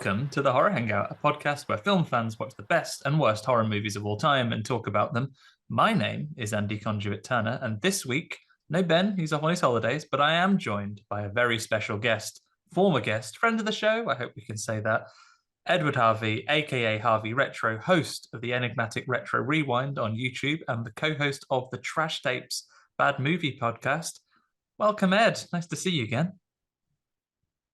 Welcome to the Horror Hangout, a podcast where film fans watch the best and worst horror movies of all time and talk about them. My name is Andy Conduit Turner, and this week, no Ben, he's off on his holidays, but I am joined by a very special guest, former guest, friend of the show, I hope we can say that, Edward Harvey, aka Harvey Retro, host of the Enigmatic Retro Rewind on YouTube and the co-host of the Trash Tapes Bad Movie podcast. Welcome, Ed. Nice to see you again.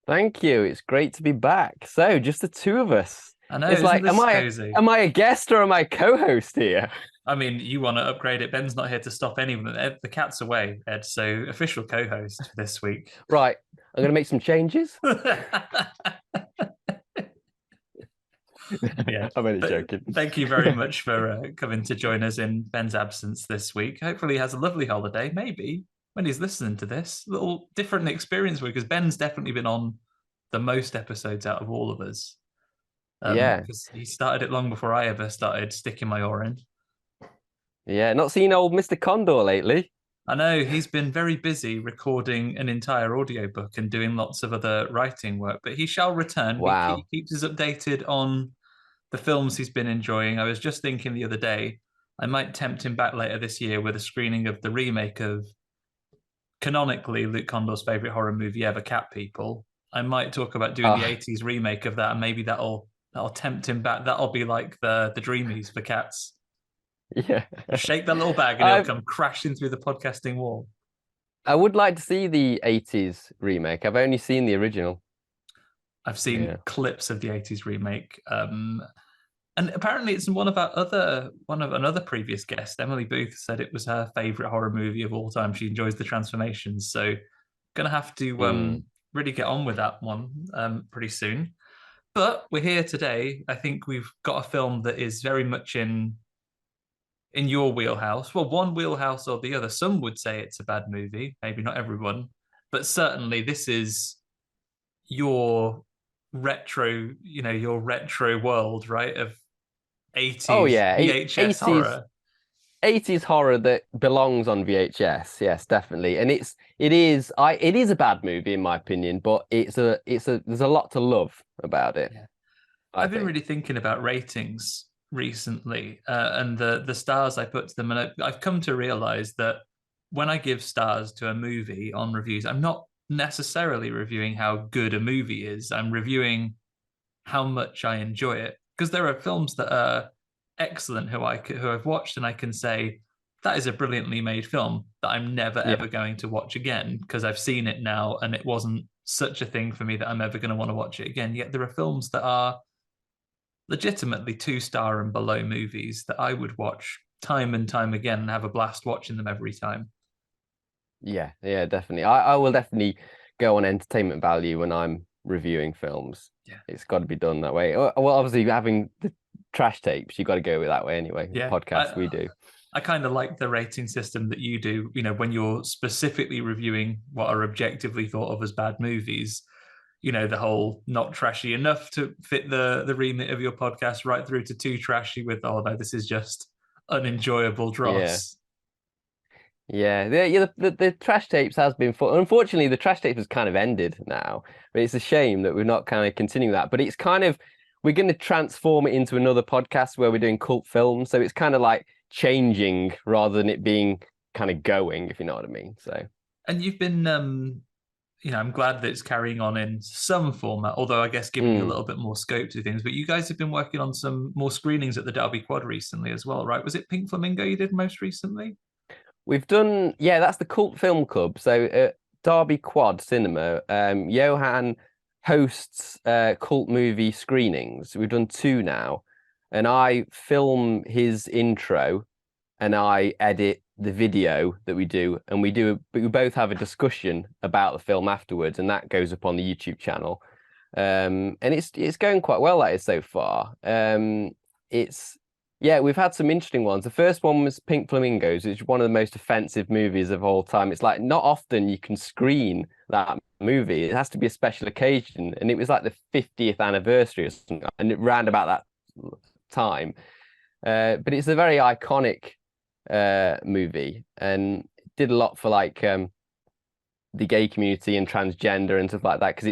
Thank you. It's great to be back. So, just the two of us. I know. It's like, cozy? Am I a guest or am I co-host here? I mean, you want to upgrade it. Ben's not here to stop anyone. Ed, the cat's away, Ed. So, official co-host this week. Right. I'm going to make some changes. Yeah, I'm only joking. Thank you very much for coming to join us in Ben's absence this week. Hopefully, he has a lovely holiday. Maybe when he's listening to this, a little different experience because Ben's definitely been on the most episodes out of all of us. Yeah, because he started it long before I ever started sticking my oar in. Yeah, not seen old Mr. Condor lately. I know he's been very busy recording an entire audiobook and doing lots of other writing work, but he shall return. Wow. He keeps us updated on the films he's been enjoying. I was just thinking the other day, I might tempt him back later this year with a screening of the remake of canonically Luke Condor's favorite horror movie ever, Cat People. I might talk about doing the 80s remake of that, and maybe that'll tempt him back. That'll be like the Dreamies for cats. Yeah. Shake that little bag and he'll come crashing through the podcasting wall. I would like to see the 80s remake. I've only seen the original. I've seen clips of the 80s remake. And apparently it's one of another previous guest, Emily Booth, said it was her favorite horror movie of all time. She enjoys the transformations. So gonna have to really get on with that one pretty soon. But we're here today. I think we've got a film that is very much in your wheelhouse. Well, one wheelhouse or the other. Some would say it's a bad movie, maybe not everyone, but certainly this is your retro, your retro world, right? Of 80s VHS horror. 80s horror that belongs on VHS, yes, definitely. And it is a bad movie in my opinion, but there's a lot to love about it. Yeah. I've been really thinking about ratings recently and the stars I put to them, and I've come to realize that when I give stars to a movie on reviews, I'm not necessarily reviewing how good a movie is. I'm reviewing how much I enjoy it, because there are films that are excellent who I've watched and I can say that is a brilliantly made film that I'm never ever going to watch again because I've seen it now and it wasn't such a thing for me that I'm ever going to want to watch it again. Yet there are films that are legitimately 2-star and below movies that I would watch time and time again and have a blast watching them every time. Yeah, definitely. I will definitely go on entertainment value when I'm reviewing films. Yeah, it's got to be done that way. Well, obviously having the trash tapes, you got to go with that way anyway. Yeah, podcast we do. I kind of like the rating system that you do. When you're specifically reviewing what are objectively thought of as bad movies. The whole not trashy enough to fit the remit of your podcast, right through to too trashy with, oh no, this is just unenjoyable dross. Yeah, the trash tapes has been fun. Unfortunately, the trash tapes has kind of ended now, but it's a shame that we're not kind of continuing that. But it's kind of, we're going to transform it into another podcast where we're doing cult films. So it's kind of like changing rather than it being kind of going, if you know what I mean. So, and you've been, I'm glad that it's carrying on in some format, although I guess giving you a little bit more scope to things. But you guys have been working on some more screenings at the Derby Quad recently as well, right? Was it Pink Flamingo you did most recently? We've done, that's the Cult Film Club. So Derby Quad Cinema, Johann hosts cult movie screenings. We've done 2 now, and I film his intro and I edit the video that we do, and we both have a discussion about the film afterwards, and that goes up on the YouTube channel. And it's going quite well, that is, so far. We've had some interesting ones. The first one was Pink Flamingos, which is one of the most offensive movies of all time. It's like not often you can screen that movie. It has to be a special occasion. And it was like the 50th anniversary or something, and around about that time. But it's a very iconic movie and did a lot for like the gay community and transgender and stuff like that, because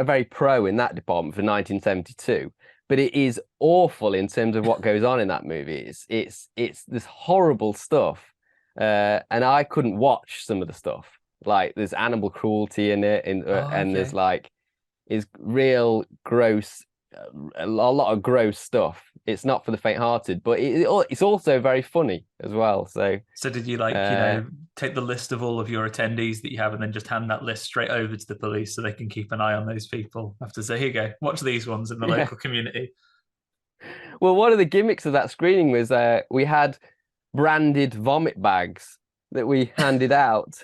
very pro in that department for 1972, but it is awful in terms of what goes on in that movie. It's this horrible stuff, and I couldn't watch some of the stuff. Like there's animal cruelty in it, and there's like is real gross, a lot of gross stuff. It's not for the faint-hearted, but it's also very funny as well. So did you take the list of all of your attendees that you have and then just hand that list straight over to the police so they can keep an eye on those people? Have to say, here you go, watch these ones in the local community. Well, one of the gimmicks of that screening was we had branded vomit bags that we handed out.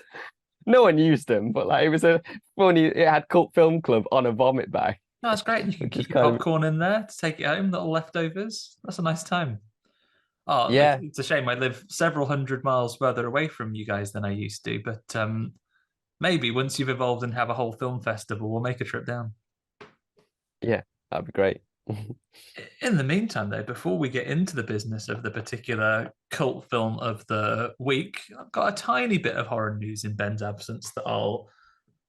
No one used them, but like it was a funny. It had Cult Film Club on a vomit bag. No, that's great. You can keep your popcorn in there to take it home, little leftovers. That's a nice time. Oh, yeah. It's a shame I live several hundred miles further away from you guys than I used to, but maybe once you've evolved and have a whole film festival, we'll make a trip down. Yeah, that'd be great. In the meantime, though, before we get into the business of the particular cult film of the week, I've got a tiny bit of horror news in Ben's absence that I'll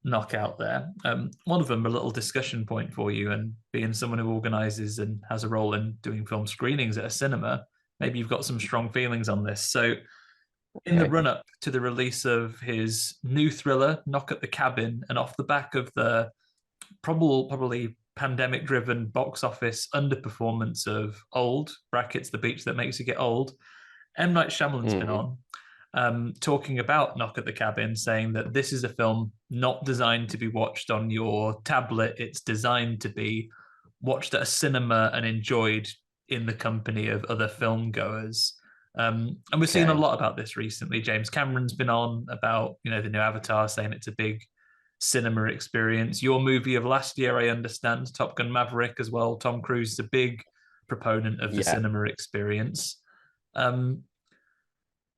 knock out there. One of them, a little discussion point for you, and being someone who organises and has a role in doing film screenings at a cinema, maybe you've got some strong feelings on this. So in the run-up to the release of his new thriller, Knock at the Cabin, and off the back of the probably pandemic-driven box office underperformance of Old, brackets The Beach That Makes You Get Old, M. Night Shyamalan's been on, talking about Knock at the Cabin, saying that this is a film not designed to be watched on your tablet. It's designed to be watched at a cinema and enjoyed in the company of other film goers. And we're seeing a lot about this recently. James Cameron's been on about, the new Avatar, saying it's a big cinema experience. Your movie of last year, I understand, Top Gun Maverick as well. Tom Cruise is a big proponent of the cinema experience.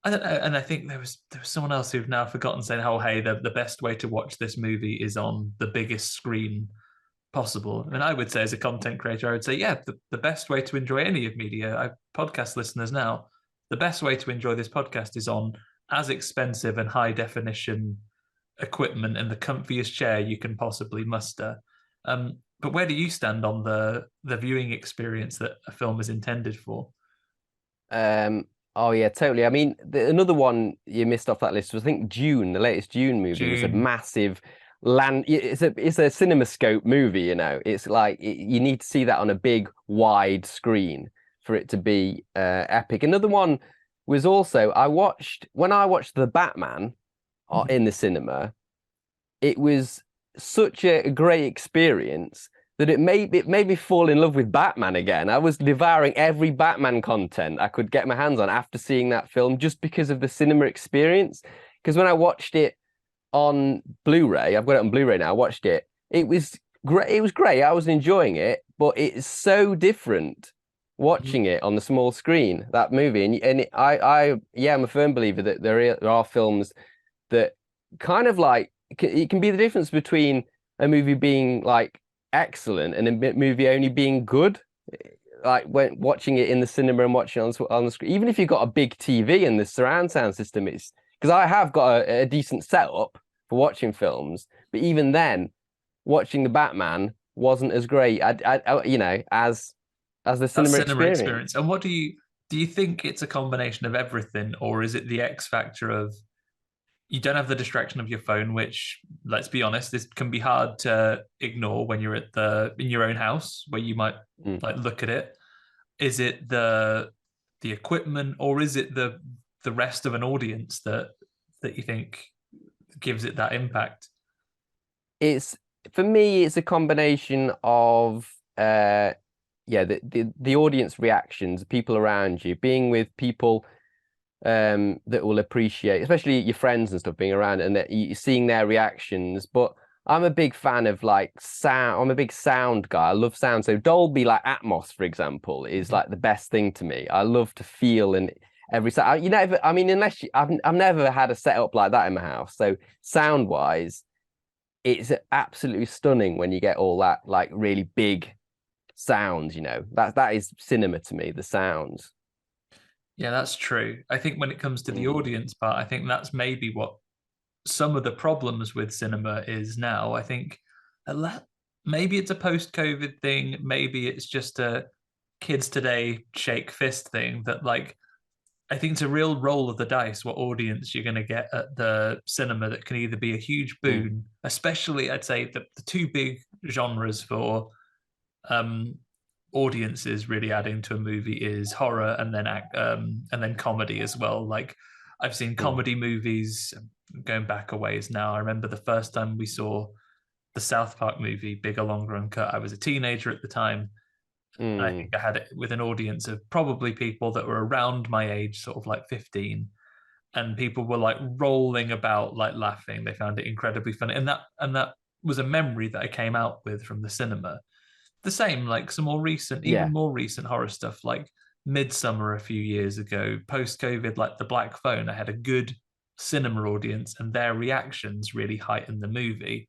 I don't know, and I think there was someone else who've now forgotten saying, "Oh, hey, the best way to watch this movie is on the biggest screen possible." I mean, I would say as a content creator, I would say, yeah, the best way to enjoy any of media, podcast listeners now, the best way to enjoy this podcast is on as expensive and high definition equipment and the comfiest chair you can possibly muster. But where do you stand on the viewing experience that a film is intended for? Oh yeah, totally. I mean, another one you missed off that list was, I think, Dune, the latest Dune movie. Was a massive it's a CinemaScope movie. It's like you need to see that on a big wide screen for it to be epic. Another one was also when I watched The Batman in the cinema, it was such a great experience that it made me fall in love with Batman again. I was devouring every Batman content I could get my hands on after seeing that film, just because of the cinema experience. Because when I watched it on Blu-ray, I've got it on Blu-ray now, I watched it, it was great. It was great. I was enjoying it, but it's so different watching it on the small screen, that movie. And I'm a firm believer that there are films that kind of like, it can be the difference between a movie being like excellent and a movie only being good. Like when watching it in the cinema and watching it on the screen, even if you've got a big TV and the surround sound system, it's because I have got a decent setup for watching films, but even then, watching The Batman wasn't as great, as the cinema experience. And what do you think it's a combination of everything, or is it the X factor of you don't have the distraction of your phone, which, let's be honest, this can be hard to ignore when you're in your own house where you might like look at it. Is it the equipment, or is it the rest of an audience that you think gives it that impact? For me, it's a combination of the audience reactions, people around you, being with people that will appreciate, especially your friends and stuff, being around and that you're seeing their reactions. But I'm a big fan of like sound. I'm a big sound guy. I love sound. So Dolby, like Atmos, for example, is like the best thing to me. I love to feel in every sound. I've never had a setup like that in my house. So sound wise, it's absolutely stunning when you get all that like really big sounds. That is cinema to me. The sounds. Yeah, that's true. I think when it comes to the audience part, I think that's maybe what some of the problems with cinema is now. I think maybe it's a post-COVID thing. Maybe it's just a kids today shake fist thing that like I think it's a real roll of the dice what audience you're going to get at the cinema that can either be a huge Mm. boon, especially I'd say the two big genres for um, audiences really adding to a movie is horror and then comedy as well. Like I've seen Mm. comedy movies going back a ways now. I remember the first time we saw the South Park movie, Bigger, Longer, Uncut. I was a teenager at the time, and I think Mm. I had it with an audience of probably people that were around my age, sort of like 15, and people were like rolling about, like laughing. They found it incredibly funny, and that was a memory that I came out with from the cinema. The same, like some more recent, even Yeah. more recent horror stuff, like Midsummer a few years ago, post COVID, like The Black Phone. I had a good cinema audience, and their reactions really heightened the movie.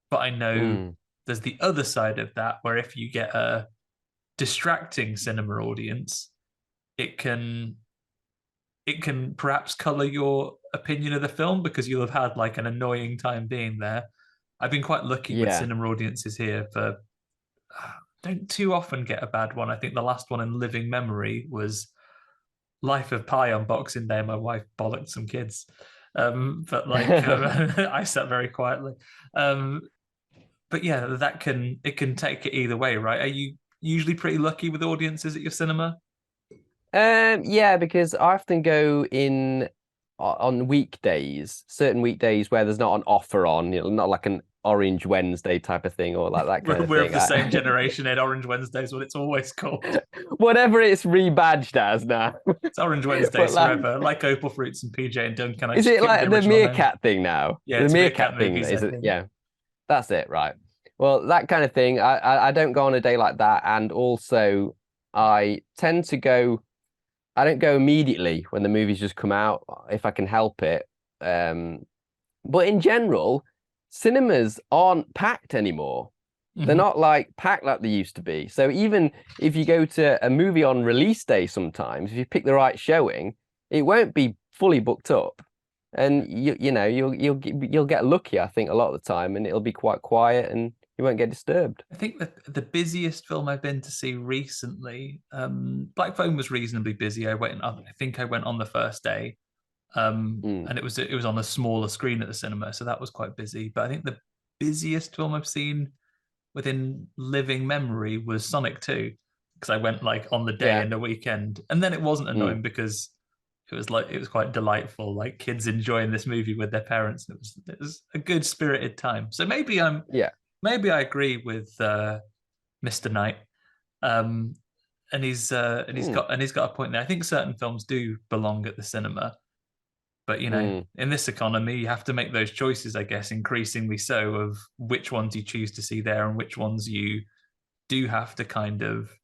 But I know Mm. there's the other side of that, where if you get a distracting cinema audience, it can it can perhaps color your opinion of the film because you'll have had like an annoying time being there. I've been quite lucky with Yeah. cinema audiences here for don't too often get a bad one. I think the last one in living memory was Life of Pi on Boxing Day. My wife bollocked some kids. But like I sat very quietly. Um, but yeah, that can it can take it either way, right? Are you usually pretty lucky with audiences at your cinema? Yeah, because I often go in on weekdays, certain weekdays where there's not an offer on, not like an Orange Wednesday type of thing or like that kind of We're of thing. the same generation. Ed Orange Wednesday is what it's always called. Whatever it's rebadged as now. It's Orange But Wednesdays like, forever, like Opal Fruits and PJ and Duncan. I is just it keep the like the original name. meerkat thing now? Yeah, The it's meerkat Meerkat thing, movies, I is it? think. Yeah, that's it, right? Well, that kind of thing. I don't go on a day like that, and also I tend to go. I don't go immediately when the movies just come out if I can help it. But in general, cinemas aren't packed anymore. They're Mhm. not like packed like they used to be. So even if you go to a movie on release day, sometimes if you pick the right showing, it won't be fully booked up, and you'll get lucky. I think a lot of the time, and it'll be quite quiet, and you won't get disturbed. I think that the busiest film I've been to see recently, Black Phone was reasonably busy. I think I went on the first day, Mm. and it was on a smaller screen at the cinema, so that was quite busy. But I think the busiest film I've seen within living memory was Sonic 2 because I went like on the day Yeah. and the weekend, and then it wasn't Mm. annoying because it was quite delightful, like kids enjoying this movie with their parents. It was a good spirited time. So Yeah. maybe I agree with Mr. Knight, um, and Mm. he's got a point there. I think certain films do belong at the cinema, but Mm. in this economy, you have to make those choices, I guess, increasingly so, of which ones you choose to see there and which ones you do have to kind of,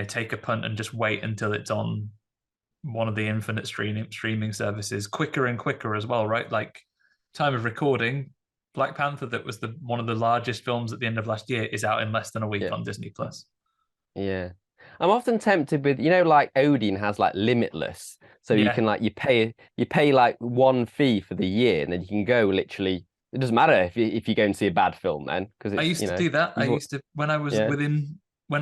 take a punt and just wait until it's on one of the infinite streaming services quicker and quicker as well, right? Like time of recording, Black Panther, that was the one of the largest films at the end of last year, is out in less than a week Yeah. on Disney Plus. Yeah. I'm often tempted with, like Odin has like limitless. So you Yeah, can like you pay like one fee for the year and then you can go literally it doesn't matter if you go and see a bad film then because I it's, used to do that. I you've used to yeah. when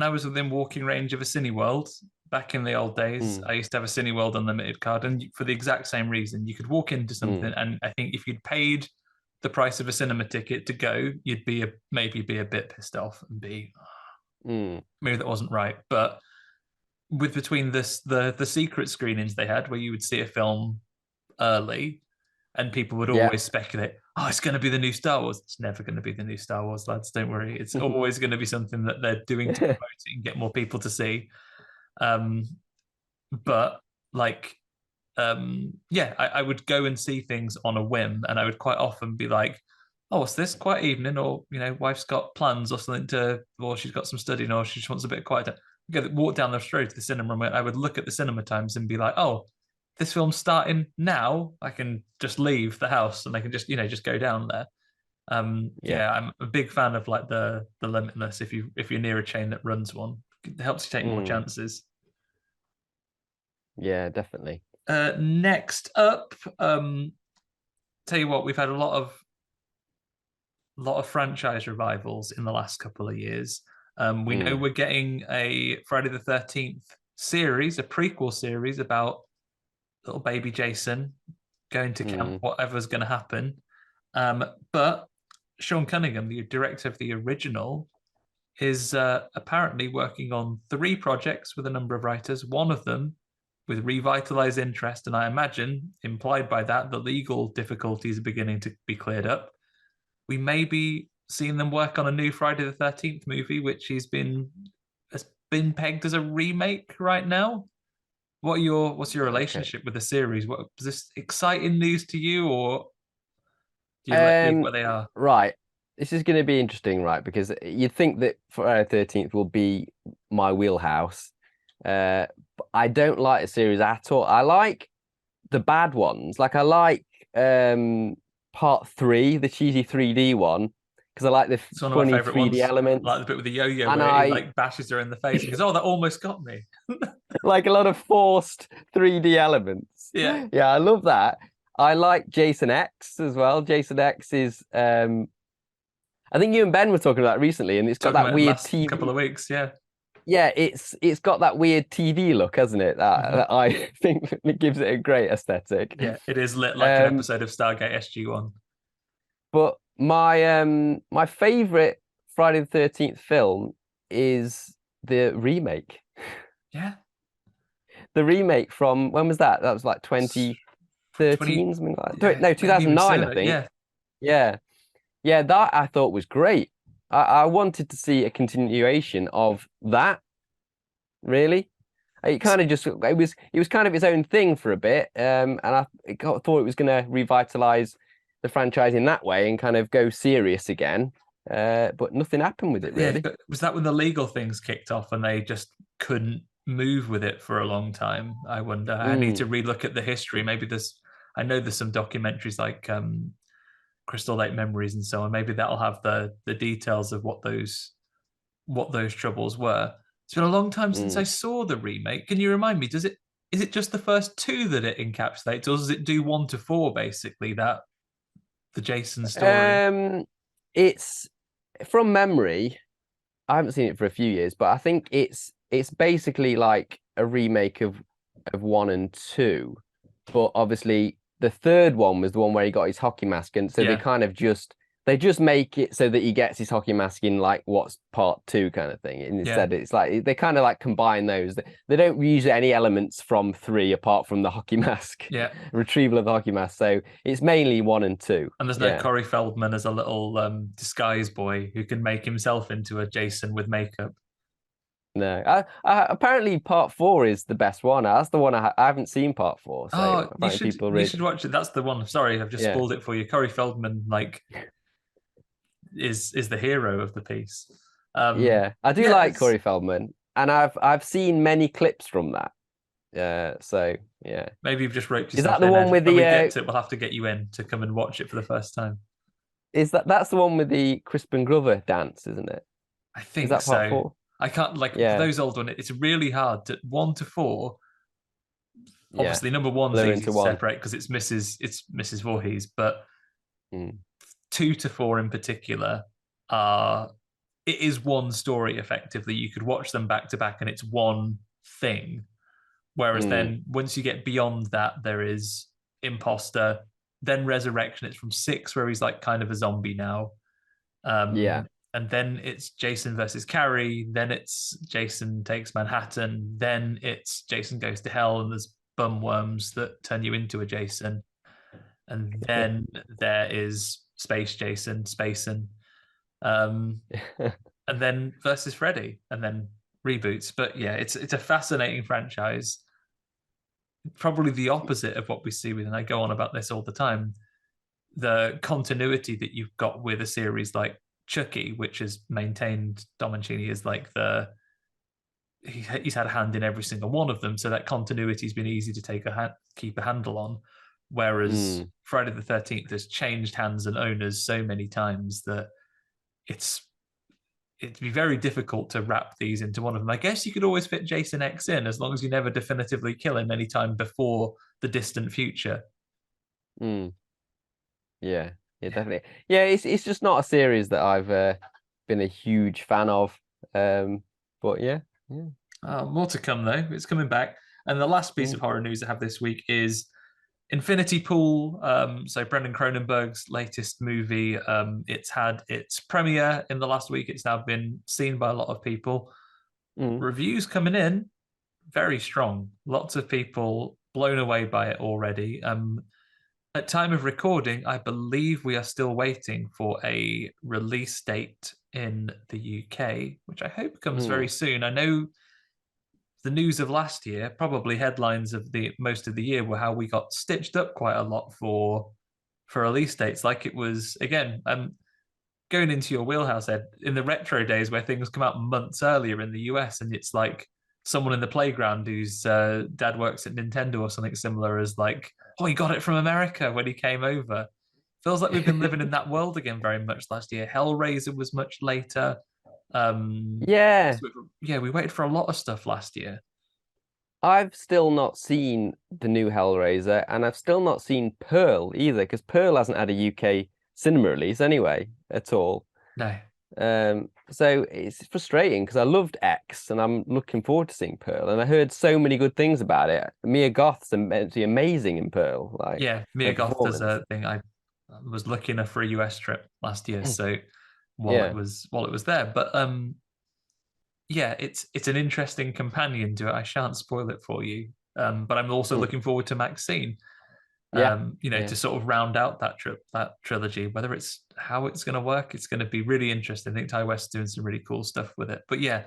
I was within walking range of a Cineworld back in the old days. Mm. I used to have a Cineworld Unlimited card, and for the exact same reason, you could walk into Mm. something, and I think if you'd paid the price of a cinema ticket to go, you'd maybe be a bit pissed off and be Mm. maybe that wasn't right. But with between the secret screenings they had, where you would see a film early, and people would Yeah. always speculate, oh, it's going to be the new Star Wars. It's never going to be the new Star Wars, lads. Don't worry. It's always going to be something that they're doing to promote it and get more people to see. Um, but like, yeah, I would go and see things on a whim, and I would quite often be like, oh, what's this? Quiet evening, or wife's got plans or something or she's got some studying, or she just wants a bit of quiet time. Walk down the road to the cinema, and I would look at the cinema times and be like, oh, this film's starting now. I can just leave the house and I can just go down there. Yeah. Yeah, I'm a big fan of like the limitless. If you're near a chain that runs one, it helps you take more Mm. chances. Yeah, definitely. Next up, tell you what, we've had a lot of lot of franchise revivals in the last couple of years. We know Mm. we're getting a Friday the 13th series, a prequel series about little baby Jason going to camp, Mm. whatever's going to happen. But Sean Cunningham, the director of the original, is apparently working on 3 projects with a number of writers, one of them with revitalized interest. And I imagine, implied by that, the legal difficulties are beginning to be cleared up. We may be seeing them work on a new Friday the 13th movie, which has been pegged as a remake right now. What's your Okay. relationship with the series? What is this exciting news to you, or do you leave Um, where they are? right. This is going to be interesting, right? Because you'd think that Friday the 13th will be my wheelhouse. But I don't like the series at all. I like the bad ones. Like I like part 3, the cheesy 3D one, because I like the It's one of my funny favorite 3D ones. I like elements. the bit with the yo-yo And where he I like bashes her in the face and goes, "Oh, that almost got me." like a lot of forced 3D elements. Yeah, Yeah, I love that. I like Jason X as well. Jason X is I think you and Ben were talking about it recently, and it's got talking that about it weird last couple TV. of weeks. Yeah. Yeah, it's got that weird TV look, hasn't it? Mhm. That I think it gives it a great aesthetic. Yeah, it is lit like an Um, episode of Stargate SG-1. but my favorite Friday the 13th film is the remake. Yeah. The remake from when was that? That was like 20, 2013, something like that. yeah, No, maybe even 2009, I sooner. think. Yeah. Yeah. Yeah, that I thought was great. I wanted to see a continuation of that, really. It kind of just it was kind of its own thing for a bit, and thought it was going to revitalize the franchise in that way and kind of go serious again. But nothing happened with it Yeah, really. but was that when the legal things kicked off and they just couldn't move with it for a long time? I wonder. I need Mm, to relook at the history. Maybe I know there's some documentaries like Crystal Lake Memories and so on. Maybe that'll have the details of what those troubles were. It's been a long time since I mm. saw the remake. Can you remind me? Is it just the first 2 that it encapsulates, or does it do 1 to 4 basically? That the Jason story. Um, it's from memory. I haven't seen it for a few years, but I think it's basically like a remake of 1 and 2. But obviously the third one was the one where he got his hockey mask, and so Yeah, they just make it so that he gets his hockey mask in like what's part 2 kind of thing. And yeah. instead it's like they kind of like combine those. They don't use any elements from 3 apart from the hockey mask, Yeah. retrieval of the hockey mask. So it's mainly 1 and 2. And there's no Yeah. Corey Feldman as a little disguise boy who can make himself into a Jason with makeup. No, apparently part 4 is the best one. That's the one I haven't seen part 4, so Oh, apparently people you really, should watch it. That's the one. Sorry, I've just yeah, spoiled it for you. Corey Feldman like is the hero of the piece. yeah. I do Yeah, like it's Corey Feldman, and I've seen many clips from that. So yeah, maybe you've just roped is that yourself the in, one Ed. with When the we get to it, we'll have to get you in to come and watch it for the first time. that's the one with the Crispin Glover dance, isn't it? I Is think that part so. 4? I can't like for Yeah, those old ones. It's really hard to 1 to 4. yeah. Obviously, number one's Blur easy into to one. separate because it's Mrs. Voorhees, but Mm, 2 to 4 in particular are it is one story effectively. You could watch them back to back and it's one thing. Whereas mm, then once you get beyond that, there is Imposter, then Resurrection. It's from 6 where he's like kind of a zombie now. yeah, And then it's Jason versus Carrie. Then it's Jason takes Manhattan. Then it's Jason goes to hell and there's bum worms that turn you into a Jason. And then there is Space Jason, Spacing. Um, and then versus Freddy, and then reboots. But yeah, it's a fascinating franchise. Probably the opposite of what we see with, and I go on about this all the time. The continuity that you've got with a series like Chucky, which has maintained Dom Mancini as like he's had a hand in every single one of them, so that continuity has been easy to keep a handle on. Whereas mm. Friday the 13th has changed hands and owners so many times that it's it'd be very difficult to wrap these into one of them. I guess you could always fit Jason X in as long as you never definitively kill him anytime before the distant future. Mm. Yeah. Yeah, definitely. Yeah, it's just not a series that I've been a huge fan of. But yeah, yeah. More to come though. It's coming back. And the last piece of Mm, horror news I have this week is Infinity Pool. So Brendan Cronenberg's latest movie. It's had its premiere in the last week. It's now been seen by a lot of people. mm, Reviews coming in very strong. Lots of people blown away by it already. At time of recording, I believe we are still waiting for a release date in the UK, which I hope comes very mm, soon. I know the news of last year, probably headlines of the most of the year, were how we got stitched up quite a lot for release dates. Like it was again, going into your wheelhouse, Ed, in the retro days where things come out months earlier in the US, and it's like someone in the playground whose dad works at Nintendo or something similar is like, oh, he got it from America when he came over. Feels like we've been living in that world again very much last year. Hellraiser was much later. Yeah, Yeah, we waited for a lot of stuff last year. I've still not seen the new Hellraiser, and I've still not seen Pearl either, because Pearl hasn't had a UK cinema release anyway at all. No, So it's frustrating because I loved X, and I'm looking forward to seeing Pearl, and I heard so many good things about it. Mia Goth's amazing in Pearl, like yeah, her Mia Goth does performance. a thing. I was lucky enough for a US trip last year, so Yeah. while it was there, but yeah, it's an interesting companion to it. I shan't spoil it for you, but I'm also Mm. looking forward to Maxine. Yeah. To Yeah. sort of round out that trilogy. Whether it's how it's going to work, it's going to be really interesting. I think Ty West's doing some really cool stuff with it. But yeah,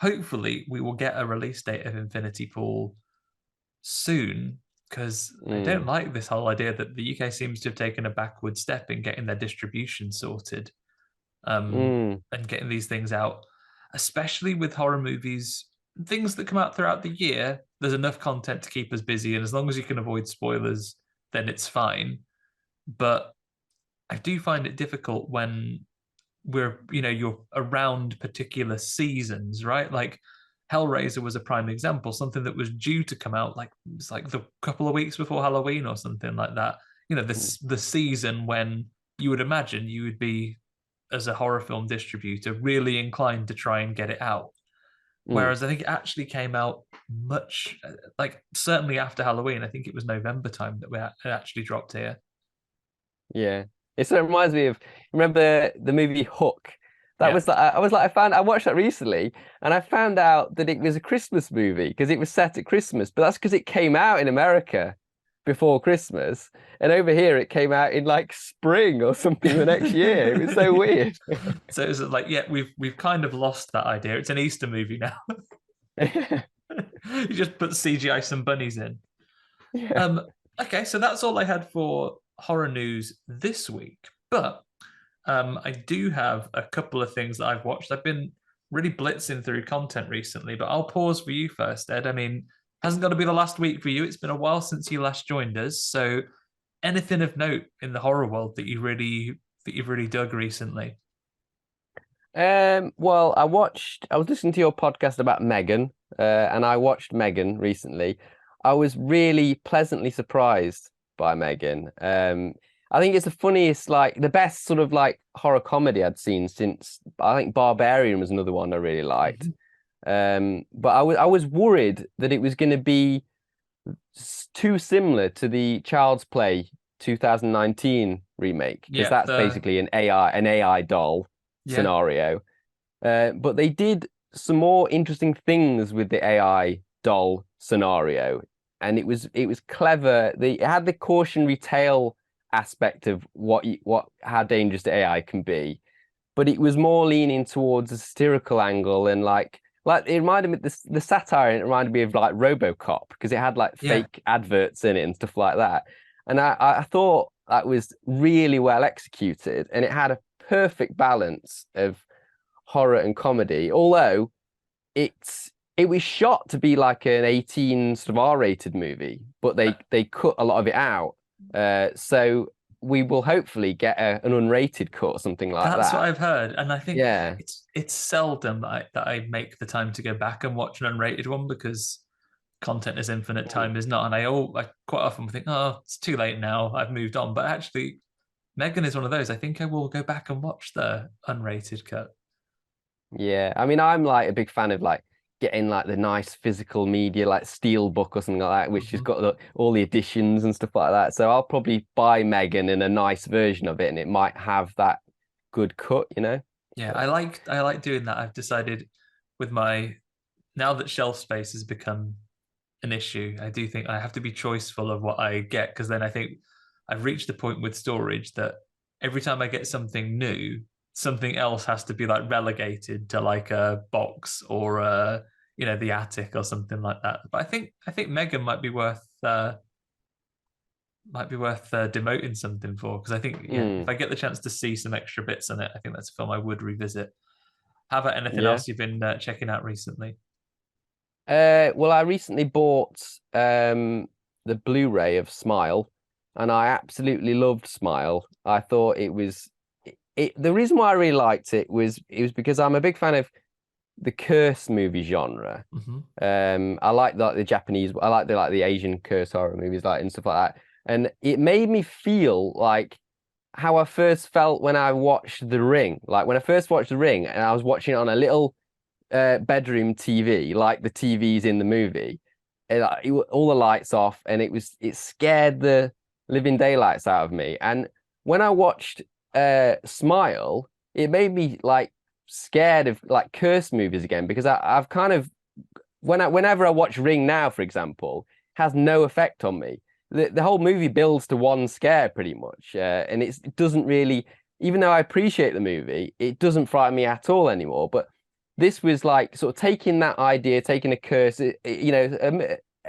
hopefully we will get a release date of Infinity Pool soon because I don't Mm. like this whole idea that the UK seems to have taken a backward step in getting their distribution sorted Mm. and getting these things out, especially with horror movies, things that come out throughout the year. There's enough content to keep us busy, and as long as you can avoid spoilers, then it's fine. But I do find it difficult when you're around particular seasons, right? Like Hellraiser was a prime example, something that was due to come out like it's like the couple of weeks before Halloween or something like that. Mm. The season when you would imagine you would be, as a horror film distributor, really inclined to try and get it out. Mm. Whereas I think it actually came out much, like certainly after Halloween. I think it was November time that it actually dropped here. Yeah. It sort of reminds me of, remember the movie Hook? That Yeah, was like I watched that recently, and I found out that it was a Christmas movie because it was set at Christmas, but that's because it came out in America before Christmas, and over here it came out in like spring or something the next year. It was so weird. so it's like, yeah, we've kind of lost that idea. It's an Easter movie now. You just put CGI some bunnies in. Yeah. Um, okay, so that's all I had for horror news this week. But I do have a couple of things that I've watched. I've been really blitzing through content recently, but I'll pause for you first, Ed. I mean, hasn't got to be the last week for you. It's been a while since you last joined us. So, anything of note in the horror world that you've really dug recently? Well, I was listening to your podcast about Megan, and I watched Megan recently. I was really pleasantly surprised by Megan. I think it's the funniest, like the best sort of like horror comedy I'd seen since I think Barbarian was another one I really liked. Mhm. But I was worried that it was going to be too similar to the Child's Play 2019 remake because Yeah, that's basically an AI doll yeah, scenario. But they did some more interesting things with the AI doll scenario, and it was clever. It had the cautionary tale aspect of what how dangerous the AI can be, but it was more leaning towards a satirical angle and like it reminded me the satire. And it reminded me of like RoboCop because it had like yeah. fake adverts in it and stuff like that. And I thought that was really well executed, and it had a perfect balance of horror and comedy. Although it was shot to be like an 18 sort of R-rated movie, but they cut a lot of it out. So we will hopefully get an unrated cut or something like That's what that. I've heard, and I think Yeah. it's seldom that I make the time to go back and watch an unrated one because content is infinite, Mm. time is not, and I quite often think, oh, it's too late now, I've moved on. But actually, Megan is one of those. I think I will go back and watch the unrated cut. Yeah, I mean, I'm like a big fan of like getting like the nice physical media, like Steelbook or something like that, which has Mhm. got all the editions and stuff like that. So I'll probably buy Megan in a nice version of it, and it might have that good cut, you know. Yeah, But I like doing that. I've decided with my now that shelf space has become an issue, I do think I have to be choiceful of what I get because then I think I've reached the point with storage that every time I get something new, something else has to be like relegated to like a box or the attic or something like that. But I think Megan might be worth demoting something for because I think if mm, I get the chance to see some extra bits in it, I think that's a film I would revisit. How about anything yeah. else you've been checking out recently? Well, I recently bought the Blu-ray of Smile, and I absolutely loved Smile. I thought it was the reason why I really liked it was because I'm a big fan of the curse movie genre. Hmm. I like like the Japanese, I like the Asian curse horror movies like and stuff like that. And it made me feel like how I first felt when I watched The Ring. Like when I first watched The Ring and I was watching it on a little bedroom TV, like the TVs in the movie. And all the lights off, and it scared the living daylights out of me. And when I watched Smile, it made me like scared of like curse movies again because I've kind of whenever I watch Ring now, for example, has no effect on me. The whole movie builds to one scare pretty much, and it doesn't really. Even though I appreciate the movie, it doesn't frighten me at all anymore. But this was like sort of taking that idea, taking a curse, a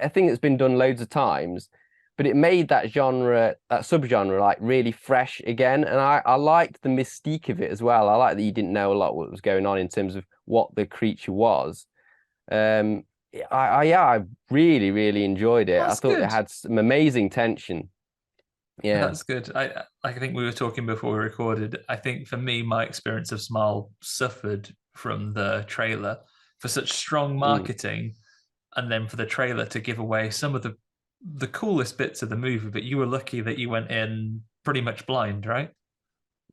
thing that's been done loads of times, but it made that genre, that subgenre, like really fresh again. And I liked the mystique of it as well. I like that you didn't know a lot what was going on in terms of what the creature was. Um, I really, really enjoyed it. I That's thought it good. had some amazing tension. Yeah. That's good. I think we were talking before we recorded. I think for me, my experience of Smile suffered from the trailer for such strong Mm. marketing, and then for the trailer to give away some of the coolest bits of the movie. But you were lucky that you went in pretty much blind, right?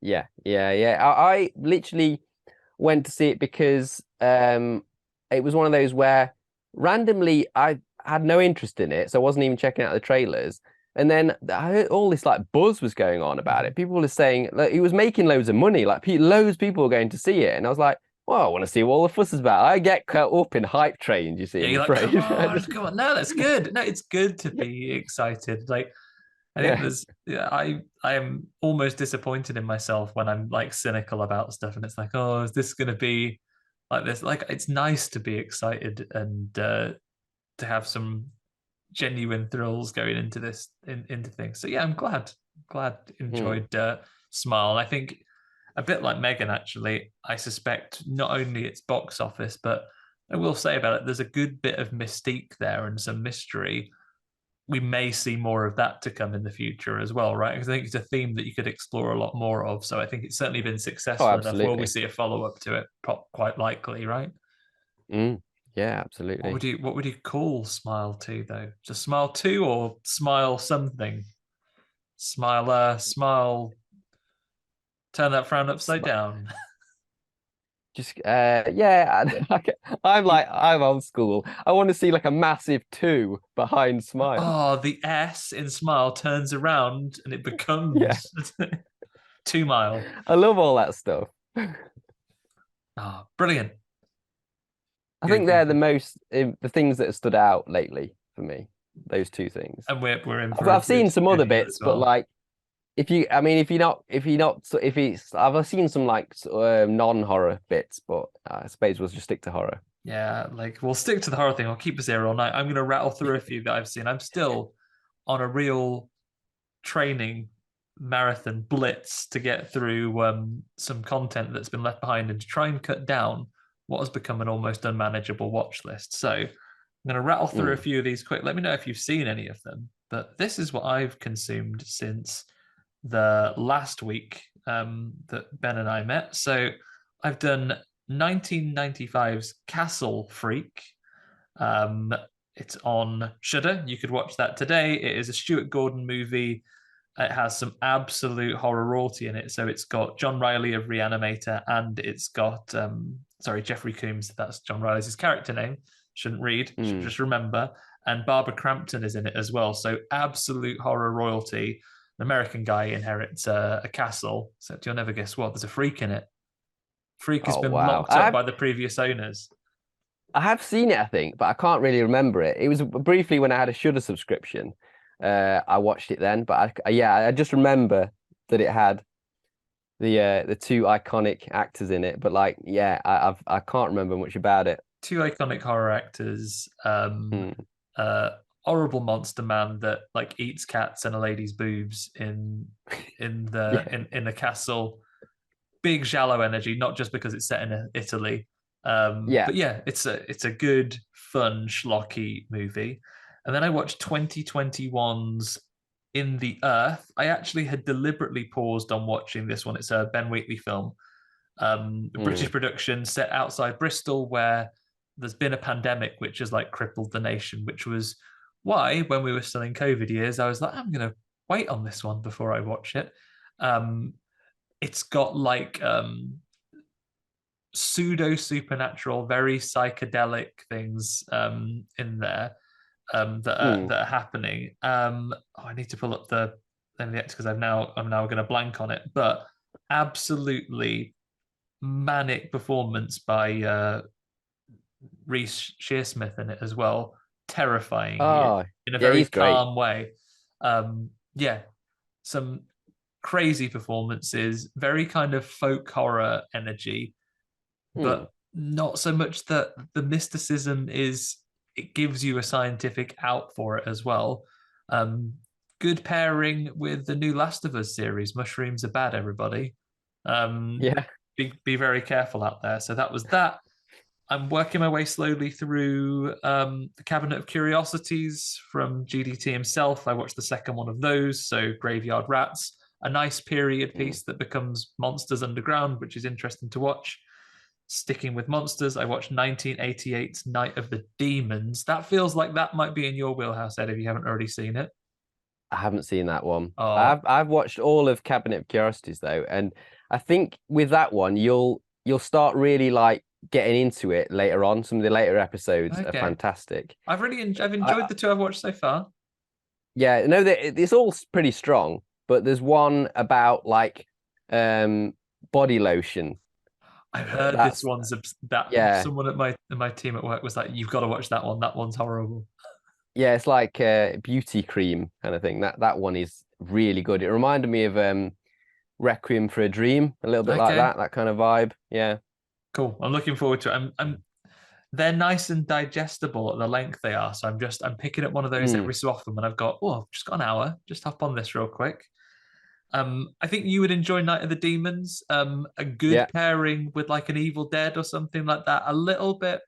Yeah, yeah, yeah. I literally went to see it because it was one of those where randomly I had no interest in it, so I wasn't even checking out the trailers. And then I heard all this like buzz was going on about Mhm. it. People were saying like he was making loads of money, like loads of people were going to see it, and I was like, well, I want to see what all the fuss is about. I get caught up in hype trains, you see, Yeah, I'm you're like, come afraid. I on, just come on. No, that's good. No, it's good to be excited. Like I think yeah. there's yeah, I am almost disappointed in myself when I'm like cynical about stuff and it's like, oh, is this gonna be like this? Like it's nice to be excited and to have some genuine thrills going into into things. So yeah, I'm glad Hmm. enjoyed Smile. I think a bit like Megan actually, I suspect not only its box office, but I will say about it, there's a good bit of mystique there and some mystery we may see more of that to come in the future as well, right? Because I think it's a theme that you could explore a lot more of. So I think it's certainly been Oh, successful enough. Will we absolutely. see a follow up to it? Quite likely, right? Mm. Yeah, absolutely. What would you call Smile Two though? Just Smile Two or Smile something? Smile. Turn that frown upside down. Just yeah, I'm old school. I want to see like a massive two behind Smile. Oh, the S in Smile turns around and it Yeah, becomes 2 Mile. I love all that stuff. Ah, oh, brilliant. I Good, think good, they're the good. most the things that have stood out lately for me. Those two things. And we're in for a I've good seen some good other year bits, as but well. like if it's I've seen some like non-horror bits, but I suppose we'll just stick to horror. Yeah, like we'll stick to the horror thing. I'll keep us here all night. I'm going to rattle through a few that I've seen. I'm still on a real training marathon blitz to get through some content that's been left behind and to try and cut down what has become an almost unmanageable watch list. So I'm going to rattle through a Mm. few of these quick. Let me know if you've seen any of them. But this is what I've consumed since the last week that Ben and I met. So I've done 1995's Castle Freak. Um, it's on Shudder. You could watch that today. It is a Stuart Gordon movie It has some absolute horror royalty in it. So it's got John Riley of Reanimator, and it's got Jeffrey Combs. That's John Riley's his character name. Shouldn't read, should just remember. And Barbara Crampton is in it as well. So absolute horror royalty. An American guy inherits a castle, except you'll never guess what. There's a freak in it. Freak has Oh been wow! locked up by the previous owners. I have seen it, I think, but I can't really remember it. It was briefly when I had a Shudder subscription. I watched it then, but I just remember that it had the two iconic actors in it. But like, yeah, I can't remember much about it. Two iconic horror actors. Hmm. Horrible monster man that like eats cats and a lady's boobs in Yeah. in the castle. Big shallow energy, not just because it's set in Italy. Yeah. But yeah, it's a good, fun, schlocky movie. And then I watched 2021's In the Earth. I actually had deliberately paused on watching this one. It's a Ben Wheatley film, a British Hmm. production set outside Bristol, where there's been a pandemic which has like crippled the nation, which was why when we were still in COVID years, I was like, I'm gonna wait on this one before I watch it. Um, it's got like pseudo supernatural, very psychedelic things in there Hmm. that are happening. I need to pull up the because I'm now going to blank on it, but absolutely manic performance by Reece Shearsmith in it as well, terrifying Oh, in a yeah, very he's great. calm way. Yeah, some crazy performances, very kind of folk horror energy, Hmm. but not so much that the mysticism is, it gives you a scientific out for it as well. Um, Good pairing with the new Last of Us series. Mushrooms are bad, everybody. Um, Yeah. be very careful out there. So that was that. I'm working my way slowly through the Cabinet of Curiosities from GDT himself. I watched the second one of those, so Graveyard Rats, a nice period Hmm. piece that becomes Monsters Underground, which is interesting to watch. Sticking with monsters, I watched 1988's Night of the Demons. That feels like that might be in your wheelhouse, Ed, if you haven't already seen it. I haven't seen that one. Oh, I've watched all of Cabinet of Curiosities though, and I think with that one you'll start really like getting into it later on. Some of the later episodes are okay. fantastic. I've enjoyed I, the two I've watched so far. yeah, no, it's all pretty strong, but there's one about like um body lotion. I've heard this That's one's that yeah, someone at my team at work was like, "You've got to watch that one. That one's horrible." yeah, it's like beauty cream kind of thing. That one is really good. It reminded me of Requiem for a Dream, a little bit like Okay, that kind of vibe. Yeah. cool. I'm looking forward to it. I'm they're nice and digestible at the length they are. So I'm picking up one of those Mm, every so often when I've got, oh, I've just got an hour. Just hop on this real quick. I think you would enjoy Night of the Demons. A good yeah. pairing with like an Evil Dead or something like that. A little bit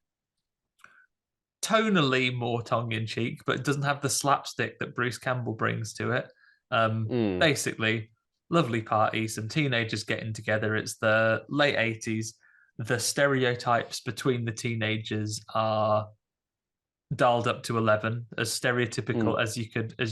tonally more tongue in cheek, but it doesn't have the slapstick that Bruce Campbell brings to it. Mm, Basically, lovely party, some teenagers getting together. It's the late 80s. The stereotypes between the teenagers are dialed up to 11, as mm, stereotypical as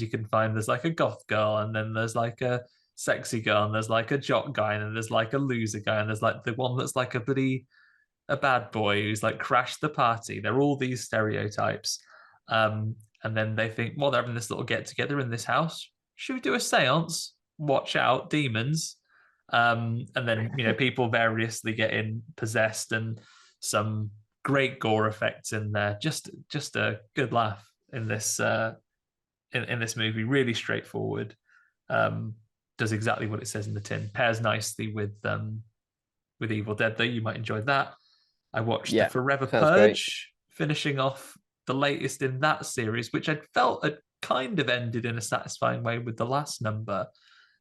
you can find. There's like a goth girl, and then there's like a sexy girl, and there's like a jock guy, and then there's like a loser guy, and there's like the one that's like a bad boy who's like crashed the party. They're all these stereotypes. Um, and then they think, well, they're having this little get together in this house. Should we do a seance? Watch out, demons. And then, people variously getting possessed, and some great gore effects in there. Just a good laugh in this in this movie. Really straightforward. Um, does exactly what it says in the tin. Pairs nicely with Evil Dead, though. You might enjoy that. I watched The yeah. Forever Sounds great. Purge, finishing off the latest in that series, which I felt had kind of ended in a satisfying way with the last number.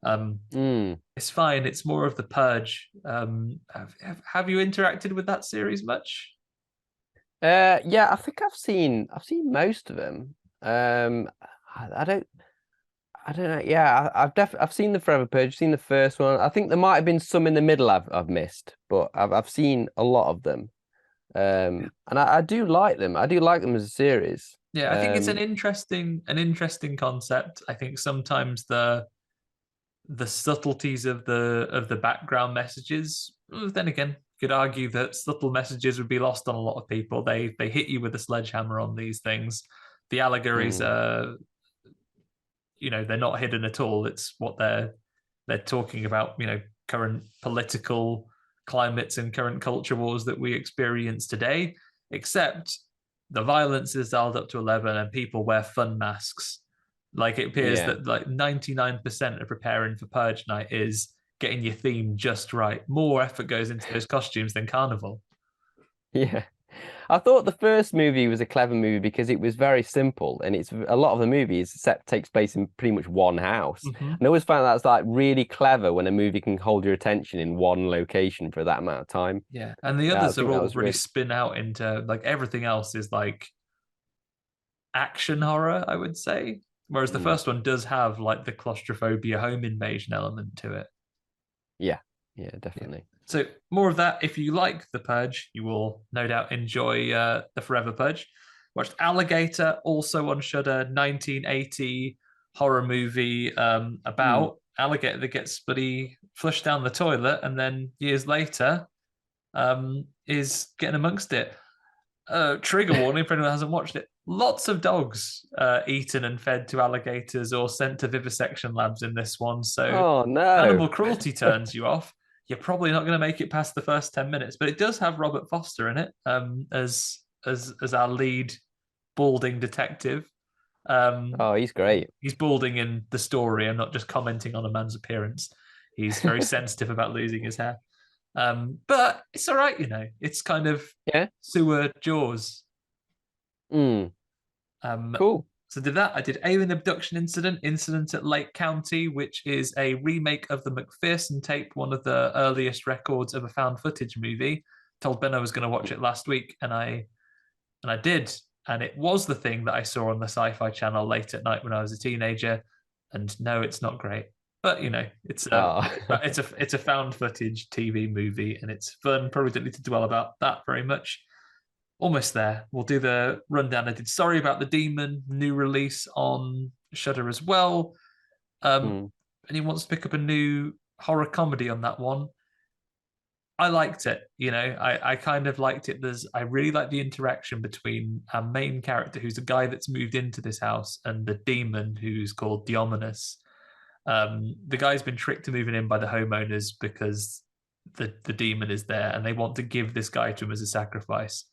Um, Mm. it's fine. It's more of the Purge. Have you interacted with that series much? Yeah, I think I've seen most of them. I I don't know. Yeah, I've seen the Forever Purge, seen the first one. I think there might have been some in the middle I've missed, but I've seen a lot of them. And I do like them. I do like them as a series. Yeah, I think it's Um, an interesting concept. I think sometimes the subtleties of the background messages. Then again, could argue that subtle messages would be lost on a lot of people. They hit you with a sledgehammer on these things. The allegories are, they're not hidden at all. It's what they're talking about, current political climates and current culture wars that we experience today, except the violence is dialed up to 11 and people wear fun masks. Like, it appears that like 99% of preparing for Purge Night is getting your theme just right. More effort goes into those costumes than Carnival. Yeah. I thought the first movie was a clever movie because it was very simple, and it's a lot of the movies set takes place in pretty much one house. And I always found that's like really clever when a movie can hold your attention in one location for that amount of time. Yeah, and the others are all really spin out into, like, everything else is like action horror, I would say. Whereas the first one does have like the claustrophobia home invasion element to it. Yeah, definitely. Yeah. So more of that. If you like The Purge, you will no doubt enjoy The Forever Purge. Watched Alligator, also on Shudder, 1980 horror movie about alligator that gets bloody flushed down the toilet and then years later is getting amongst it. Trigger warning for anyone who hasn't watched it. Lots of dogs eaten and fed to alligators or sent to vivisection labs in this one. So animal cruelty turns you off. You're probably not going to make it past the first 10 minutes, but it does have Robert Foster in it as our lead balding detective. He's great. He's balding in the story. I'm not just commenting on a man's appearance. He's very sensitive about losing his hair. But it's all right, It's kind of sewer Jaws. Cool. So did that. I did Alien Abduction Incident at Lake County, which is a remake of the McPherson tape, one of the earliest records of a found footage movie. Told Ben I was going to watch it last week, and I did, and it was the thing that I saw on the Sci-Fi Channel late at night when I was a teenager. And no, it's not great, but it's a found footage TV movie, and it's fun. Probably don't need to dwell about that very much. Almost there. We'll do the rundown. I did Sorry About the Demon, new release on Shudder as well. And he wants to pick up a new horror comedy on that one. I liked it. I kind of liked it. I really like the interaction between our main character, who's a guy that's moved into this house, and the demon, who's called Diomedes. The guy's been tricked to moving in by the homeowners because the demon is there, and they want to give this guy to him as a sacrifice.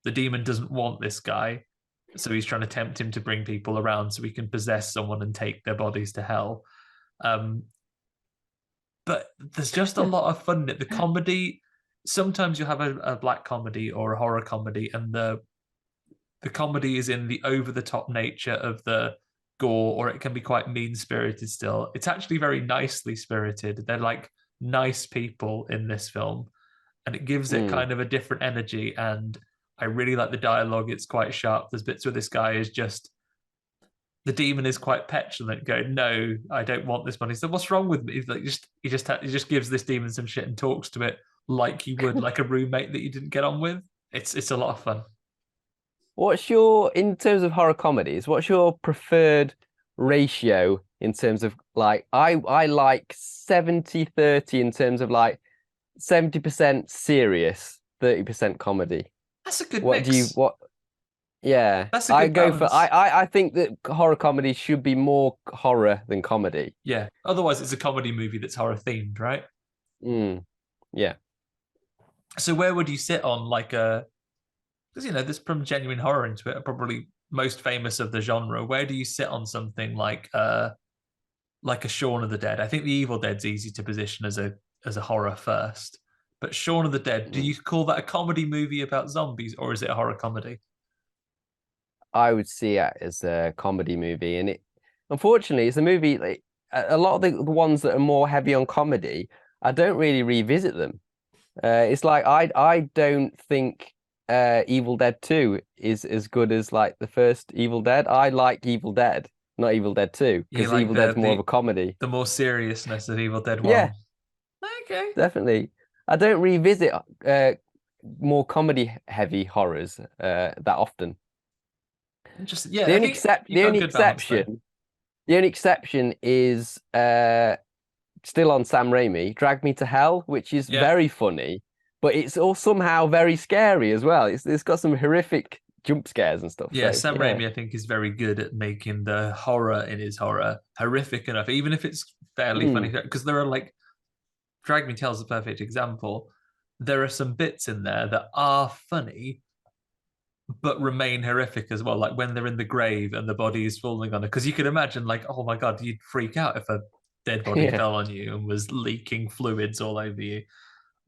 The demon doesn't want this guy, so he's trying to tempt him to bring people around so he can possess someone and take their bodies to hell. But there's just a lot of fun in it. The comedy, sometimes you'll have a black comedy or a horror comedy, and the comedy is in the over-the-top nature of the gore, or it can be quite mean-spirited still. It's actually very nicely spirited. They're like nice people in this film, and it gives it kind of a different energy. And I really like the dialogue. It's quite sharp. There's bits where this guy is just, the demon is quite petulant, going, "No, I don't want this money." So what's wrong with me? He's like, he just gives this demon some shit and talks to it like you would like a roommate that you didn't get on with. It's a lot of fun. In terms of horror comedies, what's your preferred ratio in terms of, like, I like 70-30 in terms of like 70% serious, 30% comedy. That's a good mix. Yeah, that's a good balance. I think that horror comedy should be more horror than comedy. Yeah, otherwise it's a comedy movie that's horror themed, right? Yeah. So where would you sit on like a, because there's some genuine horror into it, probably most famous of the genre. Where do you sit on something like a Shaun of the Dead? I think The Evil Dead's easy to position as a horror first. But Shaun of the Dead, do you call that a comedy movie about zombies, or is it a horror comedy? I would see it as a comedy movie, and unfortunately it's a movie, like a lot of the ones that are more heavy on comedy, I don't really revisit them. It's like I don't think Evil Dead 2 is as good as like the first Evil Dead. I like Evil Dead, not Evil Dead 2, because Evil Dead's more of a comedy. The more seriousness of Evil Dead 1. Yeah. Okay. Definitely. I don't revisit more comedy heavy horrors that often. The only exception is still on Sam Raimi, Drag Me to Hell, which is very funny, but it's all somehow very scary as well. It's got some horrific jump scares and stuff. Yeah, So, Sam Raimi, I think, is very good at making the horror in his horror horrific enough, even if it's fairly funny. Because there are like, Drag Me to Hell is a perfect example. There are some bits in there that are funny, but remain horrific as well. Like when they're in the grave and the body is falling on it. Because you could imagine, like, oh my God, you'd freak out if a dead body fell on you and was leaking fluids all over you.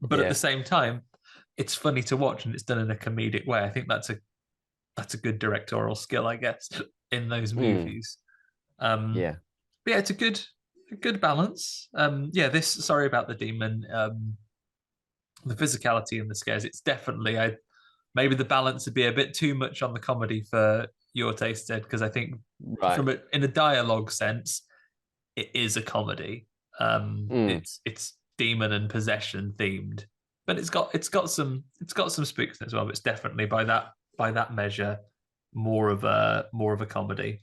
But at the same time, it's funny to watch and it's done in a comedic way. I think that's a good directorial skill, I guess, in those movies. Yeah. But yeah, it's a good balance. This, sorry about the demon. The physicality and the scares, it's definitely, maybe the balance would be a bit too much on the comedy for your taste, Ed, because I think in a dialogue sense, it is a comedy. It's demon and possession themed, but it's got some spooks as well. But it's definitely by that measure more of a comedy.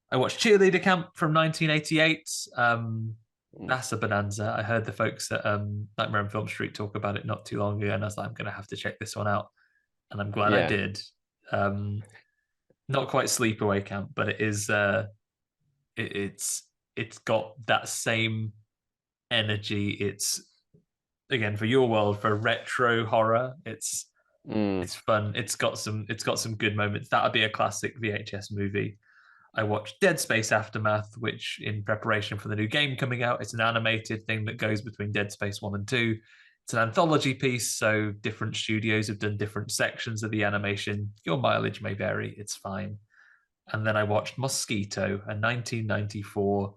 I watched Cheerleader Camp from 1988. That's a bonanza. I heard the folks at Nightmare on Film Street talk about it not too long ago, and I was like, I'm going to have to check this one out, and I'm glad I did. Not quite sleepaway camp, but it is. It's got that same energy. It's, again, for your world, for retro horror. It's fun. It's got some good moments. That would be a classic VHS movie. I watched Dead Space Aftermath, which, in preparation for the new game coming out, it's an animated thing that goes between Dead Space 1 and 2. It's an anthology piece, so different studios have done different sections of the animation. Your mileage may vary, it's fine. And then I watched Mosquito, a 1994,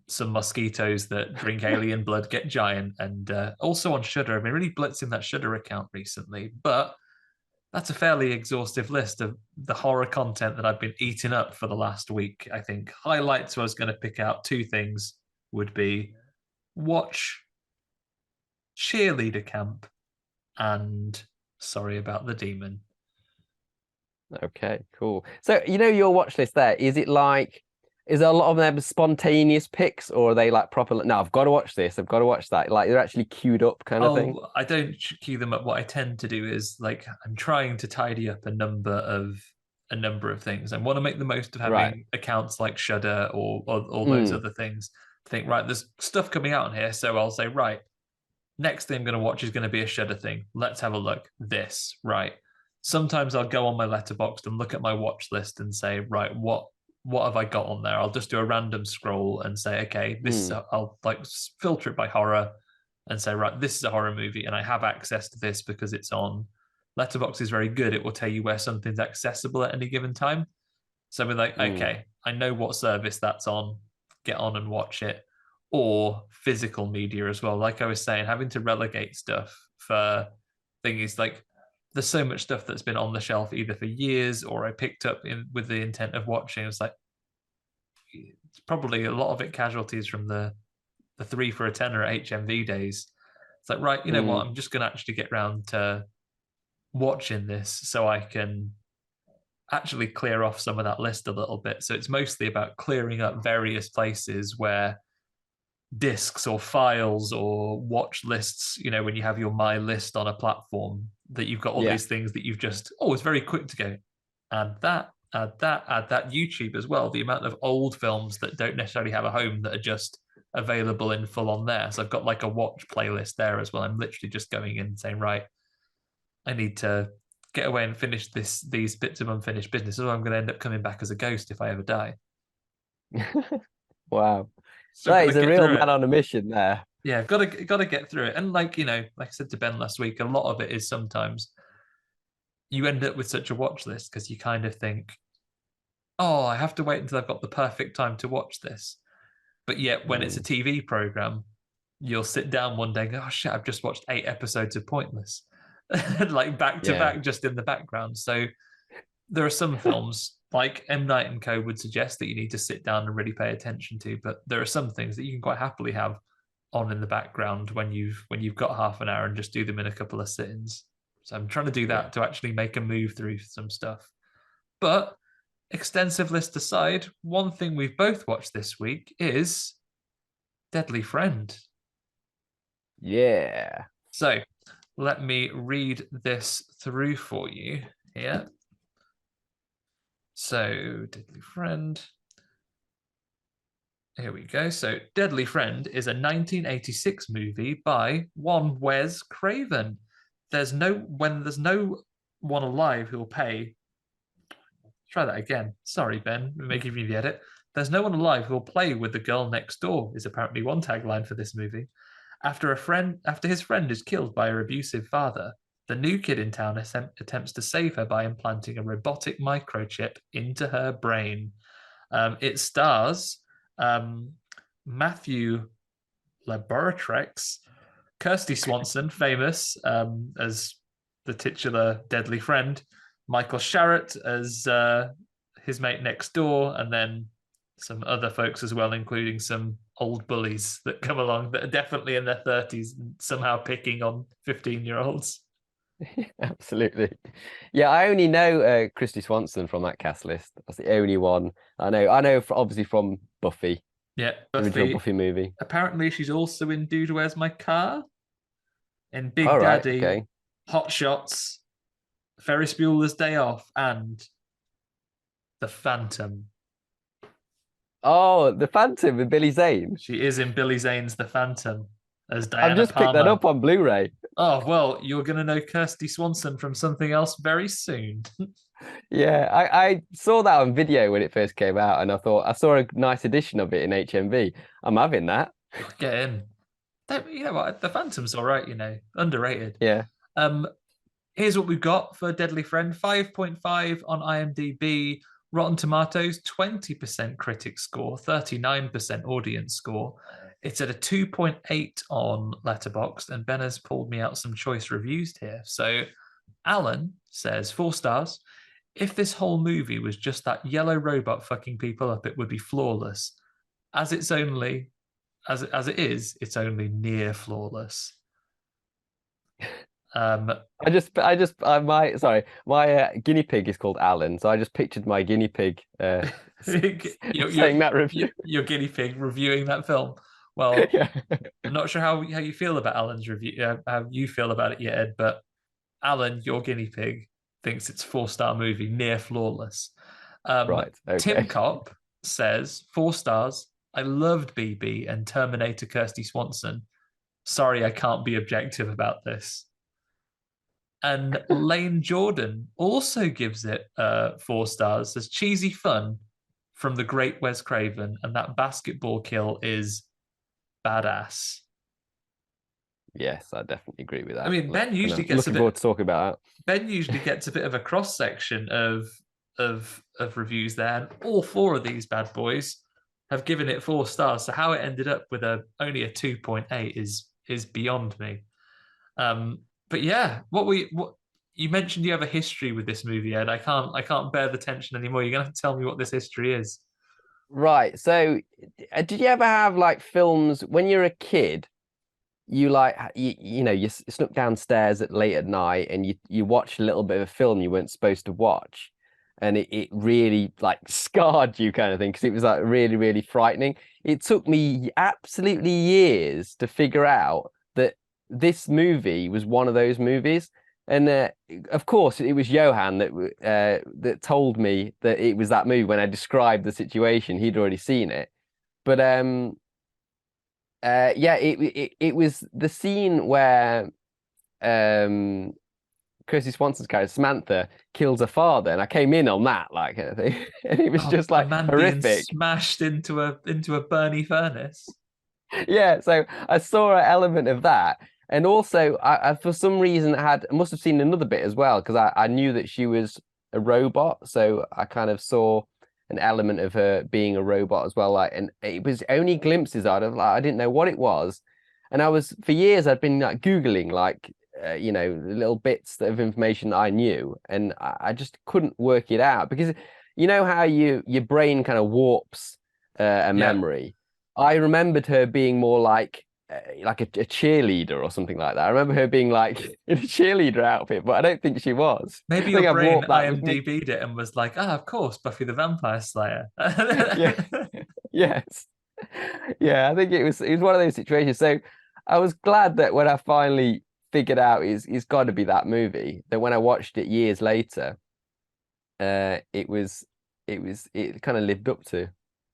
some mosquitoes that drink alien blood get giant, and also on Shudder. I've been really blitzing that Shudder account recently, but that's a fairly exhaustive list of the horror content that I've been eating up for the last week. I think highlights, I was going to pick out two things, would be watch Cheerleader Camp and Sorry About the Demon. Okay, cool. So, your watch list there, is there a lot of them spontaneous picks, or are they like proper, no, I've got to watch this, I've got to watch that, like they're actually queued up kind of thing? I don't queue them up. What I tend to do is, like, I'm trying to tidy up a number of things. I want to make the most of having accounts like Shudder or all those other things. Think, right, there's stuff coming out on here, so I'll say, right, next thing I'm going to watch is going to be a Shudder thing. Let's have a look. This, right. Sometimes I'll go on my Letterboxd and look at my watch list and say, right, what have I got on there? I'll just do a random scroll and say, okay, this I'll like filter it by horror and say, right, this is a horror movie, and I have access to this because it's on. Letterboxd is very good. It will tell you where something's accessible at any given time. So we're like, okay, I know what service that's on. Get on and watch it. Or physical media as well. Like I was saying, having to relegate stuff for things like, there's so much stuff that's been on the shelf either for years or I picked up with the intent of watching. It's like, it's probably a lot of it casualties from the 3 for a tenner at HMV days. It's like, right, you know what? I'm just going to actually get around to watching this so I can actually clear off some of that list a little bit. So it's mostly about clearing up various places where discs or files or watch lists, when you have your My List on a platform, that you've got all these things that you've just, it's very quick to go, add that. YouTube as well, the amount of old films that don't necessarily have a home that are just available in full on there. So I've got like a watch playlist there as well. I'm literally just going in and saying, right, I need to get away and finish these bits of unfinished business, or I'm going to end up coming back as a ghost if I ever die. Wow. So that is a real man on a mission there. Yeah, got to get through it. And like I said to Ben last week, a lot of it is sometimes you end up with such a watch list because you kind of think, I have to wait until I've got the perfect time to watch this. But yet when it's a TV program, you'll sit down one day and go, oh shit, I've just watched 8 episodes of Pointless. Like back to back, just in the background. So there are some films like M. Night and Co. would suggest that you need to sit down and really pay attention to, but there are some things that you can quite happily have on in the background when you've got half an hour and just do them in a couple of sittings. So I'm trying to do that to actually make a move through some stuff. But extensive list aside, one thing we've both watched this week is Deadly Friend. Yeah. So let me read this through for you here. So, Deadly Friend. Here we go. So, Deadly Friend is a 1986 movie by one Wes Craven. There's no one alive who'll pay. Try that again. Sorry, Ben, we're making me the edit. There's no one alive who'll play with the girl next door is apparently one tagline for this movie. After his friend is killed by her abusive father, the new kid in town attempts to save her by implanting a robotic microchip into her brain. It stars Matthew Laborteaux, Kristy Swanson, famous as the titular Deadly Friend, Michael Sharrett as his mate next door, and then some other folks as well, including some old bullies that come along that are definitely in their 30s and somehow picking on 15-year-olds. Absolutely. Yeah, I only know Kristy Swanson from that cast list. That's the only one I know. Obviously from Buffy. Yeah, the original Buffy movie. Apparently she's also in Dude, Where's My Car? In Big right, Daddy, okay. Hot Shots, Ferris Bueller's Day Off, and The Phantom. Oh, The Phantom with Billy Zane. She is in Billy Zane's The Phantom as Diana I've just Palmer. picked that up on Blu-ray. Oh, well, you're going to know Kristy Swanson from something else very soon. Yeah, I saw that on video when it first came out, and I thought I saw a nice edition of it in HMV. I'm having that. Get in. You know what? The Phantom's all right, underrated. Yeah. Here's what we've got for Deadly Friend. 5.5 on IMDb. Rotten Tomatoes, 20% critic score, 39% audience score. It's at a 2.8 on Letterboxd, and Ben has pulled me out some choice reviews here. So Alan says 4 stars. If this whole movie was just that yellow robot fucking people up, it would be flawless. As it is, it's only near flawless. My guinea pig is called Alan, so I just pictured my guinea pig saying that review. Your guinea pig reviewing that film. Well, yeah. I'm not sure how you feel about Alan's review, how you feel about it yet, Ed, but Alan, your guinea pig, thinks it's 4-star movie, near flawless. Right. Okay. Tim Kopp says 4 stars. I loved BB and Terminator Kristy Swanson. Sorry, I can't be objective about this. And Lane Jordan also gives it 4 stars. Says cheesy fun from the great Wes Craven, and that basketball kill is badass. Yes, I definitely agree with that. I mean, Ben usually gets looking forward to talking about that. Ben usually gets a bit of a cross section of reviews there, and all 4 of these bad boys have given it 4 stars. So how it ended up with only a 2.8 is beyond me. But yeah, what you mentioned, you have a history with this movie, Ed. I can't bear the tension anymore. You're gonna have to tell me what this history is. Right. So, did you ever have like films when you're a kid? You like you snuck downstairs late at night and you watched a little bit of a film you weren't supposed to watch, and it really like scarred you, kind of thing, because it was like really, really frightening. It took me absolutely years to figure out that this movie was one of those movies, and of course it was Johann that told me that it was that movie when I described the situation. He'd already seen it, but it was the scene where Kristy Swanson's character Samantha kills her father, and I came in on that, like, kind of thing. And it was just like horrific. Being smashed into a Bernie furnace. Yeah, so I saw an element of that, and also I for some reason must have seen another bit as well, because I knew that she was a robot, so I kind of saw an element of her being a robot as well, like, and it was only glimpses out of, like, I didn't know what it was, and for years I'd been like googling like little bits of information that I knew, and I just couldn't work it out, because you know how your brain kind of warps a memory. I remembered her being more like a cheerleader or something like that. I remember her being like in a cheerleader outfit, but I don't think she was. Maybe your brain IMDb'd it and was like, of course, Buffy the Vampire Slayer. Yeah. Yes. Yeah, I think it was one of those situations. So I was glad that when I finally figured out it's got to be that movie, that when I watched it years later, it kind of lived up to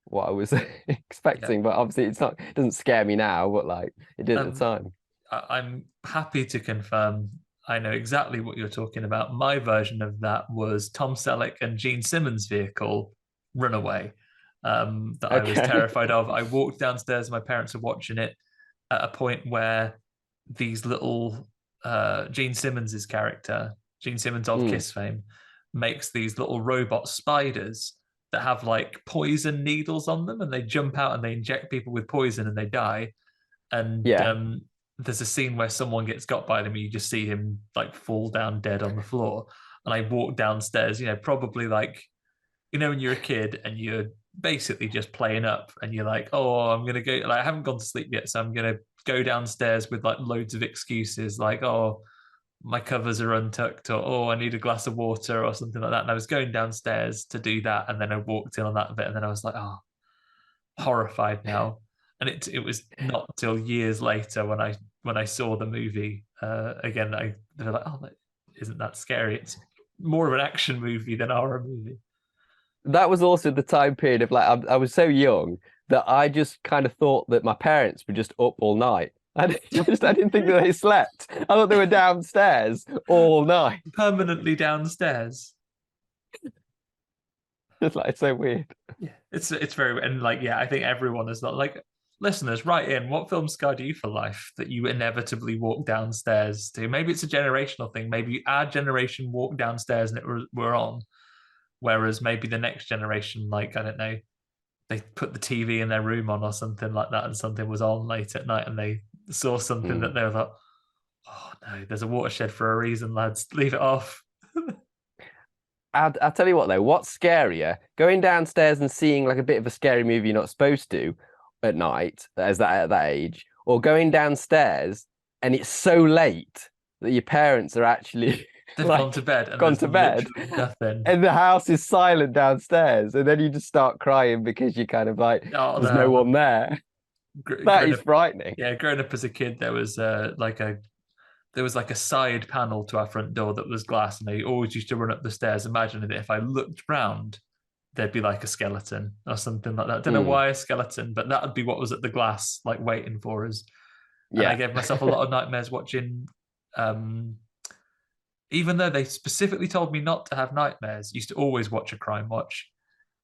what I was Yeah. expecting. But obviously it doesn't scare me now, but like it did at the Um, time. I'm happy to confirm I know exactly what you're talking about. My version of that was Tom Selleck and Gene Simmons' vehicle, Runaway, that I was Okay. terrified of. I walked downstairs, my parents were watching it at a point where these little Gene Simmons's character, Gene Simmons of Mm, Kiss fame, makes these little robot spiders that have like poison needles on them, and they jump out and they inject people with poison and they die. And yeah. there's a scene where someone gets got by them, and you just see him like fall down dead on the floor. And I walked downstairs, probably like, when you're a kid and you're basically just playing up, and you're like, oh, I'm gonna go. Like, I haven't gone to sleep yet, so I'm gonna go downstairs with like loads of excuses, like, oh, my covers are untucked, or oh, I need a glass of water, or something like that. And I was going downstairs to do that, and then I walked in on that bit, and then I was like, oh, horrified now. And it was not till years later when I saw the movie again, they were like, oh, isn't that scary? It's more of an action movie than a horror movie. That was also the time period of like I was so young that I just kind of thought that my parents were just up all night. I didn't think that they slept. I thought they were downstairs all night. Permanently downstairs. It's like it's so weird. Yeah, it's very, and like, yeah, I think everyone is not like, listeners, write in what film scarred you for life that you inevitably walk downstairs to. Maybe it's a generational thing. Maybe our generation walked downstairs and we're on, whereas maybe the next generation, like, I don't know, they put the TV in their room on or something like that, and something was on late at night, and they saw something that Mm. they were like, oh no, there's a watershed for a reason, lads. Leave it off. I'll tell you what though, what's scarier? Going downstairs and seeing like a bit of a scary movie you're not supposed to at night, as that at that age, or going downstairs and it's so late that your parents are actually They've gone to like bed, and gone there's to bed literally nothing. and the house is silent downstairs, and then you just start crying because you're kind of like, Oh there's no no, one there. That growing is up, frightening. yeah, growing up as a kid, there was like a side panel to our front door that was glass, and they always used to run up the stairs, imagining that if I looked round, there'd be like a skeleton or something like that. I don't know Mm, why a skeleton, but that would be what was at the glass, like waiting for us. And I yeah. gave myself a lot of nightmares watching. Um, Even though they specifically told me not to have nightmares, used to always watch a crime watch,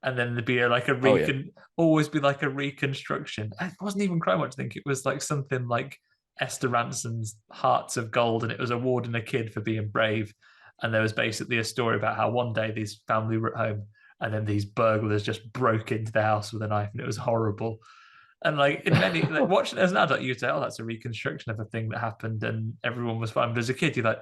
and then there'd be Oh yeah. always be like a reconstruction. It wasn't even crime watch. I think it was like something like Esther Ranson's Hearts of Gold, and it was awarding a kid for being brave. And there was basically a story about how one day these family were at home, and then these burglars just broke into the house with a knife, and it was horrible. And like, in many, like, watching it as an adult, you'd say, "Oh, that's a reconstruction of a thing that happened," and everyone was fine. But as a kid, you're like,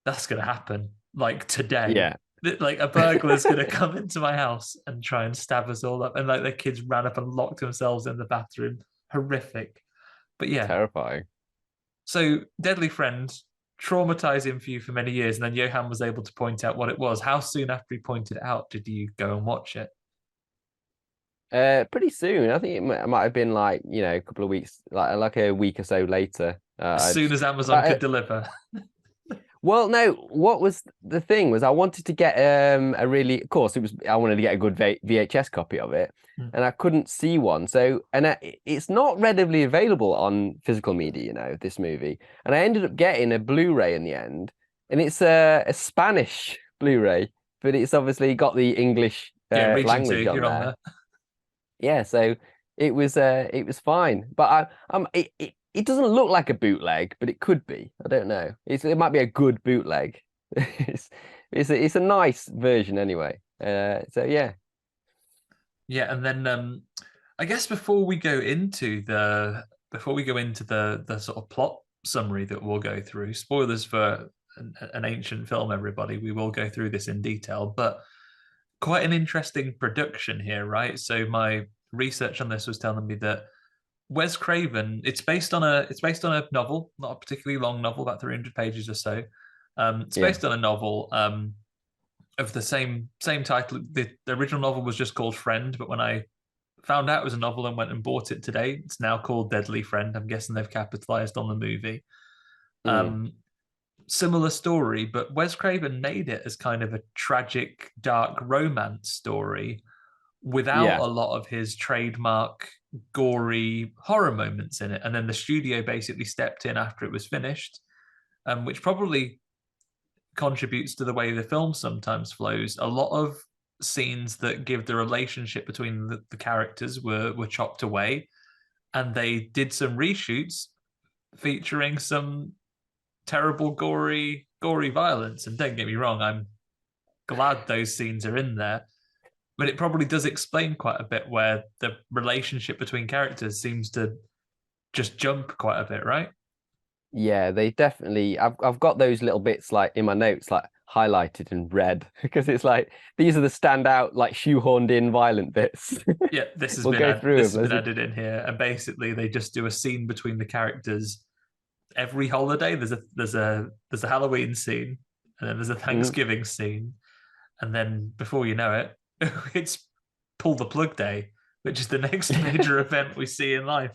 "That's going to happen like today." Yeah. Like, a burglar's going to come into my house and try and stab us all up. And like, the kids ran up and locked themselves in the bathroom. Horrific. But yeah, Terrifying. so Deadly Friend, traumatizing for you for many years. And then Johann was able to point out what it was. How soon after he pointed it out did you go and watch it? Pretty soon. I think it might have been like, a couple of weeks, like a week or so later. As I soon just, as Amazon I, could deliver. well, no, what was the thing was I wanted to get a really, of course, I wanted to get a good VHS copy of it, Mm. and I couldn't see one. So, it's not readily available on physical media, this movie. And I ended up getting a Blu-ray in the end, and it's a Spanish Blu-ray, but it's obviously got the English Yeah, region two, language on you're on there. there. Yeah, so it was fine, but it doesn't look like a bootleg, but it could be. I don't know. It might be a good bootleg. It's it's a nice version anyway. So yeah. Yeah, and then I guess before we go into the sort of plot summary that we'll go through, spoilers for an ancient film, everybody. We will go through this in detail, but quite an interesting production here, right? So my research on this was telling me that Wes Craven, it's based on a novel, not a particularly long novel, about 300 pages or so. It's Yeah. based on a novel of the same title. The original novel was just called Friend, but when I found out it was a novel and went and bought it today. It's now called Deadly Friend. I'm guessing they've capitalized on the movie. Mm. Similar story, but Wes Craven made it as kind of a tragic, dark romance story without Yeah. a lot of his trademark gory horror moments in it. And then the studio basically stepped in after it was finished, which probably contributes to the way the film sometimes flows. A lot of scenes that give the relationship between the characters were chopped away, and they did some reshoots featuring some terrible gory violence. And don't get me wrong, I'm glad those scenes are in there, but it probably does explain quite a bit where the relationship between characters seems to just jump quite a bit, right? Yeah, they definitely. I've got those little bits like in my notes, like highlighted in red, because it's like these are the standout, like shoehorned in violent bits. Yeah, this has We'll been go through this has them. been added in here, and basically they just do a scene between the characters every holiday. There's a Halloween scene, and then there's a Mm, Thanksgiving scene, and then before you know it, it's pull the plug day, which is the next major event we see in life.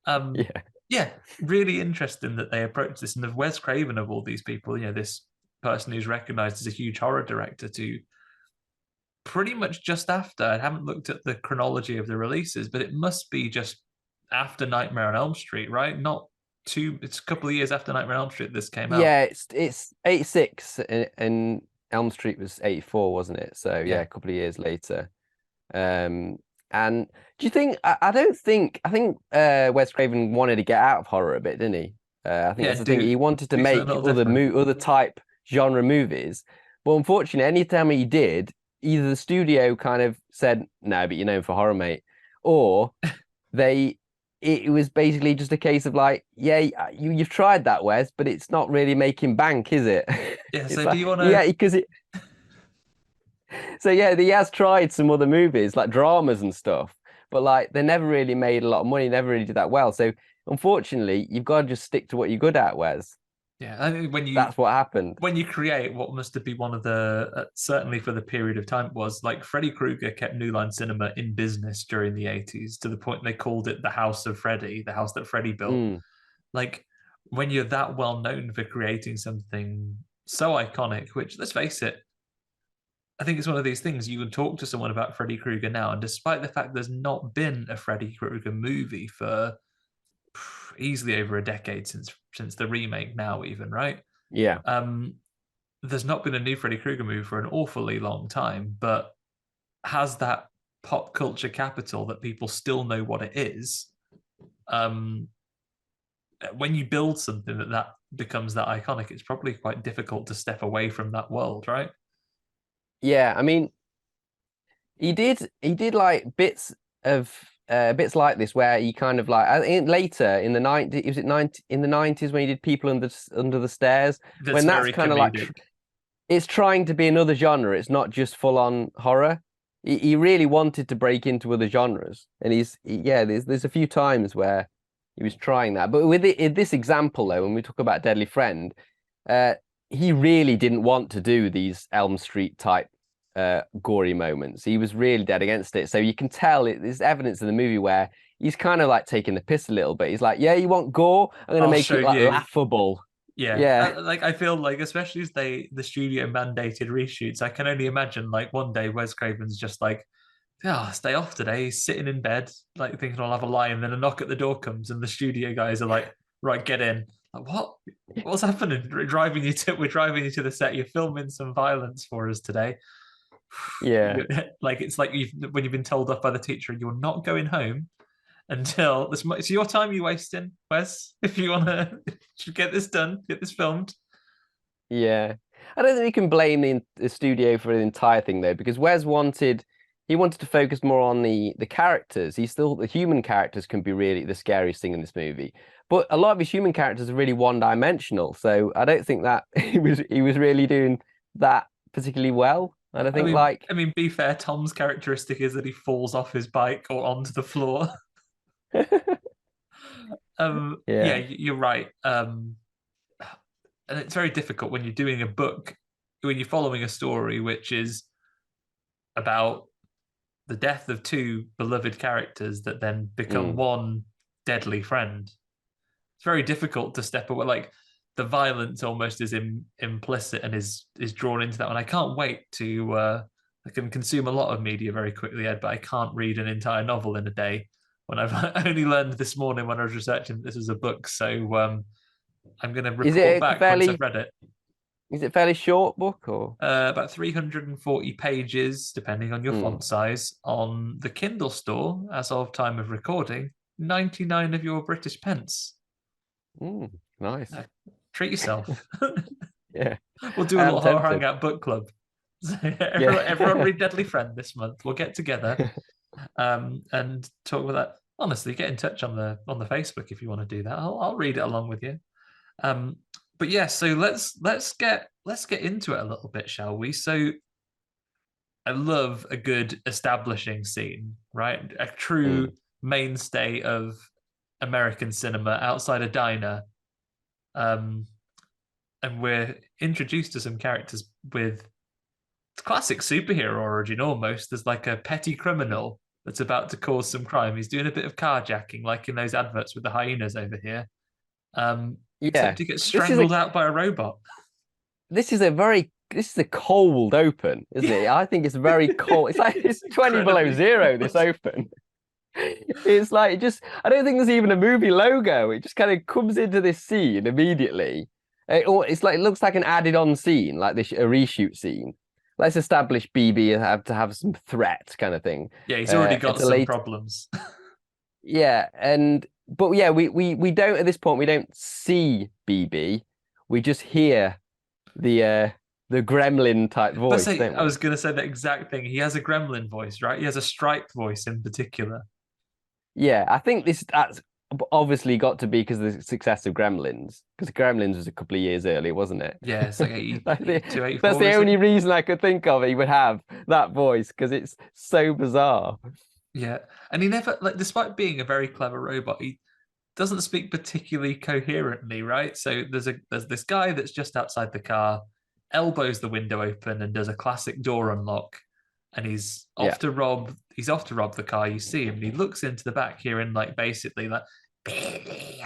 Um, yeah, yeah, really interesting that they approach this, and the Wes Craven of all these people, this person who's recognized as a huge horror director, to pretty much just after. I haven't looked at the chronology of the releases, but it must be just after Nightmare on Elm Street, right? Not too. It's a couple of years after Nightmare on Elm Street this came out. yeah. It's 86, and Elm Street was 84, wasn't it? So yeah, Yeah, a couple of years later. Um, and do you think? I don't think. I think Wes Craven wanted to get out of horror a bit, didn't he? I think yeah. that's the thing. He wanted to Do something a make little different. other type genre movies, but unfortunately, anytime he did, either the studio kind of said, "No, but you're known for horror, mate," or they. It was basically just a case of like, yeah, you've tried that, Wes, but it's not really making bank, is it? Yeah. It's So do like, you want to? yeah, because so yeah, he has tried some other movies like dramas and stuff, but like they never really made a lot of money, never really did that well. So unfortunately, you've got to just stick to what you're good at, Wes. Yeah. I mean, That's what happened. when you create what must have been one of the certainly for the period of time was like Freddy Krueger kept New Line Cinema in business during the 80s to the point they called it the House of Freddy, the house that Freddy built. Mm, Like when you're that well known for creating something so iconic, which let's face it, I think it's one of these things you can talk to someone about Freddy Krueger now, and despite the fact there's not been a Freddy Krueger movie for easily over a decade since the remake now, even right, yeah, um, there's not been a new Freddy Krueger movie for an awfully long time, but has that pop culture capital that people still know what it is. Um, when you build something that becomes that iconic, it's probably quite difficult to step away from that world, right? yeah. I mean, he did like bits like this where he kind of like I think later in the 90s, was it 90 in the 90s when he did People Under the Stairs, That's when that's very kind of like comedic. it's trying to be another genre. It's not just full on horror. He really wanted to break into other genres, and yeah. There's a few times where he was trying that, but with in this example though, when we talk about Deadly Friend, uh, he really didn't want to do these Elm Street type gory moments. He was really dead against it. So you can tell there's evidence in the movie where he's kind of like taking the piss a little bit. He's like, "Yeah, you want gore? I'm gonna I'll make show it like you. laughable." Yeah, Yeah, like I feel like, especially as the studio mandated reshoots, I can only imagine like one day Wes Craven's just like, "Oh, stay off today." He's sitting in bed, like thinking I'll have a lie, and then a knock at the door comes, and the studio guys are like, "Right, get in." Like, what? What's happening? We're driving you to the set. You're filming some violence for us today. yeah. Like it's like when you've been told off by the teacher, you're not going home until this. It's your time you wasting, Wes. If you want to get this done, get this filmed. Yeah. I don't think we can blame the studio for the entire thing though, because Wes wanted to focus more on the characters. The human characters can be really the scariest thing in this movie. But a lot of his human characters are really one-dimensional. So I don't think that he was really doing that particularly well. And I I think mean, like I mean, be fair. Tom's characteristic is that he falls off his bike or onto the floor. Yeah, yeah. you're right. And it's very difficult when you're doing a book, when you're following a story which is about the death of two beloved characters that then become one deadly friend. It's very difficult to step away. Like the violence almost is implicit and is drawn into that. And I can't wait to. I can consume a lot of media very quickly, Ed, but I can't read an entire novel in a day. When I've only learned this morning when I was researching this is a book, so I'm going to Is report it back once I've read it. Is it a fairly short book or? About 340 pages, depending on your font size, on the Kindle store as of time of recording. 99 of your British pence. Nice. Treat yourself. Yeah. We'll do a little Hangout book club. Everyone read Deadly Friend this month. We'll get together and talk about that. Honestly, get in touch on the Facebook if you want to do that. I'll read it along with you. But yeah, so let's get into it a little bit, shall we? So I love a good establishing scene, right? A true mainstay of American cinema outside a diner. And we're introduced to some characters with classic superhero origin almost. There's like a petty criminal that's about to cause some crime.'s doing a bit of carjacking, like in those adverts with the hyenas over here. Except he gets strangled out by a robot. This is a cold open, isn't it? I think it's very cold. It's like it's 20 below zero, this open. It's like I don't think there's even a movie logo. It just kind of comes into this scene immediately. It looks like an added on scene, like a reshoot scene. Let's establish BB have to have some threat kind of thing. Yeah, he's already got some problems. Yeah, but yeah, we don't at this point, we don't see BB. We just hear the gremlin type voice. I was going to say that exact thing. He has a gremlin voice, right? He has a striped voice in particular. Yeah, I think that's obviously got to be because of the success of Gremlins, because Gremlins was a couple of years earlier, wasn't it? Yeah, it's like 82, 84. That's the only reason I could think of he would have that voice, because it's so bizarre. Yeah, and he never, like, despite being a very clever robot, he doesn't speak particularly coherently, right? So there's this guy that's just outside the car, elbows the window open and does a classic door unlock, and he's off to rob the car. You see him and he looks into the back here and like basically like Billy,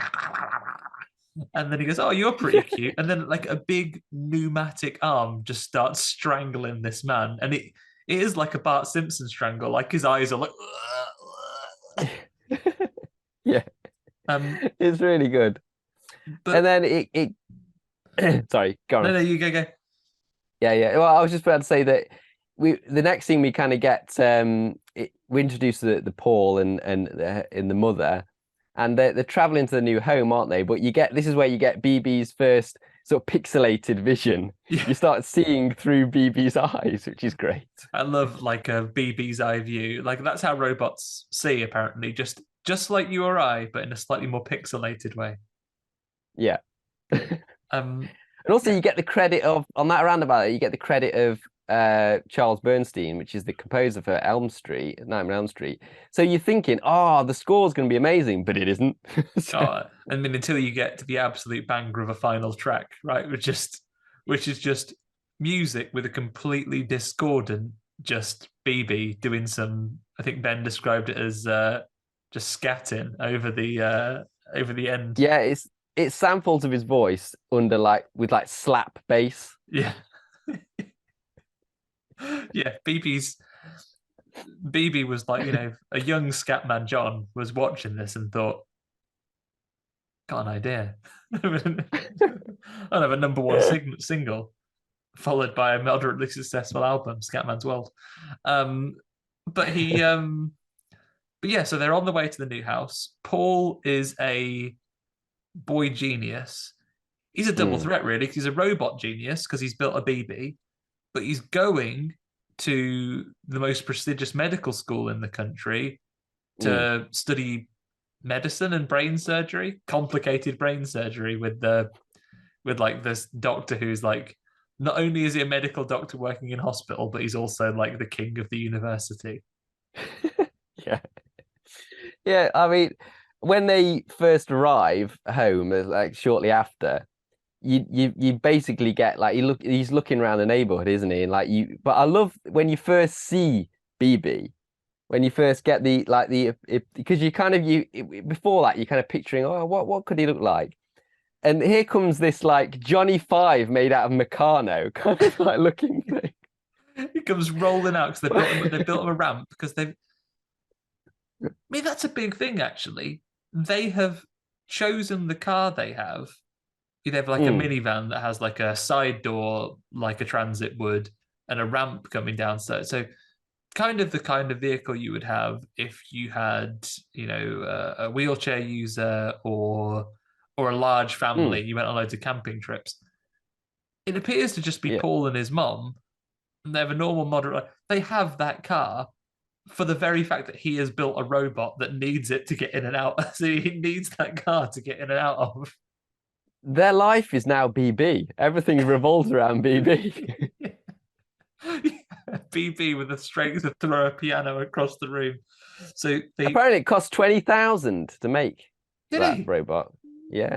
and then he goes, oh, you're pretty cute, and then like a big pneumatic arm just starts strangling this man, and it is like a Bart Simpson strangle, like his eyes are like yeah, it's really good. But and then it sorry, go on. No, you go. Yeah. Well, I was just about to say that the next thing we kind of get, we introduce the Paul and the mother, and they're traveling to the new home, aren't they? But this is where you get BB's first sort of pixelated vision. Yeah. You start seeing through BB's eyes, which is great. I love like a BB's eye view. Like that's how robots see, apparently, just like you or I, but in a slightly more pixelated way. Yeah. And also you get the credit of, on that roundabout, you get the credit of Charles Bernstein, which is the composer for Nightmare on Elm Street. So you're thinking, the score's going to be amazing, but it isn't. I mean, until you get to the absolute banger of a final track, right? Which is just music with a completely discordant, just BB doing some. I think Ben described it as just scatting over the end. Yeah, it's samples of his voice with slap bass. Yeah. Yeah, BB was like, a young Scatman John was watching this and thought, got an idea. I'll have a number one single followed by a moderately successful album, Scatman's World. But yeah, so they're on the way to the new house. Paul is a boy genius. He's a double threat, really, because he's a robot genius because he's built a BB, but he's going to the most prestigious medical school in the country to study medicine and brain surgery, complicated brain surgery with like this doctor who's like, not only is he a medical doctor working in hospital, but he's also like the king of the university. Yeah. I mean, when they first arrive home, like shortly after, you basically get like he's looking around the neighborhood, isn't he? And like but I love when you first see BB, when you first get because you kind of before that you're kind of picturing, oh, what could he look like? And here comes this like Johnny Five made out of Meccano kind of like looking thing. He comes rolling out because they built him a ramp because they've. I mean, that's a big thing actually. They have chosen the car they have. They have like a minivan that has like a side door, like a transit would, and a ramp coming down. So kind of the kind of vehicle you would have if you had, a wheelchair user or a large family. You went on loads of camping trips. It appears to just be Yeah. Paul and his mom. And they have a normal moderate. They have that car for the very fact that he has built a robot that needs it to get in and out. So he needs that car to get in and out of. Their life is now BB. Everything revolves around BB. BB with the strength to throw a piano across the room. So apparently it costs 20,000 to make that robot. Yeah.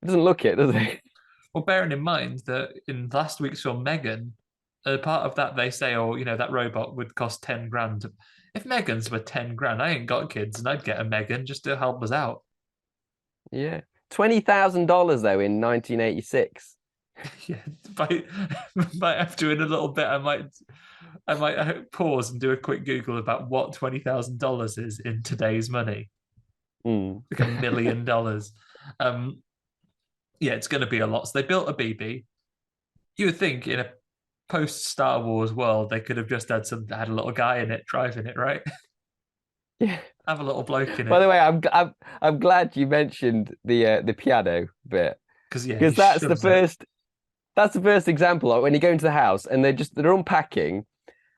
It doesn't look it, does it? Well, bearing in mind that in last week's film, Megan, part of that they say, that robot would cost 10 grand. If Megan's were 10 grand, I ain't got kids and I'd get a Megan just to help us out. Yeah. $20,000 though in 1986. Yeah, might have to in a little bit. I might pause and do a quick Google about what $20,000 is in today's money. Like $1 million. Yeah, it's going to be a lot. So they built a BB. You would think in a post Star Wars world they could have just had a little guy in it driving it, right? Yeah. Have a little bloke in it. By the way, I'm glad you mentioned the piano bit because that's the first example. Like when you go into the house and they're unpacking,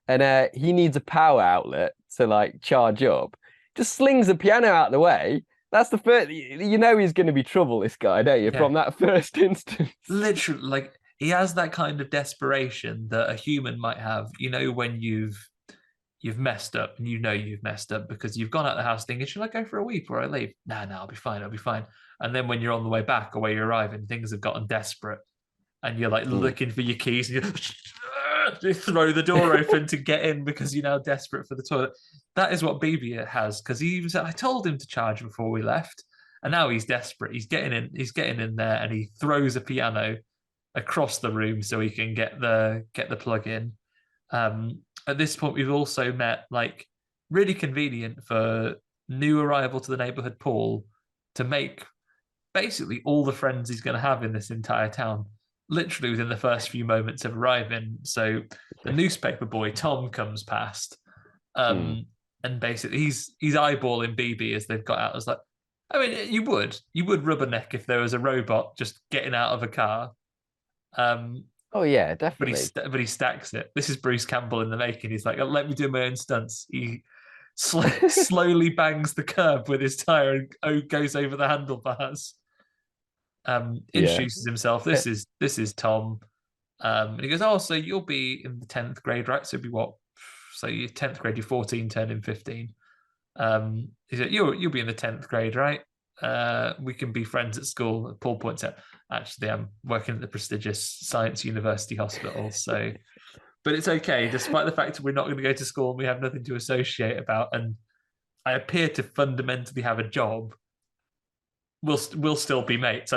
and he needs a power outlet to like charge up. Just slings the piano out of the way. That's the first. You know he's going to be trouble. This guy, don't you? Yeah. From that first instance, literally, like he has that kind of desperation that a human might have. When you've messed up and you've messed up because you've gone out of the house thinking, should I go for a week before I leave? No, I'll be fine. And then when you're on the way back or where you're arriving, things have gotten desperate and you're like looking for your keys and you throw the door open to get in because you're now desperate for the toilet. That is what BB has because I told him to charge before we left and now he's desperate. He's getting in there and he throws a piano across the room so he can get the plug in. At this point, we've also met, like, really convenient for new arrival to the neighborhood Paul to make basically all the friends he's going to have in this entire town, literally within the first few moments of arriving. So the newspaper boy, Tom, comes past, and basically he's eyeballing BB as they've got out. I was like, I mean, you would rubberneck if there was a robot just getting out of a car. Oh yeah, definitely. But he stacks it. This is Bruce Campbell in the making. He's like, let me do my own stunts. He slowly bangs the curb with his tire and goes over the handlebars. Introduces himself. This is Tom. And he goes, oh, so you'll be in the 10th grade, right? So it'll be what? So you're 10th grade, you're 14, turning 15. He said, you'll be in the 10th grade, right? We can be friends at school. Paul points out, actually, I'm working at the prestigious Science University Hospital. So, but it's okay, despite the fact that we're not going to go to school and we have nothing to associate about. And I appear to fundamentally have a job. We'll still be mates.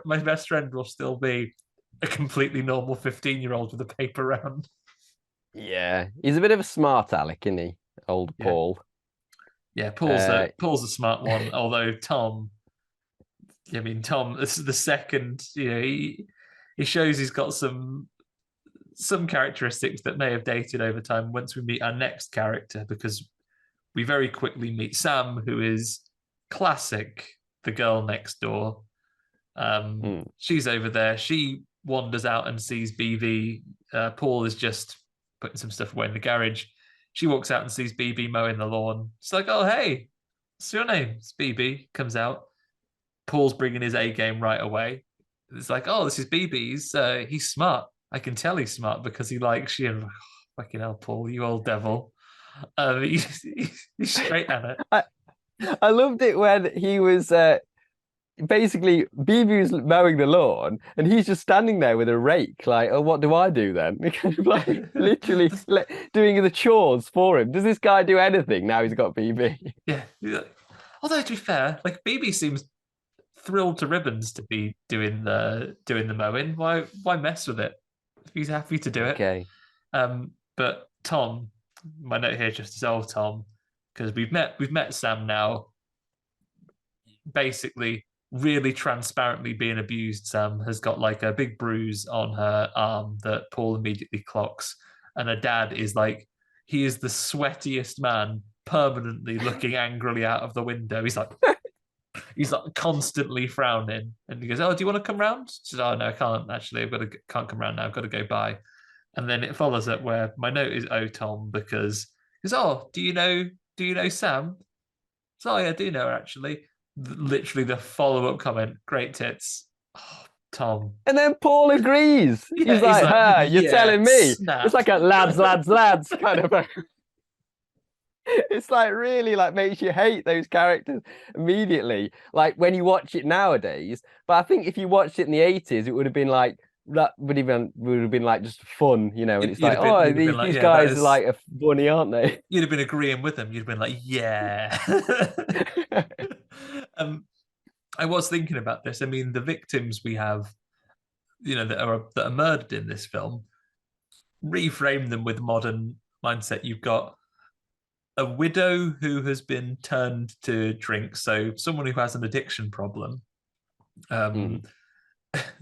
My best friend will still be a completely normal 15-year-old with a paper round. Yeah, he's a bit of a smart aleck, isn't he? Old Paul. Yeah, Paul's a smart one. Although Tom, this is the second. He shows he's got some characteristics that may have dated over time. Once we meet our next character, because we very quickly meet Sam, who is classic, the girl next door. She's over there. She wanders out and sees BB. Paul is just putting some stuff away in the garage. She walks out and sees BB mowing the lawn. She's like, oh, hey, what's your name? It's BB. Comes out. Paul's bringing his A game right away. It's like, oh, this is BB's. He's smart. I can tell he's smart because he likes you. And, fucking hell, Paul, you old devil. He's straight at it. I loved it when he was basically BB's mowing the lawn and he's just standing there with a rake, like, oh, what do I do then? Kind of like literally doing the chores for him. Does this guy do anything now he's got BB? Yeah. Although to be fair, like BB seems thrilled to ribbons to be doing the mowing. Why mess with it? He's happy to do it. Okay. But Tom, my note here just is old Tom, because we've met Sam now. Basically, really transparently being abused. Sam has got like a big bruise on her arm that Paul immediately clocks, and her dad is like, he is the sweatiest man, permanently looking angrily out of the window. He's like constantly frowning, and he goes, "Oh, do you want to come round?" She says, "Oh no, I can't actually. Can't come round now. I've got to go by." And then it follows up where my note is, "Oh Tom," because he goes, "Oh, do you know Sam?" So, "Oh yeah, I do know her actually." Literally the follow up comment, "Great tits." Oh, Tom. And then Paul agrees. Yeah, He's like, "Huh, you're yeah, telling me?" snap. It's like a lads kind of a it's like really like makes you hate those characters immediately. Like when you watch it nowadays. But I think if you watched it in the 80s, it would have been like that would have been like just fun, you know. And it's like, oh, these guys are like funny, aren't they? You'd have been agreeing with them. You'd have been like, yeah. I was thinking about this. I mean, the victims we have, that are murdered in this film, reframe them with modern mindset. You've got a widow who has been turned to drink, so someone who has an addiction problem.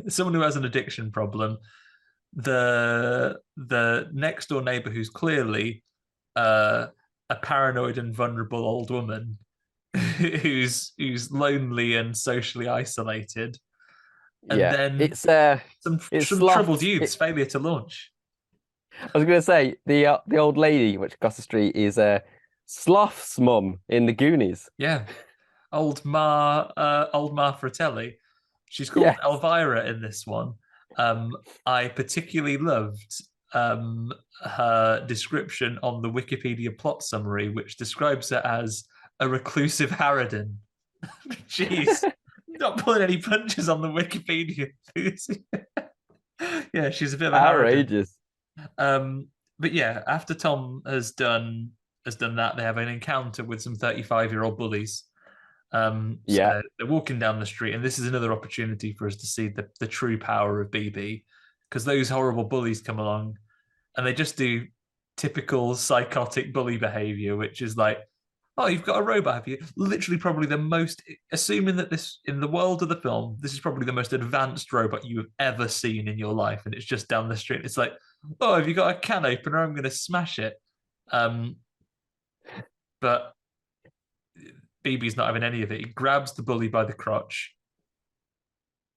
Someone who has an addiction problem. The next door neighbor who's clearly a paranoid and vulnerable old woman who's lonely and socially isolated. And then it's some troubled youths failure to launch. I was going to say the old lady which across the street is Sloth's mum in the Goonies. Yeah, old Ma Fratelli. She's called Elvira in this one. I particularly loved her description on the Wikipedia plot summary, which describes her as a reclusive harridan. Jeez, not pulling any punches on the Wikipedia. Yeah, she's a bit of a outrageous. But yeah, after Tom has done that, they have an encounter with some 35-year-old bullies. So they're walking down the street, and this is another opportunity for us to see the true power of BB, because those horrible bullies come along and they just do typical psychotic bully behavior, which is like, oh, you've got a robot, have you? Literally, probably the most, assuming that this, in the world of the film, this is probably the most advanced robot you have ever seen in your life, and it's just down the street. It's like, oh, have you got a can opener? I'm going to smash it. But BB's not having any of it. He grabs the bully by the crotch.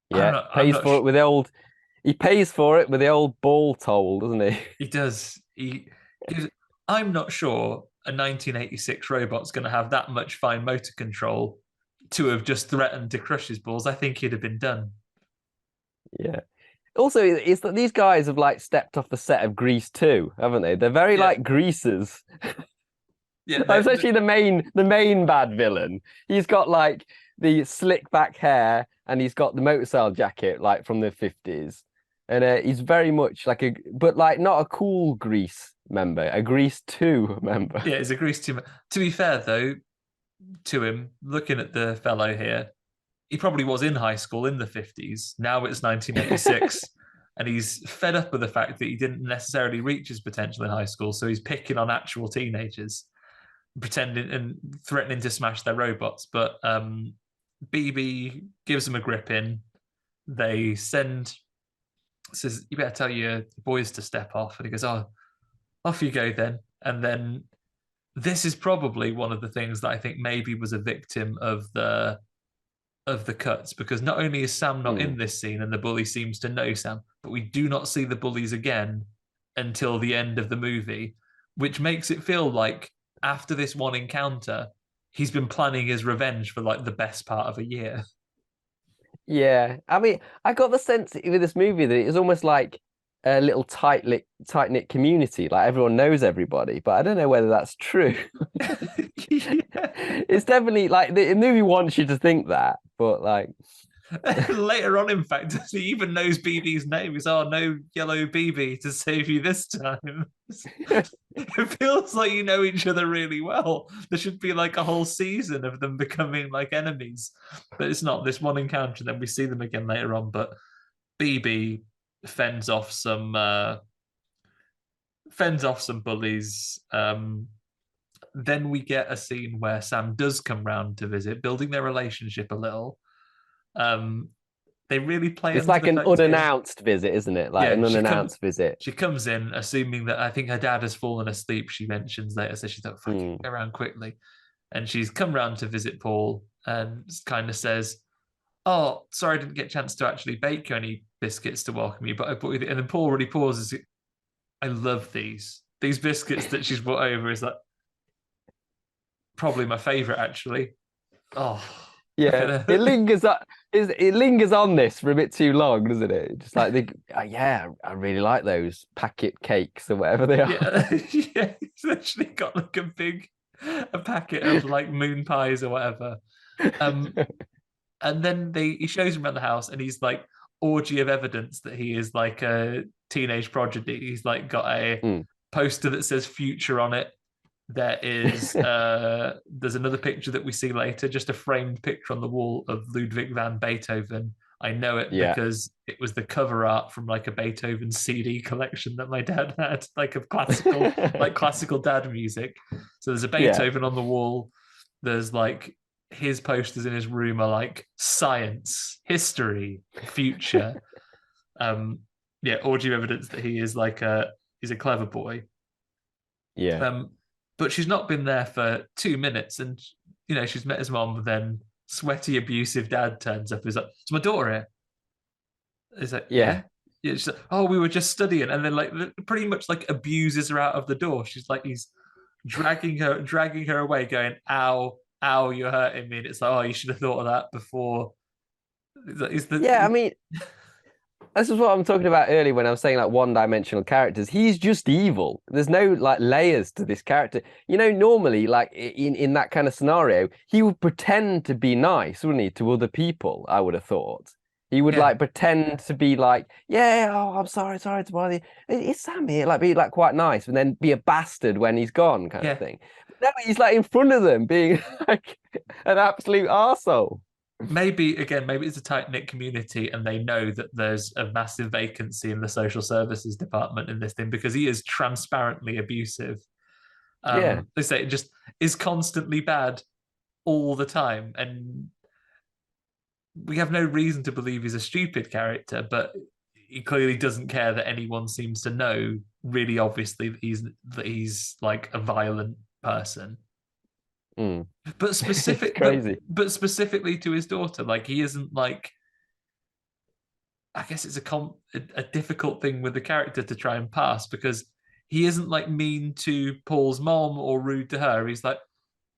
Yeah, pays for it with the old. He pays for it with the old ball toll, doesn't he? He does. I'm not sure a 1986 robot's going to have that much fine motor control to have just threatened to crush his balls. I think he'd have been done. Yeah. Also, it's that these guys have like stepped off the set of Grease 2, haven't they? They're very like greasers. Yeah, that's actually the main bad villain. He's got like the slick back hair and he's got the motorcycle jacket like from the 50s. And he's very much like but like not a cool Grease member, a Grease 2 member. Yeah, he's a Grease 2 member. To be fair though, to him, looking at the fellow here, he probably was in high school in the 50s. Now it's 1986. And he's fed up with the fact that he didn't necessarily reach his potential in high school. So he's picking on actual teenagers, pretending and threatening to smash their robots. But BB gives them a grip in. They says, you better tell your boys to step off. And he goes, oh, off you go then. And then this is probably one of the things that I think maybe was a victim of the cuts, because not only is Sam not in this scene and the bully seems to know Sam, but we do not see the bullies again until the end of the movie, which makes it feel like after this one encounter, he's been planning his revenge for like the best part of a year. Yeah, I mean, I got the sense with this movie that it was almost like a little tight-knit community. Like everyone knows everybody, but I don't know whether that's true. It's definitely like the movie wants you to think that, but like later on, in fact, he even knows BB's name. He's, oh, no yellow BB to save you this time. It feels like you know each other really well. There should be like a whole season of them becoming like enemies, but it's not. This one encounter, then we see them again later on. But BB fends off some bullies. Then we get a scene where Sam does come round to visit, building their relationship a little. They really play. It's like an unannounced visit, isn't it? Like an unannounced visit. She comes in, assuming that I think her dad has fallen asleep. She mentions later, so she's like, "Fucking go around quickly," and she's come round to visit Paul and kind of says, "Oh, sorry, I didn't get a chance to actually bake you any biscuits to welcome you, but I bought you." And then Paul really pauses. I love these biscuits that she's brought over. Is like probably my favorite, actually. Oh. Yeah, it lingers on this for a bit too long, doesn't it? Just like yeah, I really like those packet cakes or whatever they are. Yeah, it's actually got like a packet of like moon pies or whatever. And then he shows him around the house, and he's like orgy of evidence that he is like a teenage prodigy. He's like got a poster that says future on it. There is there's another picture that we see later, just a framed picture on the wall of Ludwig van Beethoven. I know it because it was the cover art from like a Beethoven CD collection that my dad had, like of classical dad music. So there's a Beethoven on the wall. There's like his posters in his room are like science, history, future. Orgy evidence that he is like he's a clever boy. Yeah. But she's not been there for 2 minutes, and she's met his mom. But then sweaty, abusive dad turns up. He's like, "It's my daughter here." He's like, "Yeah." She's like, "Oh, we were just studying," and then like pretty much like abuses her out of the door. She's like, he's dragging her away, going, "Ow, ow, you're hurting me." And it's like, "Oh, you should have thought of that before." I mean. This is what I'm talking about earlier when I was saying like one-dimensional characters. He's just evil. There's no like layers to this character. Normally like in that kind of scenario, he would pretend to be nice, wouldn't he, to other people, I would have thought. He would like pretend to be like, I'm sorry to bother you. It's Sam here, like be like quite nice, and then be a bastard when he's gone, kind of thing. But now he's like in front of them being like an absolute arsehole. Maybe it's a tight-knit community and they know that there's a massive vacancy in the social services department in this thing because he is transparently abusive. They say it just is constantly bad all the time, and we have no reason to believe he's a stupid character, but he clearly doesn't care that anyone seems to know really obviously that he's like a violent person. But specifically to his daughter, like he isn't like. I guess it's a difficult thing with the character to try and pass because he isn't like mean to Paul's mom or rude to her. He's like,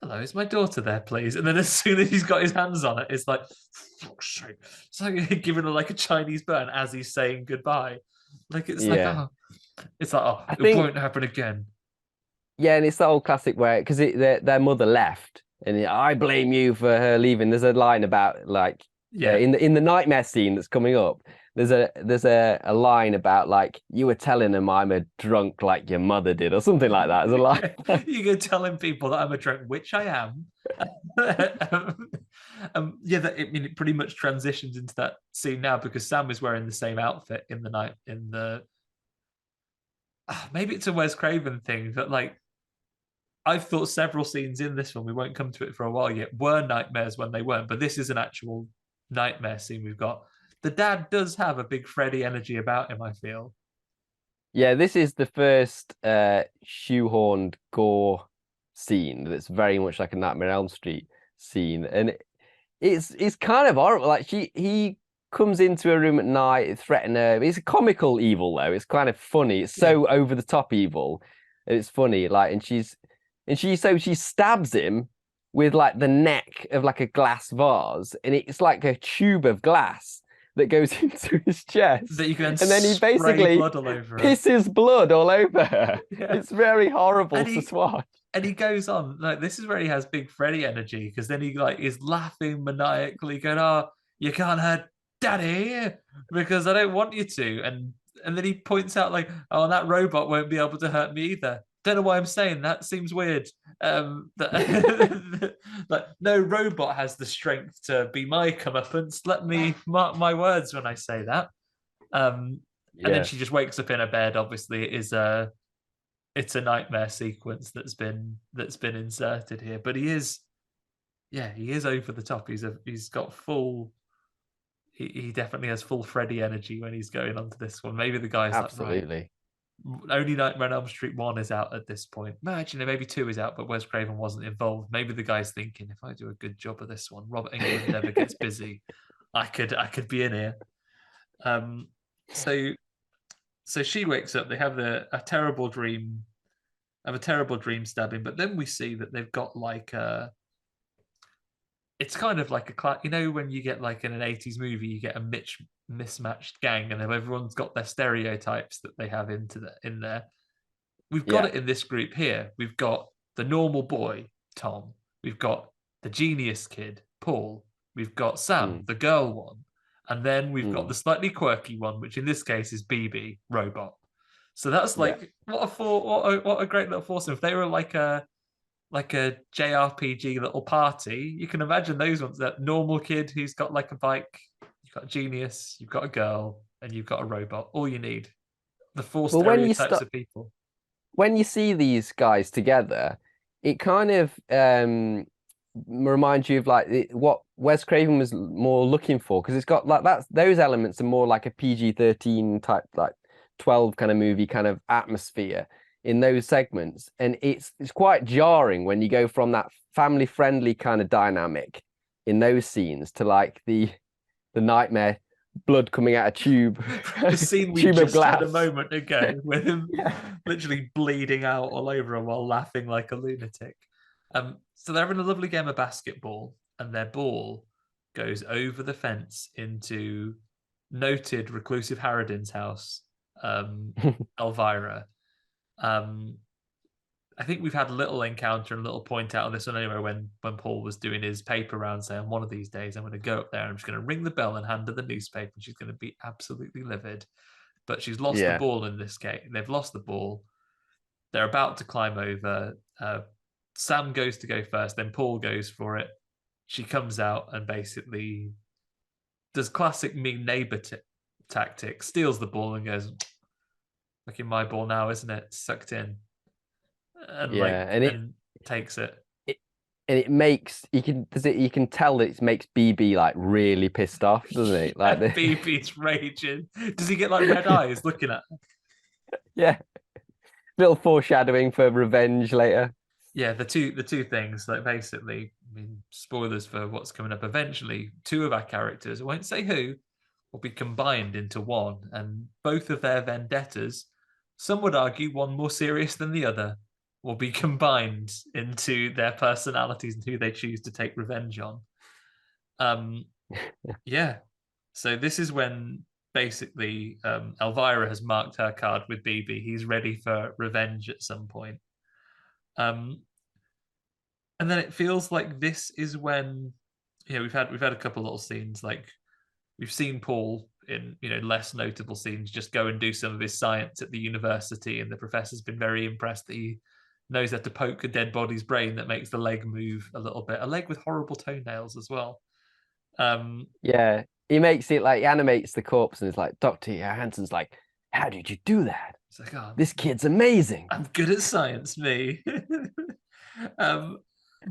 "Hello, is my daughter there, please?" And then as soon as he's got his hands on it, it's like, fuck's sake. It's like giving her like a Chinese burn as he's saying goodbye. Like it's it won't happen again. Yeah, and it's the old classic where because their mother left, and I blame you for her leaving. There's a line about like in the nightmare scene that's coming up. There's a line about like you were telling him I'm a drunk like your mother did or something like that. There's a line. You're telling people that I'm a drunk, which I am. It pretty much transitions into that scene now because Sam is wearing the same outfit in the night in the. Maybe it's a Wes Craven thing, but like. I've thought several scenes in this film, we won't come to it for a while yet, were nightmares when they weren't, but this is an actual nightmare scene we've got. The dad does have a big Freddy energy about him, I feel. Yeah, this is the first shoehorned gore scene that's very much like a Nightmare on Elm Street scene. And it's kind of horrible. Like he comes into a room at night, threatening her. It's a comical evil, though. It's kind of funny. It's so over the top evil. It's funny. Like, and she stabs him with like the neck of like a glass vase, and it's like a tube of glass, that goes into his chest, that you can and then he spray basically blood all over her. pisses blood all over her. Yeah. It's very horrible to watch. And he goes on, like, this is where he has big Freddy energy, because then he like is laughing maniacally, going, "Oh, you can't hurt Daddy because I don't want you to," and then he points out like, "Oh, that robot won't be able to hurt me either." Don't know why I'm saying that. Seems weird. Like, no robot has the strength to be my comeuppance. Let me mark my words when I say that. And then she just wakes up in her bed. Obviously, it's a nightmare sequence that's been inserted here. But he is over the top. He's got full. He definitely has full Freddy energy when he's going onto this one. Maybe the guy's absolutely. Like, right, only Nightmare on Elm Street 1 is out at this point. No, actually, maybe 2 is out, but Wes Craven wasn't involved. Maybe the guy's thinking, if I do a good job of this one, Robert Englund never gets busy. I could be in here. So she wakes up. They have a terrible dream. Have a terrible dream stabbing, but then we see that they've got like it's kind of like when you get like in an 80s movie, you get a mismatched gang, and everyone's got their stereotypes that they have in there. We've got it in this group here. We've got the normal boy, Tom. We've got the genius kid, Paul. We've got Sam, the girl one. And then we've got the slightly quirky one, which in this case is BB, robot. So that's like, what a great little foursome. If they were like a JRPG little party, you can imagine those ones. That normal kid who's got like a bike, you've got a genius, you've got a girl, and you've got a robot. All you need. The four stereotypes of people. When you see these guys together, it kind of reminds you of like what Wes Craven was more looking for, because it's got like those elements are more like a PG-13 type, like 12 kind of movie kind of atmosphere in those segments, and it's quite jarring when you go from that family friendly kind of dynamic in those scenes to like the nightmare blood coming out of tube. The scene we just had a moment ago with him literally bleeding out all over him while laughing like a lunatic. So they're having a lovely game of basketball, and their ball goes over the fence into noted reclusive Harridan's house, Elvira. I think we've had a little encounter and a little point out on this one anyway, when Paul was doing his paper round saying, one of these days I'm going to go up there and I'm just going to ring the bell and hand her the newspaper, and she's going to be absolutely livid. But she's lost the ball in this game. They've lost the ball. They're about to climb over. Sam goes to go first, then Paul goes for it. She comes out and basically does classic mean neighbor tactic, steals the ball and goes, "Look at my ball now, isn't it? Sucked in." And and takes it. And it makes you can tell that it makes BB like really pissed off, doesn't it? Like BB's raging. Does he get like red eyes looking at her? Yeah. Little foreshadowing for revenge later. Yeah, the two things, like, basically, I mean, spoilers for what's coming up. Eventually, two of our characters, I won't say who, will be combined into one, and both of their vendettas, some would argue one more serious than the other, will be combined into their personalities and who they choose to take revenge on. Yeah. So this is when basically Elvira has marked her card with BB. He's ready for revenge at some point. And then it feels like this is when, we've had a couple little scenes, like we've seen Paul in less notable scenes just go and do some of his science at the university, and the professor's been very impressed that he knows how to poke a dead body's brain that makes the leg move a little bit, a leg with horrible toenails as well. He makes it like, he animates the corpse, and it's like, Dr. Johansson's like, "How did you do that? It's like, oh, this kid's amazing. I'm good at science, me."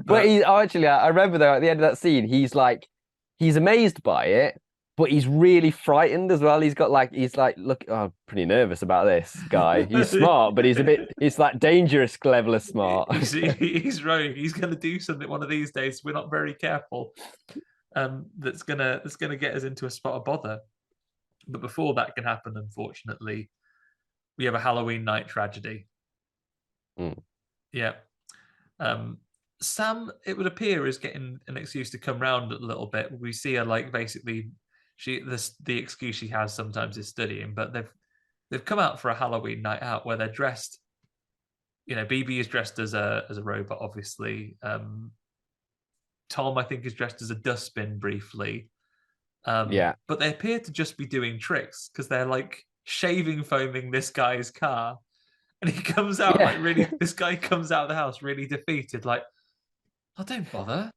But he actually, I remember though, at the end of that scene, he's amazed by it, but he's really frightened as well. He's like, look, I'm pretty nervous about this guy. He's smart, but it's like dangerous level of smart. He's rogue. He's going to do something one of these days. We're not very careful. That's gonna get us into a spot of bother. But before that can happen, unfortunately, we have a Halloween night tragedy. Yeah. Sam, it would appear, is getting an excuse to come round a little bit. We see her like basically the excuse she has sometimes is studying, but they've come out for a Halloween night out where they're dressed. BB is dressed as a robot, obviously. Tom, I think, is dressed as a dustbin briefly. Yeah. But they appear to just be doing tricks because they're like shaving foaming this guy's car. And he comes out Yeah. this guy comes out of the house really defeated, like, oh, don't bother.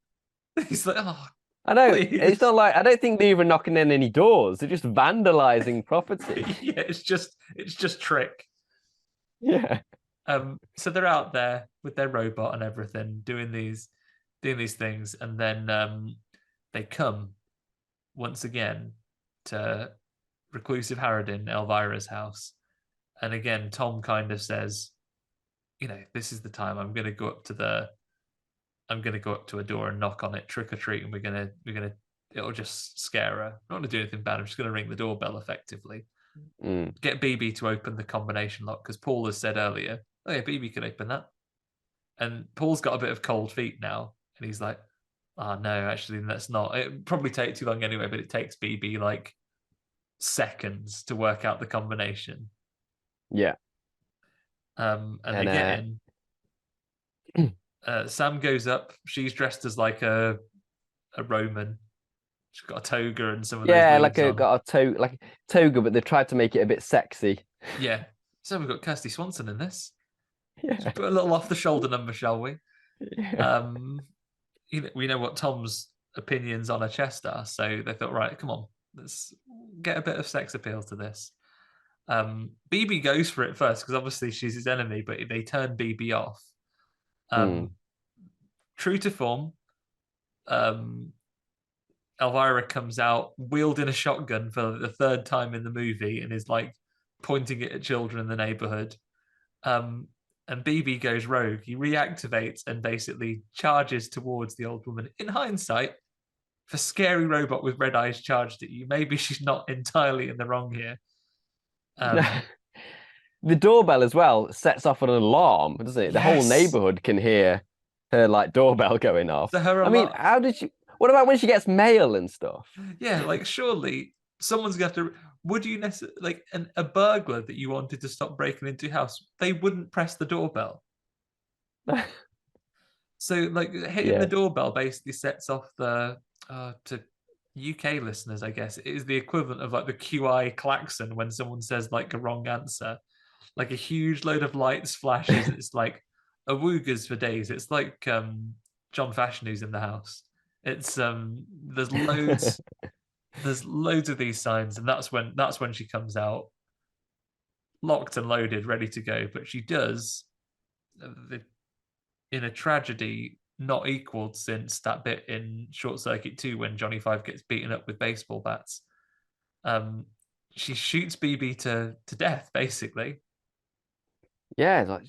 He's like, oh, I know. please. It's not like, I don't think they're even knocking in any doors. They're just vandalizing property. Yeah, it's just trick. Yeah. So they're out there with their robot and everything, doing these things, and then they come once again to reclusive Harridan, Elvira's house. And again, Tom kind of says, this is the time I'm going to go up to a door and knock on it, trick or treat, and we're gonna it'll just scare her. I'm not gonna do anything bad. I'm just gonna ring the doorbell effectively. Get BB to open the combination lock because Paul has said earlier, oh yeah, BB can open that. And Paul's got a bit of cold feet now, and he's like, oh no, actually that's not. It probably take too long anyway, but it takes BB like seconds to work out the combination. Yeah. And they get in. Sam goes up. She's dressed as like a Roman. She's got a toga and some of those got a toga, but they've tried to make it a bit sexy. Yeah. So we've got Kristy Swanson in this. Yeah. Let's put a little off the shoulder number, shall we? Yeah. We know what Tom's opinions on her chest are, so they thought, right, come on, let's get a bit of sex appeal to this. BB goes for it first because obviously she's his enemy, but they turn BB off. True to form, Elvira comes out wielding a shotgun for the third time in the movie and is like pointing it at children in the neighborhood. And BB goes rogue. He reactivates and basically charges towards the old woman. In hindsight, if a scary robot with red eyes charged at you, maybe she's not entirely in the wrong here. The doorbell as well sets off an alarm, doesn't it? The whole neighborhood can hear her like doorbell going off. So I mean, how did she? What about when she gets mail and stuff? Yeah, like surely someone's going to have to. Would you necessarily like a burglar that you wanted to stop breaking into your house? They wouldn't press the doorbell. So like hitting the doorbell basically sets off the to UK listeners, I guess, it is the equivalent of like the QI klaxon when someone says like a wrong answer. Like a huge load of lights flashes. It's like a woogers for days. It's like John Fashion who's in the house. It's there's loads of these signs, and that's when she comes out locked and loaded, ready to go. But she does in a tragedy not equaled since that bit in Short Circuit 2 when Johnny Five gets beaten up with baseball bats. She shoots BB to death, basically. Yeah, like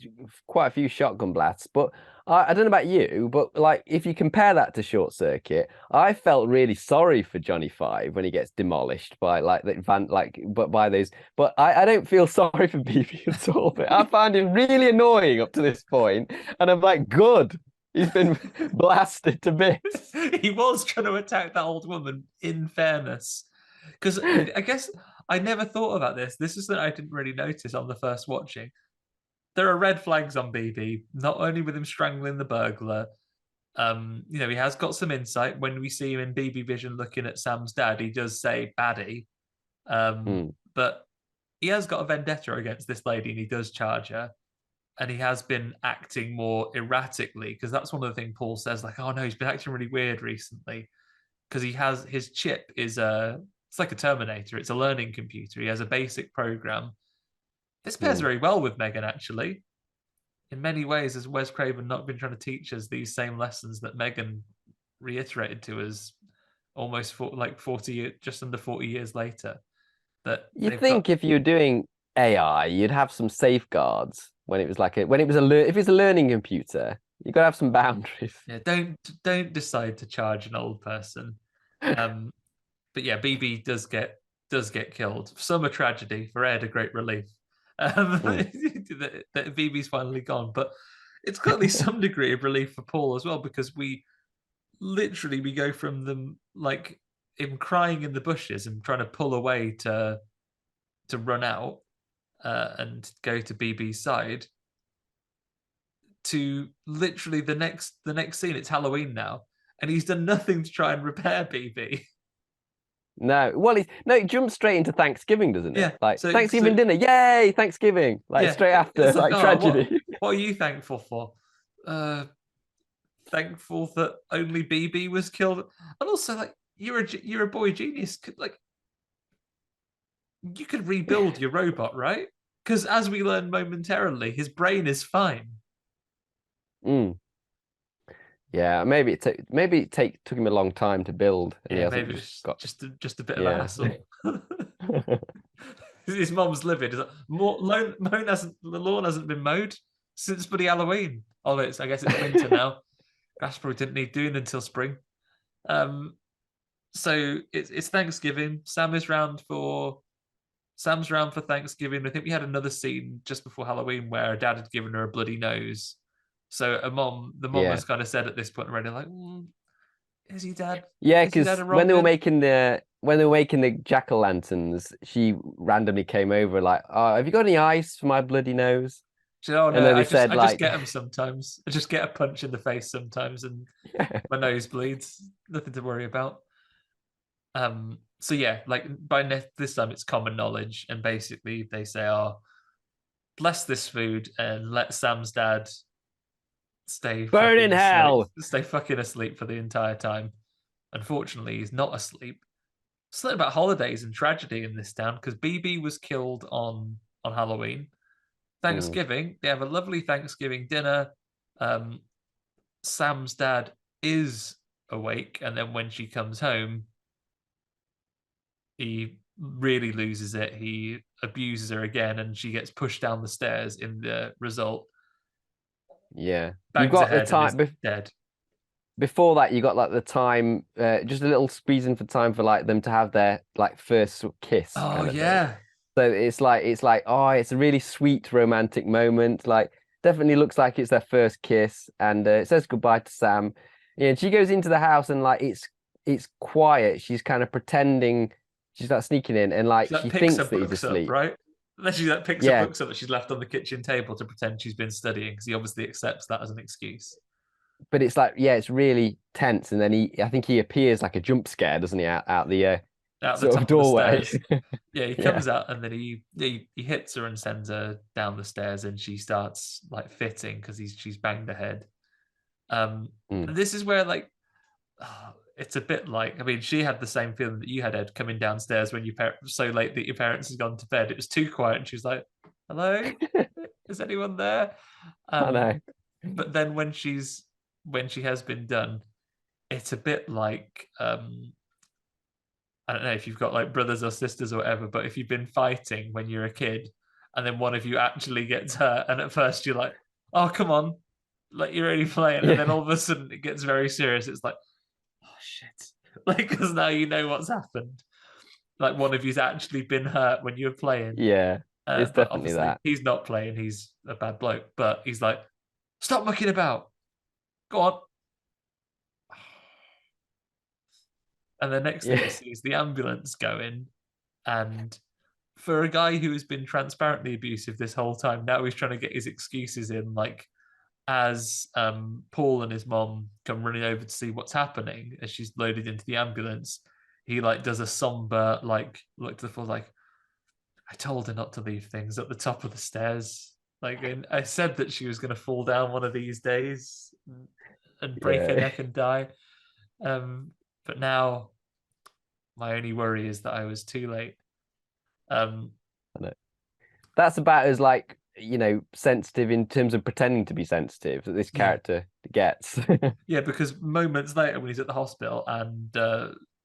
quite a few shotgun blasts. But I don't know about you, but like if you compare that to Short Circuit, I felt really sorry for Johnny Five when he gets demolished by by those. But I don't feel sorry for BB at all. I find him really annoying up to this point, and I'm like, good. He's been blasted to bits. He was trying to attack that old woman, in fairness. Because I guess I never thought about this. This is something I didn't really notice on the first watching. There are red flags on BB, not only with him strangling the burglar. He has got some insight. When we see him in BB Vision looking at Sam's dad, he does say baddie. But he has got a vendetta against this lady and he does charge her. And he has been acting more erratically because that's one of the things Paul says, like, oh no, he's been acting really weird recently because he has his chip is it's like a Terminator. It's a learning computer. He has a basic program. This pairs very well with Megan, actually. In many ways, has Wes Craven not been trying to teach us these same lessons that Megan reiterated to us almost 40, just under 40 years later? That you think if you're doing AI, you'd have some safeguards when it was if it's a learning computer, you've got to have some boundaries. Yeah, don't decide to charge an old person. But yeah, BB does get killed. For some a tragedy, for Ed a great relief. That BB's finally gone, but it's got at least some degree of relief for Paul as well, because we go from them like him crying in the bushes and trying to pull away to run out and go to BB's side, to literally the next scene. It's Halloween now, and he's done nothing to try and repair BB. No, well, it jumps straight into Thanksgiving, doesn't it? Yeah. Like So Thanksgiving dinner, yay, Thanksgiving! Like yeah, straight after, it's like, oh, tragedy. What are you thankful for? Thankful that only BB was killed, and also like you're a boy genius. Like you could rebuild your robot, right? Because as we learn momentarily, his brain is fine. Mm. Yeah, maybe it took him a long time to build, and he hasn't Maybe just got just a bit of a hassle. His mom's livid. Like, the lawn hasn't been mowed since bloody Halloween. Oh, I guess it's winter now. Grass probably didn't need doing until spring. So it's Thanksgiving. Sam's round for Thanksgiving. I think we had another scene just before Halloween where her dad had given her a bloody nose. So the mom has kind of said at this point already, like, is he dad? Yeah, Is he dad because a when they were wrong un? making the jack-o'-lanterns, she randomly came over like, "Oh, have you got any ice for my bloody nose?" She said, oh And no, then they said I just like, get them sometimes. I just get a punch in the face sometimes, and my nose bleeds. Nothing to worry about. So yeah, like by this time it's common knowledge, and basically they say, "Oh, bless this food and let Sam's dad stay burn in fucking asleep, hell. for the entire time." Unfortunately, he's not asleep. Something about holidays and tragedy in this town because BB was killed on Halloween. Thanksgiving, they have a lovely Thanksgiving dinner. Sam's dad is awake, and then when she comes home, he really loses it. He abuses her again, and she gets pushed down the stairs. In the result, Yeah, you've bangs her got the head and is time dead. before that. You got like the time, just a little squeezing for time for like them to have their like first kiss Oh kind of thing. yeah, So it's like, oh, it's a really sweet romantic moment. Like definitely looks like it's their first kiss, and it says goodbye to Sam. Yeah, and she goes into the house, and like it's quiet. She's kind of pretending she's like sneaking in, and she like like she picks her thinks that he's books up, asleep. right? And then she like picks her Yeah, books up that she's left on the kitchen table to pretend she's been studying because he obviously accepts that as an excuse. but it's like, yeah, it's really tense, and then I think he appears like a jump scare, doesn't he, out the Out the sort of top of the doorway. stairs. Yeah, he Yeah, comes out and then he hits her and sends her down the stairs, and she starts like fitting because she's banged her head. mm. And this is where like it's a bit like, I mean, she had the same feeling that you had, Ed, coming downstairs when so late that your parents had gone to bed. It was too quiet, and she was like, "Hello, is anyone there?" I Um, know. but then when she has been done, it's a bit like I don't know if you've got like brothers or sisters or whatever, but if you've been fighting when you're a kid and then one of you actually gets hurt, and at first you're like, "Oh, come on," like you're only playing, and then Yeah, all of a sudden it gets very serious. It's like, "Oh shit," like because now you know what's happened. Like one of you's actually been hurt when you were playing, yeah, it's but definitely obviously that. he's not playing. He's a bad bloke, but he's like, "Stop mucking about. Go on." And the next thing you Yeah, see is the ambulance going, and for a guy who has been transparently abusive this whole time, now he's trying to get his excuses in. Like as Paul and his mom come running over to see what's happening as she's loaded into the ambulance, he like does a somber like look to the floor, like, "I told her not to leave things at the top of the stairs. Like, and I said that she was going to fall down one of these days and break her yeah. neck and die. But now my only worry is that I was too late." Um, I know. That's about as like, sensitive in terms of pretending to be sensitive that this yeah, character gets. yeah, because moments later when he's at the hospital and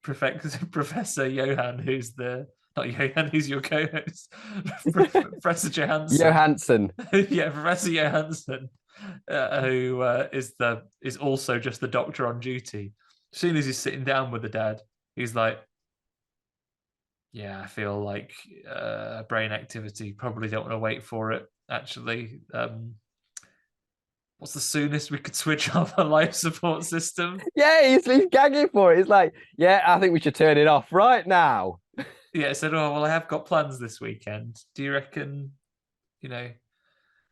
Professor Johann, who's the not Johann, who's your co-host, Professor Johansson, Johansson. yeah, Professor Johansson, who is also just the doctor on duty. As soon as he's sitting down with the dad, he's like, "Yeah, I feel like brain activity. Probably don't want to wait for it. Actually, what's the soonest we could switch off a life support system? Yeah, he's gagging for it. He's like, yeah, I think we should turn it off right now. Yeah, I said, oh, well, I have got plans this weekend. Do you reckon, it's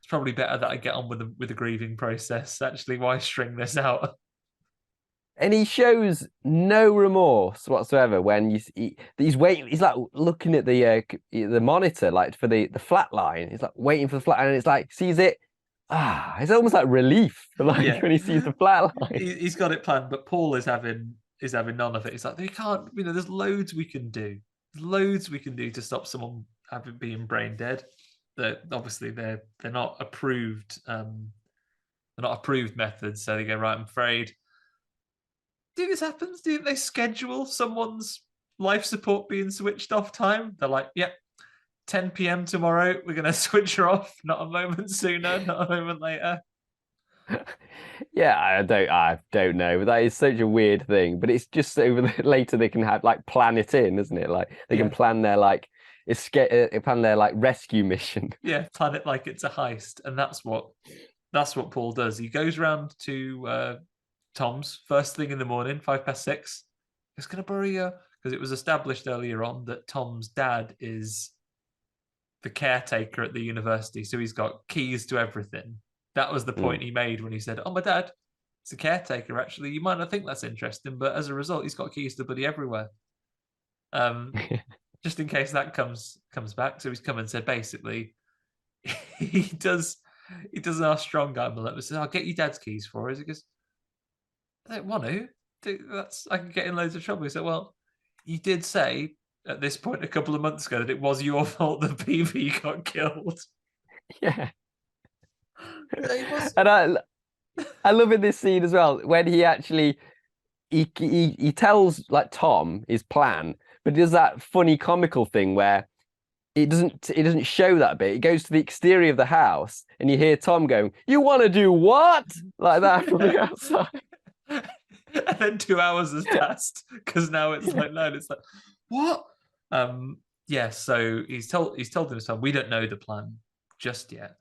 probably better that I get on with the grieving process. Actually, why string this out? And he shows no remorse whatsoever when he's waiting. He's like looking at the monitor, like for the flat line. He's like waiting for the flat line, and it's like sees it. It's almost like relief, like when he sees the flat line. He's got it planned, but Paul is having none of it. He's like, they can't. There's loads we can do. There's loads we can do to stop someone being brain dead. That obviously they're not approved. They're not approved methods. So they go, right, I'm afraid. Do you think this happens? Do you think they schedule someone's life support being switched off time? They're like, yep, 10 p.m. tomorrow, we're going to switch her off. Not a moment sooner, not a moment later. Yeah, I don't know, but that is such a weird thing. But it's just later they can have like plan it in, isn't it? Like they can plan their plan their like rescue mission. Yeah, plan it like it's a heist, and that's what Paul does. He goes round to Tom's first thing in the morning, 6:05. He's going to borrow you, because it was established earlier on that Tom's dad is the caretaker at the university, so he's got keys to everything. That was the point he made when he said, "Oh, my dad is a caretaker. Actually, you might not think that's interesting, but as a result, he's got keys to bloody everywhere." Just in case that comes back, so he's come and said basically he does our strong guy Mallet says, "I'll get your dad's keys for us." He goes, "I don't want to. I can get in loads of trouble." He said, "Well, you did say at this point a couple of months ago that it was your fault that PV got killed." Yeah. And I love in this scene as well when he actually he tells like Tom his plan, but he does that funny comical thing where it doesn't show that bit. It goes to the exterior of the house, and you hear Tom going, "You want to do what?" like that from the outside. And then 2 hours has passed because now it's like no, it's like what? So he's told him some. We don't know the plan just yet,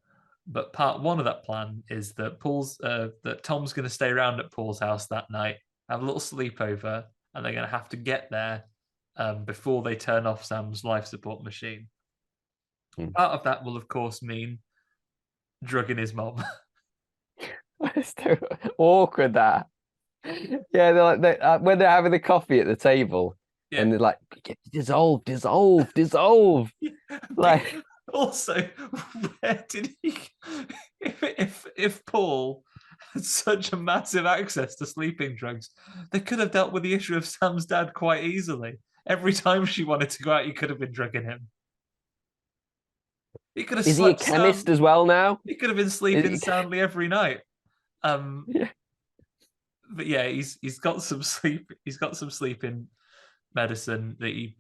but part one of that plan is that Tom's going to stay around at Paul's house that night, have a little sleepover, and they're going to have to get there before they turn off Sam's life support machine. Part of that will, of course, mean drugging his mom. It's so awkward that. Yeah, they're like when they're having the coffee at the table, and they're like, dissolve. Like, also, where did he? If Paul had such a massive access to sleeping drugs, they could have dealt with the issue of Sam's dad quite easily. Every time she wanted to go out, he could have been drugging him. He could have. Is he a chemist as well now? He could have been sleeping soundly every night. But yeah, he's got some sleep. He's got some sleeping medicine that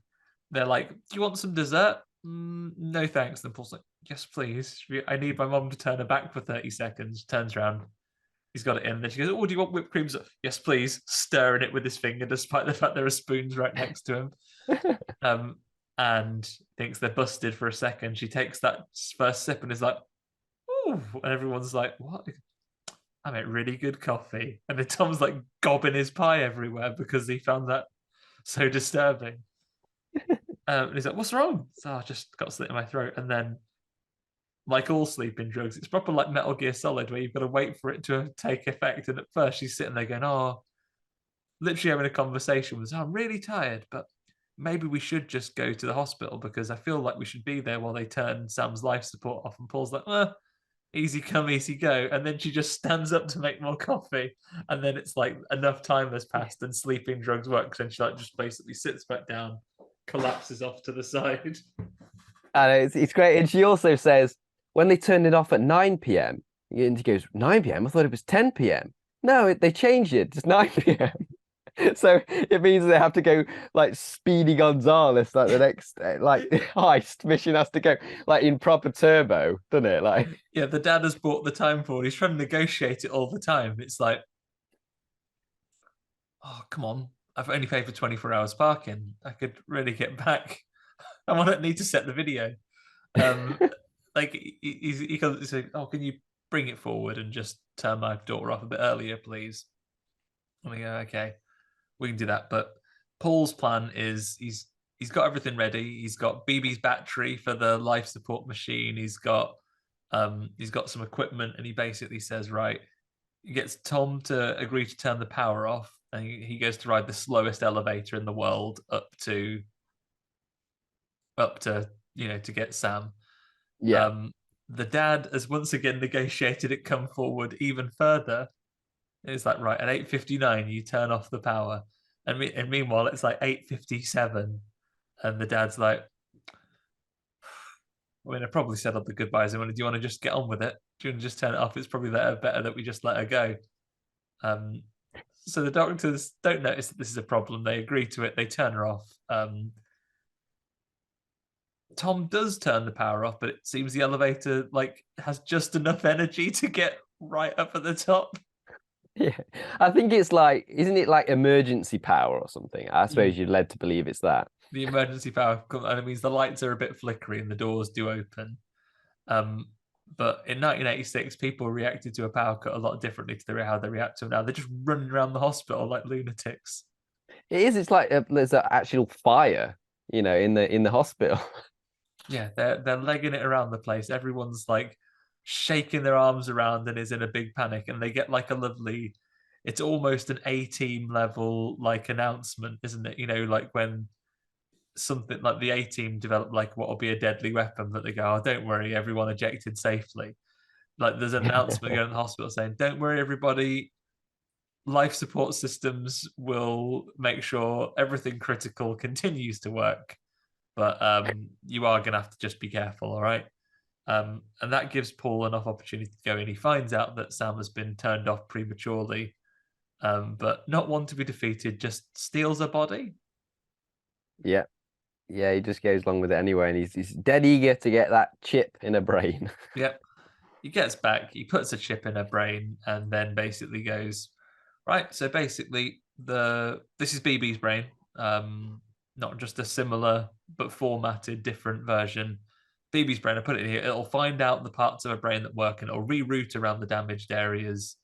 they're like, "Do you want some dessert?" No, thanks. Then Paul's like, "Yes, please. I need my mom to turn her back for 30 seconds." Turns around, he's got it in. Then she goes, "Oh, do you want whipped cream?" Yes, please. Stirring it with his finger, despite the fact there are spoons right next to him. And thinks they're busted for a second. She takes that first sip and is like, "Ooh," and everyone's like, "What? I make really good coffee." And then Tom's like gobbing his pie everywhere because he found that so disturbing. And he's like, "What's wrong?" So I just got a slit in my throat. And then, like all sleeping drugs, it's proper like Metal Gear Solid where you've got to wait for it to take effect. And at first she's sitting there going, "Oh," literally having a conversation with us. "I'm really tired, but maybe we should just go to the hospital because I feel like we should be there while they turn Sam's life support off." And Paul's like, "Easy come, easy go." And then she just stands up to make more coffee. And then it's like enough time has passed and sleeping drugs work. And she like just basically sits back down, collapses off to the side. And it's great. And she also says, when they turned it off at 9 p.m., and he goes, 9 p.m.? I thought it was 10 p.m. No, they changed it. It's 9 p.m. So it means they have to go like Speedy Gonzales, like the next like heist mission has to go like in proper turbo, doesn't it? Like, yeah, the dad has bought the time forward. He's trying to negotiate it all the time. It's like, oh, come on. I've only paid for 24 hours parking. I could really get back. I need to set the video. Like he comes and says, "Oh, can you bring it forward and just turn my daughter off a bit earlier, please. And we go, okay, we can do that. But Paul's plan is he's got everything ready. He's got BB's battery for the life support machine. He's got some equipment, and he basically says, right, he gets Tom to agree to turn the power off, and he goes to ride the slowest elevator in the world up to to get Sam. Yeah. The dad has once again negotiated it come forward even further. It's like, right, at 8:59 you turn off the power, and meanwhile it's like 8:57, and the dad's like, I mean, I probably said all the goodbyes. Do you want to just get on with it? Do you want to just turn it off? It's probably better that we just let her go. So the doctors don't notice that this is a problem. They agree to it. They turn her off. Tom does turn the power off, but it seems the elevator has just enough energy to get right up at the top. Yeah, I think it's like, isn't it like emergency power or something? I suppose you're led to believe it's that. The emergency power, and it means the lights are a bit flickery and the doors do open. But in 1986, people reacted to a power cut a lot differently to how they react to it now. They're just running around the hospital like lunatics. It is. It's like there's an actual fire, in the hospital. Yeah, they're legging it around the place. Everyone's like shaking their arms around and is in a big panic, and they get like a lovely. It's almost an A-team level announcement, isn't it? Like when something like the A-team develop what will be a deadly weapon, that they go, oh, don't worry, everyone ejected safely. Like there's an announcement going to the hospital saying, don't worry, everybody, life support systems will make sure everything critical continues to work, but you are going to have to just be careful, all right? And that gives Paul enough opportunity to go in. He finds out that Sam has been turned off prematurely, but not one to be defeated, just steals her body. Yeah. Yeah, he just goes along with it anyway, and he's dead eager to get that chip in her brain. Yep. He gets back, he puts a chip in her brain, and then basically goes, right, so basically this is BB's brain, not just a similar but formatted different version. BB's brain, I put it here, it'll find out the parts of her brain that work, and it'll reroute around the damaged areas,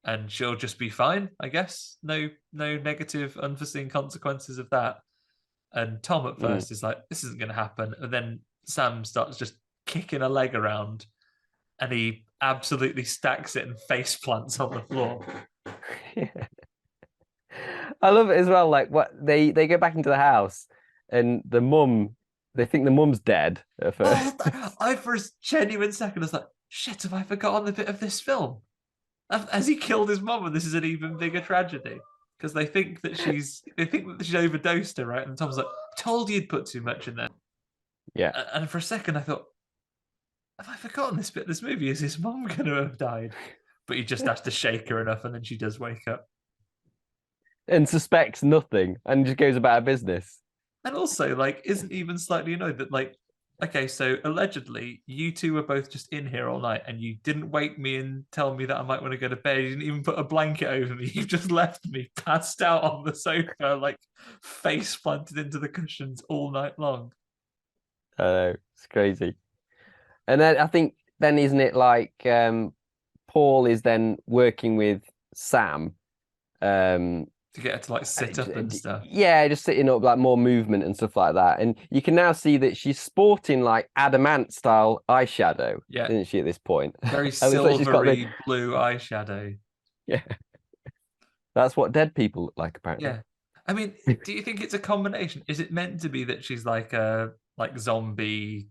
and she'll just be fine, I guess. No negative, unforeseen consequences of that. And Tom at first is like, this isn't going to happen. And then Sam starts just kicking a leg around, and he absolutely stacks it and face plants on the floor. Yeah. I love it as well. Like what they go back into the house, and they think the mum's dead at first. I for a genuine second was like, shit, have I forgotten the bit of this film? Has he killed his mum, and this is an even bigger tragedy? Because they think that she's overdosed her, right? And Tom's like, told you you'd put too much in there. Yeah. And for a second I thought, have I forgotten this bit of this movie? Is his mum going to have died? But he just has to shake her enough, and then she does wake up. And suspects nothing and just goes about her business. And also, isn't even slightly annoyed that, okay, so allegedly you two were both just in here all night, and you didn't wake me and tell me that I might want to go to bed. You didn't even put a blanket over me. You just left me passed out on the sofa, face planted into the cushions all night long. I know, it's crazy. And then I think then isn't it Paul is then working with Sam to get her to sit up and stuff. Yeah, just sitting up, more movement and stuff like that. And you can now see that she's sporting adamant style eyeshadow, isn't she, at this point? Very silvery blue eyeshadow. Yeah. That's what dead people look like, apparently. Yeah. I mean, do you think it's a combination? Is it meant to be that she's a zombie,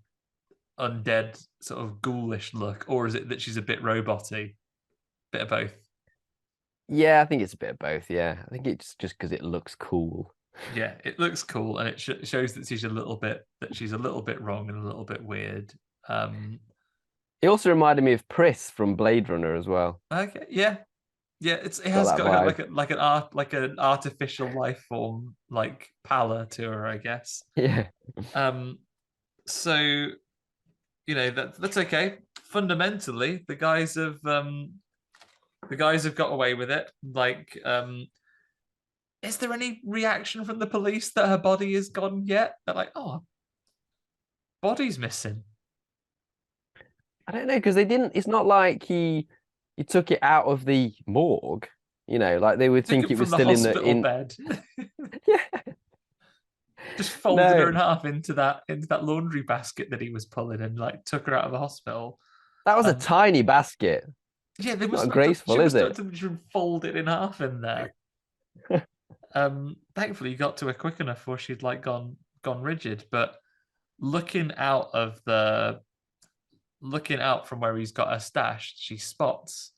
undead, sort of ghoulish look, or is it that she's a bit roboty? Bit of both. Yeah, I think it's a bit of both. Yeah, I think it's just because it looks cool. Yeah, it looks cool, and it shows that she's a little bit wrong and a little bit weird. It also reminded me of Pris from Blade Runner as well. Okay, yeah, it has got an artificial life form pallor to her, I guess. Yeah. So that's okay. Fundamentally, the guys have got away with it. Is there any reaction from the police that her body is gone yet? They're like, oh, body's missing. I don't know because they didn't. It's not like he took it out of the morgue. You know, like they would Took think it it was from the still in the hospital in. bed. Yeah, Just folded her no, in half into that laundry basket that he was pulling and like took her out of the hospital. that was a Um, tiny basket. yeah, they must Not not have done, she graceful, is must not it? have done fold it in half in there. Thankfully, you got to her quick enough before she'd like gone rigid. But looking out of the looking out from where he's got her stashed, she spots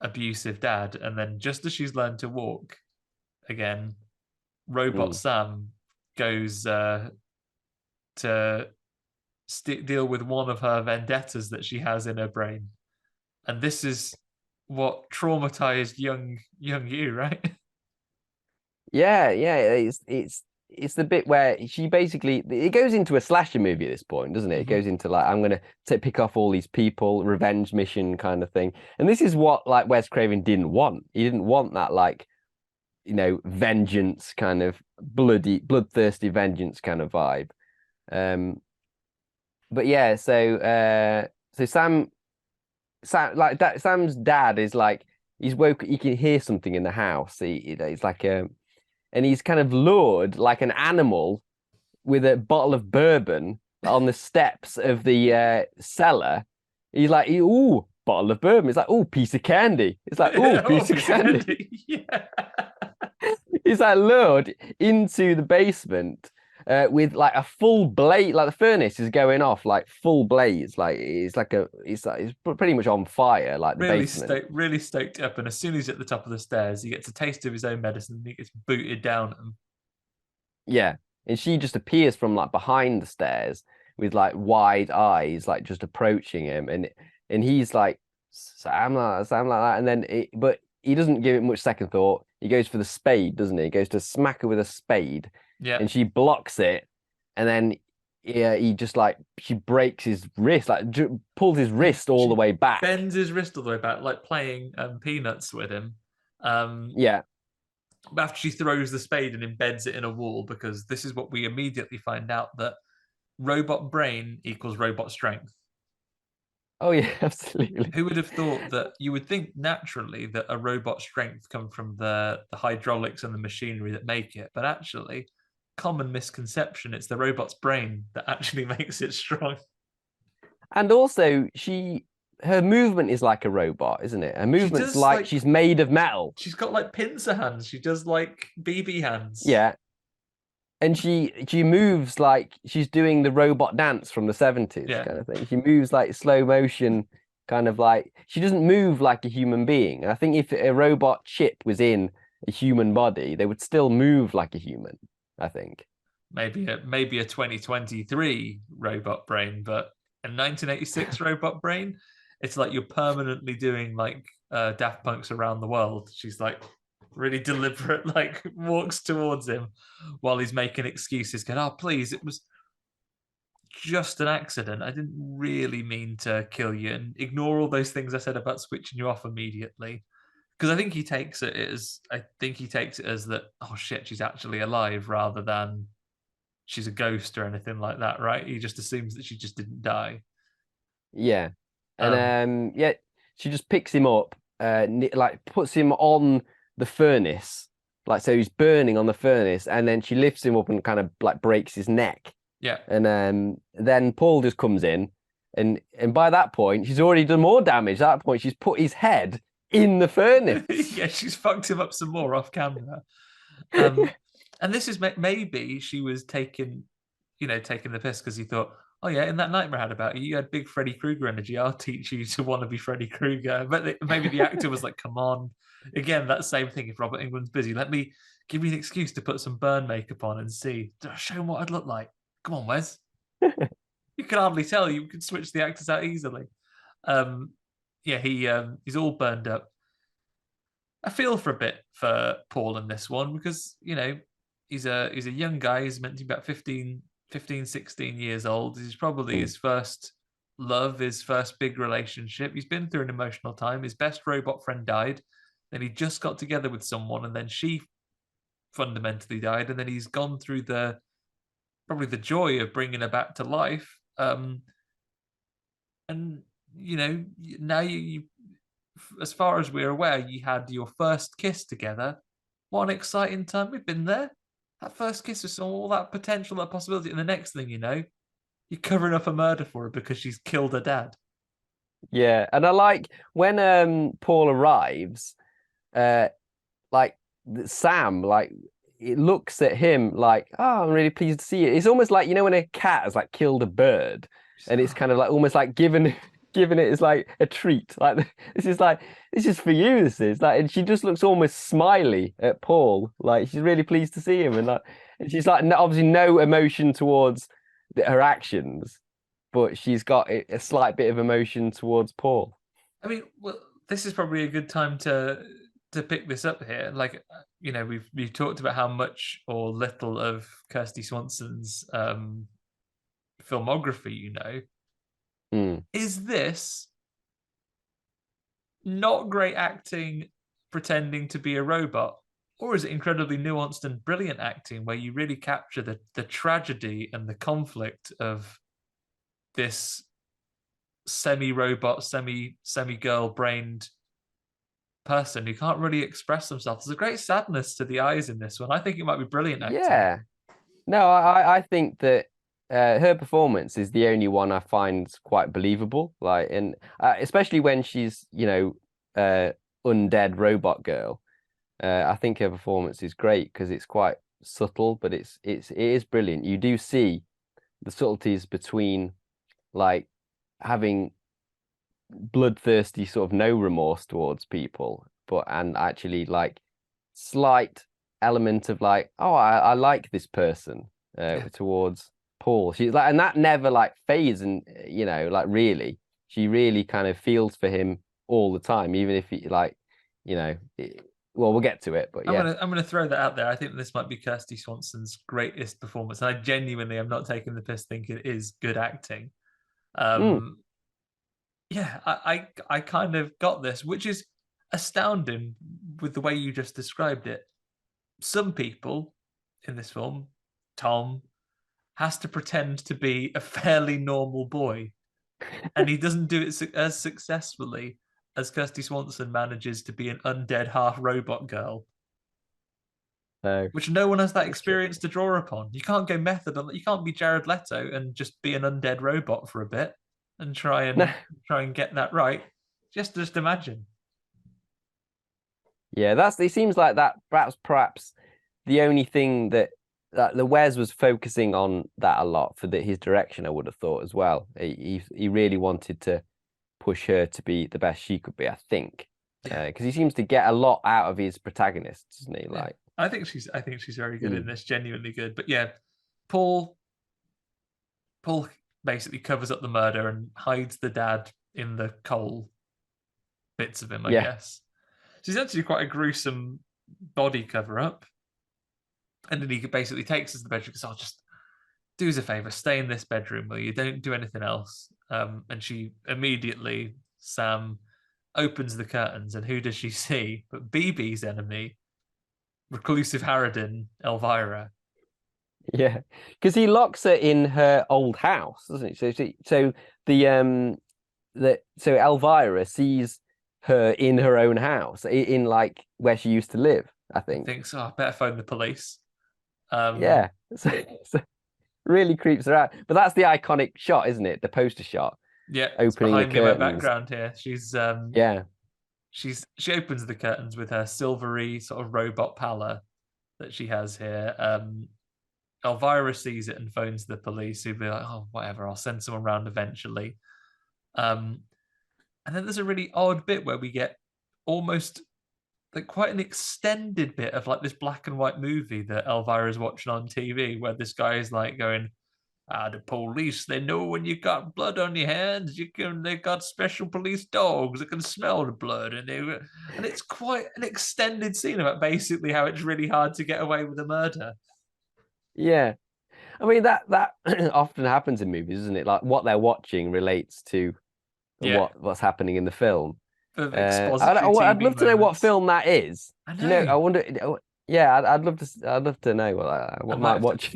abusive dad, and then just as she's learned to walk again, Robot Mm. Sam goes to deal with one of her vendettas that she has in her brain, and this is what traumatized young you, right? Yeah, yeah. It's the bit where she basically it goes into a slasher movie at this point, doesn't it? It Mhm. goes into like I'm gonna pick off all these people, revenge mission kind of thing. And this is what like Wes Craven didn't want. He didn't want that like vengeance kind of bloodthirsty vengeance kind of vibe. Um, but yeah, so Sam like that Sam's dad is like he's woke. He can hear something in the house. He's like and he's kind of lured like an animal with a bottle of bourbon on the steps of the cellar. He's like, ooh, bottle of bourbon. It's like, ooh, piece of candy. It's like, ooh, Oh, piece of piece of candy. candy. Yeah. He's like lured into the basement with like a full blaze, like the furnace is going off, like full blaze, like it's pretty much on fire, like the basement. Really stoked up, and as soon as he's at the top of the stairs, he gets a taste of his own medicine and he gets booted down. And Yeah, and she just appears from like behind the stairs with like wide eyes, like just approaching him, and he's like Sam like that, and then but he doesn't give it much second thought. He goes for the spade, doesn't he? He goes to smack her with a spade, yeah, and she blocks it, and then yeah, he just like she breaks his wrist, like pulls his wrist all the she way back. bends his wrist all the way back, like playing peanuts with him. Um, Yeah, after she throws the spade and embeds it in a wall, because this is what we immediately find out that robot brain equals robot strength. oh yeah, absolutely. Who would have thought that you would think naturally that a robot strength come from the hydraulics and the machinery that make it, but actually, common misconception, it's the robot's brain that actually makes it strong. And also, her movement is like a robot, isn't it? Her She movement's does like like she's made of metal. she's got like pincer hands. She does like BB hands. Yeah. And she moves like she's doing the robot dance from the 70s Yeah, kind of thing. She moves like slow motion, kind of like she doesn't move like a human being. And I think if a robot chip was in a human body, they would still move like a human, I think. maybe a 2023 robot brain, but a 1986 robot brain, it's like you're permanently doing like Daft Punk's Around the World. She's like really deliberate, like walks towards him while he's making excuses. Going, oh please, it was just an accident. I didn't really mean to kill you, and ignore all those things I said about switching you off immediately. Because I think he takes it as that. Oh shit, she's actually alive, rather than she's a ghost or anything like that, right? He just assumes that she just didn't die. Yeah. And Um, yeah, she just picks him up, like puts him on the furnace. Like so he's burning on the furnace, and then she lifts him up and kind of like breaks his neck. yeah, And then Paul just comes in, and by that point, she's already done more damage. At that point, she's put his head in the furnace. yeah, she's fucked him up some more off camera. Um, and this is maybe she was taking the piss because he thought, oh yeah, in that nightmare I had about you, you had big Freddy Krueger energy. I'll teach you to want to be Freddy Krueger. But maybe the actor was like, come on. Again, that same thing. If Robert England's busy, let me give me an excuse to put some burn makeup on and see. Show him what I'd look like. Come on, Wes. You can hardly tell. You can switch the actors out easily. Um, yeah, he's all burned up. I feel for a bit for Paul in this one because he's a young guy. He's meant to be about 16 years old. He's probably Hmm. his first love, his first big relationship. He's been through an emotional time. His best robot friend died. Then he just got together with someone, and then she fundamentally died. And then he's gone through the probably the joy of bringing her back to life. And now you, as far as we're aware, you had your first kiss together. What an exciting time. We've been there. That first kiss was all that potential, that possibility. And the next thing you know, you're covering up a murder for her because she's killed her dad. Yeah, and I like when Paul arrives, like Sam, like it looks at him like, oh, I'm really pleased to see you. It's almost like, when a cat has like killed a bird, and it's kind of like almost like giving it as like a treat. Like this is for you. This is like, and she just looks almost smiley at Paul, like she's really pleased to see him, and she's like obviously no emotion towards her actions, but she's got a slight bit of emotion towards Paul. I mean, well, this is probably a good time to pick this up here. Like, we've talked about how much or little of Kristy Swanson's filmography. Is this not great acting pretending to be a robot, or is it incredibly nuanced and brilliant acting where you really capture the tragedy and the conflict of this semi-robot, semi-girl brained person who can't really express themselves? There's a great sadness to the eyes in this one. I think it might be brilliant acting. Yeah. No, I think that her performance is the only one I find quite believable. Like, and especially when she's, undead robot girl. I think her performance is great because it's quite subtle, but it is brilliant. You do see the subtleties between like having bloodthirsty sort of no remorse towards people, and actually like slight element of like, oh, I like this person towards Paul. She's like, and that never like fades, and like really, she really kind of feels for him all the time, even if he like, well, we'll get to it, but yeah. I'm gonna throw that out there. I think this might be Kristy Swanson's greatest performance, and I genuinely am not taking the piss. Think it is good acting. Yeah, I kind of got this, which is astounding with the way you just described it. Some people in this film, Tom, has to pretend to be a fairly normal boy, and he doesn't do it as successfully as Kristy Swanson manages to be an undead half robot girl. Which no one has that experience to draw upon. You can't go method on. You can't be Jared Leto and just be an undead robot for a bit and try and get that right. Just imagine. Yeah, it seems like that perhaps the only thing that the Wes was focusing on that a lot for his direction, I would have thought as well. He really wanted to push her to be the best she could be, I think, because he seems to get a lot out of his protagonists, doesn't he? Like, I think she's very good in this, genuinely good. But yeah, Paul basically covers up the murder and hides the dad in the coal bits of him, I guess. So it's actually quite a gruesome body cover up. And then he basically takes us to the bedroom because I'll just do us a favor, stay in this bedroom, will you? Don't do anything else. And she immediately, Sam, opens the curtains, and who does she see but BB's enemy, reclusive Harridan, Elvira. Yeah, because he locks her in her old house, doesn't he? So Elvira sees her in her own house, in like where she used to live, I think. Thinks, I better phone the police. Yeah, so really creeps her out. But that's the iconic shot, isn't it? The poster shot. Yeah, opening the curtains. My background here. She's she opens the curtains with her silvery sort of robot pallor that she has here. Elvira sees it and phones the police, who'd be like, oh, whatever, I'll send someone around eventually. And then there's a really odd bit where we get almost like quite an extended bit of like this black and white movie that Elvira's watching on TV, where this guy is like going, the police, they know when you got blood on your hands, they got special police dogs that can smell the blood, and it's quite an extended scene about basically how it's really hard to get away with a murder. Yeah, I mean that often happens in movies, isn't it? Like what they're watching relates to what's happening in the film. I'd love to know what film that is. I wonder. Yeah, I'd love to know what might watch.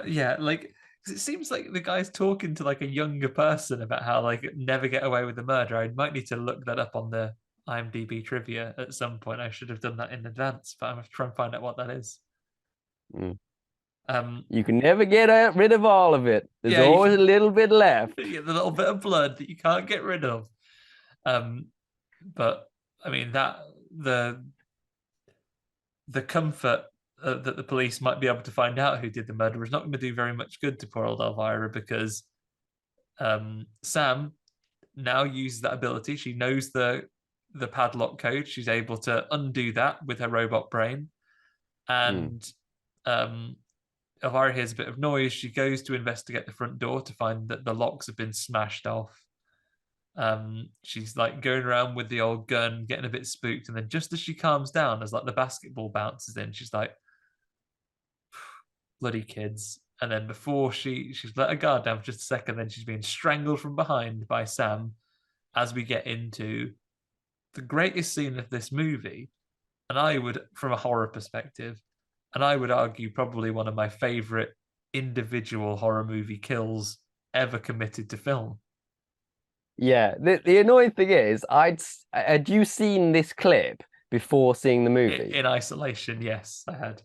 Yeah, like it seems like the guy's talking to like a younger person about how like never get away with the murder. I might need to look that up on the IMDb trivia at some point. I should have done that in advance, but I'm going to try and find out what that is. Mm. Um, You can never get rid of all of it. There's yeah, always a little bit left. the little bit of blood that you can't get rid of. But I mean that the comfort that the police might be able to find out who did the murder is not going to do very much good to poor old Elvira, because Sam now uses that ability. She knows the padlock code. She's able to undo that with her robot brain. And Elvira hears a bit of noise. She goes to investigate the front door to find that the locks have been smashed off. She's like going around with the old gun, getting a bit spooked, and then just as she calms down, as like the basketball bounces in, she's like, bloody kids. And then before she's let her guard down for just a second, then she's being strangled from behind by Sam as we get into the greatest scene of this movie. And I would, from a horror perspective, and I would argue probably one of my favorite individual horror movie kills ever committed to film. Yeah, the annoying thing is, had you seen this clip before seeing the movie? In isolation, yes, I had.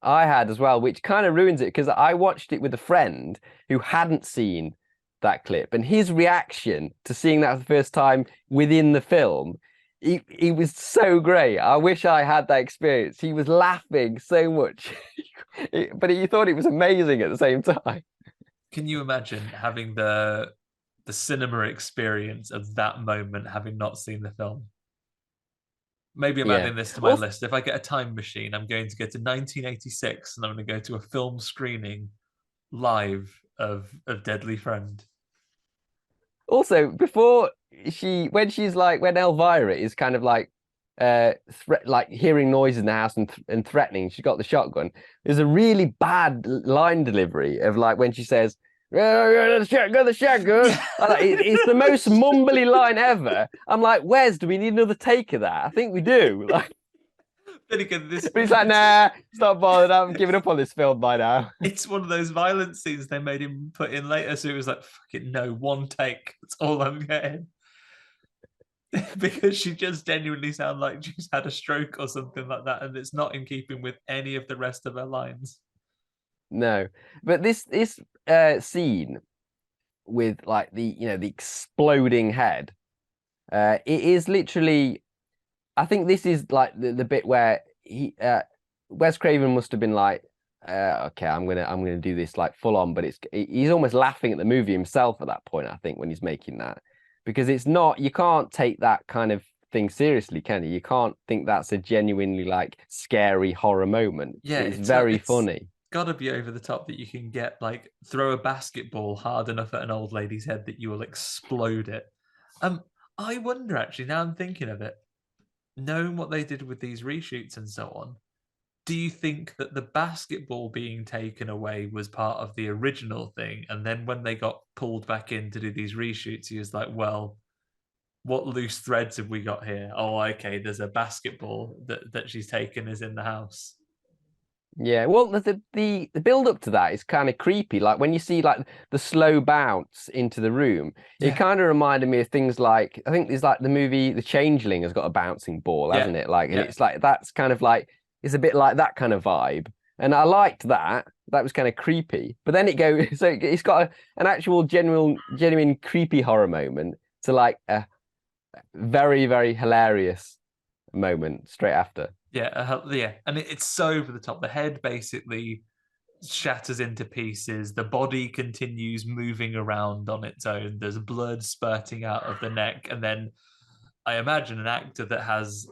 I had as well, which kind of ruins it because I watched it with a friend who hadn't seen that clip, and his reaction to seeing that for the first time within the film, he was so great. I wish I had that experience. He was laughing so much, but he thought it was amazing at the same time. Can you imagine having the cinema experience of that moment, having not seen the film? Maybe I'm adding this to my list. If I get a time machine, I'm going to go to 1986 and I'm going to go to a film screening live of Deadly Friend. Also, when Elvira is kind of like like hearing noises in the house and threatening, she's got the shotgun. There's a really bad line delivery of like when she says, "Go the shotgun." It's the most mumbly line ever. I'm like, Wes, do we need another take of that? I think we do. Like, but he's like, nah, stop bothered. I'm giving up on this film by now. It's one of those violent scenes they made him put in later, so it was like, fuck it, no, one take. That's all I'm getting. Because she just genuinely sounds like she's had a stroke or something like that, and it's not in keeping with any of the rest of her lines. No, but this scene with like the exploding head, it is literally. I think this is like the bit where Wes Craven must have been like, okay, I'm gonna do this like full on, but he's almost laughing at the movie himself at that point. I think when he's making that, because it's not, you can't take that kind of thing seriously, can you? You can't think that's a genuinely like scary horror moment. Yeah, it's very funny. Gotta be over the top that you can get like throw a basketball hard enough at an old lady's head that you will explode it. I wonder actually, now I'm thinking of it, knowing what they did with these reshoots and so on, do you think that the basketball being taken away was part of the original thing, and then when they got pulled back in to do these reshoots, he was like, well, what loose threads have we got here? Oh, okay, there's a basketball that she's taken is in the house. Yeah, well, the build up to that is kind of creepy. Like when you see like the slow bounce into the room, it kind of reminded me of things like, I think there's like the movie The Changeling has got a bouncing ball, hasn't it? Like, and it's like that's kind of like, it's a bit like that kind of vibe, and I liked that. That was kind of creepy. But then it goes, so it's got an actual genuine creepy horror moment to like a very, very hilarious moment straight after. Yeah, and it's so over the top. The head basically shatters into pieces. The body continues moving around on its own. There's blood spurting out of the neck, and then I imagine an actor that has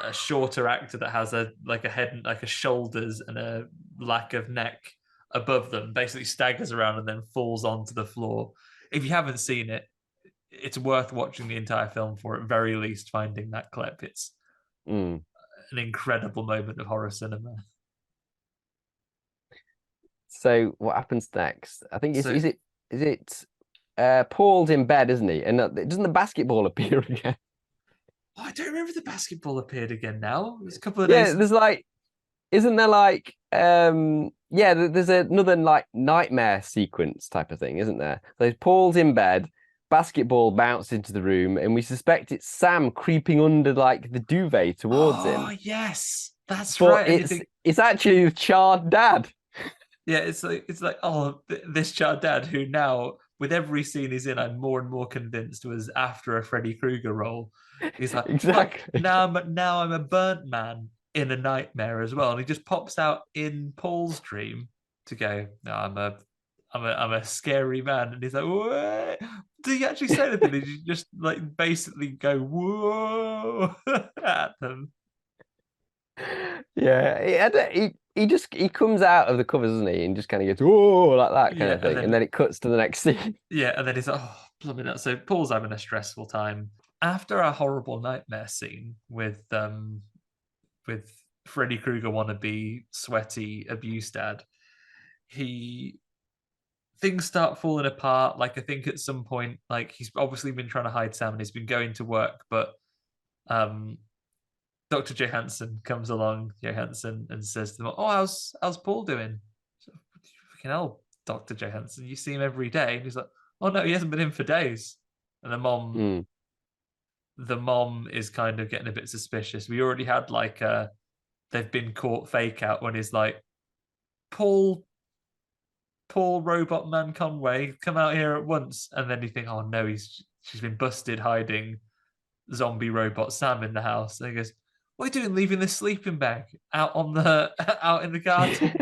a shorter actor that has a head and like a shoulders and a lack of neck above them basically staggers around and then falls onto the floor. If you haven't seen it, it's worth watching the entire film for, at very least finding that clip. It's an incredible moment of horror cinema. So what happens next? I think is it Paul's in bed, isn't he? And doesn't the basketball appear again? Oh, I don't remember if the basketball appeared again now. There's a couple of days. Yeah, there's like, isn't there like there's another like nightmare sequence type of thing, isn't there? So Paul's in bed, basketball bounced into the room, and we suspect it's Sam creeping under like the duvet towards Oh him. yes, that's But right. And you think, it's actually the charred dad. yeah, it's like this child dad who now with every scene he's in, I'm more and more convinced was after a Freddy Krueger role. He's like, look, Exactly. now I'm a burnt man in a nightmare as well, and he just pops out in Paul's dream to go, no, I'm a scary man, and he's like, what? Did he actually say anything? Did you just like basically go whoa at them? Yeah, he comes out of the covers, doesn't he? And just kind of goes, whoa, like that kind Yeah, of and thing. And then then it cuts to the next scene. yeah, and then he's like, oh, blooming hell. So Paul's having a stressful time after a horrible nightmare scene with Freddy Krueger wannabe sweaty abuse dad. He Things start falling apart. Like I think at some point, like he's obviously been trying to hide Sam and he's been going to work, but um Dr. Johansson comes along, Johansson, and says to them, "Oh, how's Paul doing?" So, fucking hell, Dr. Johansson, you see him every day. And he's like, "Oh no, he hasn't been in for days." And Mm. the mom is kind of getting a bit suspicious. We already had like they've been caught fake out when he's like, Paul, Robot Man Conway, come out here at once. And then you think, oh no, she's been busted hiding zombie robot Sam in the house. And he goes, what are you doing leaving this sleeping bag out on the out in the garden?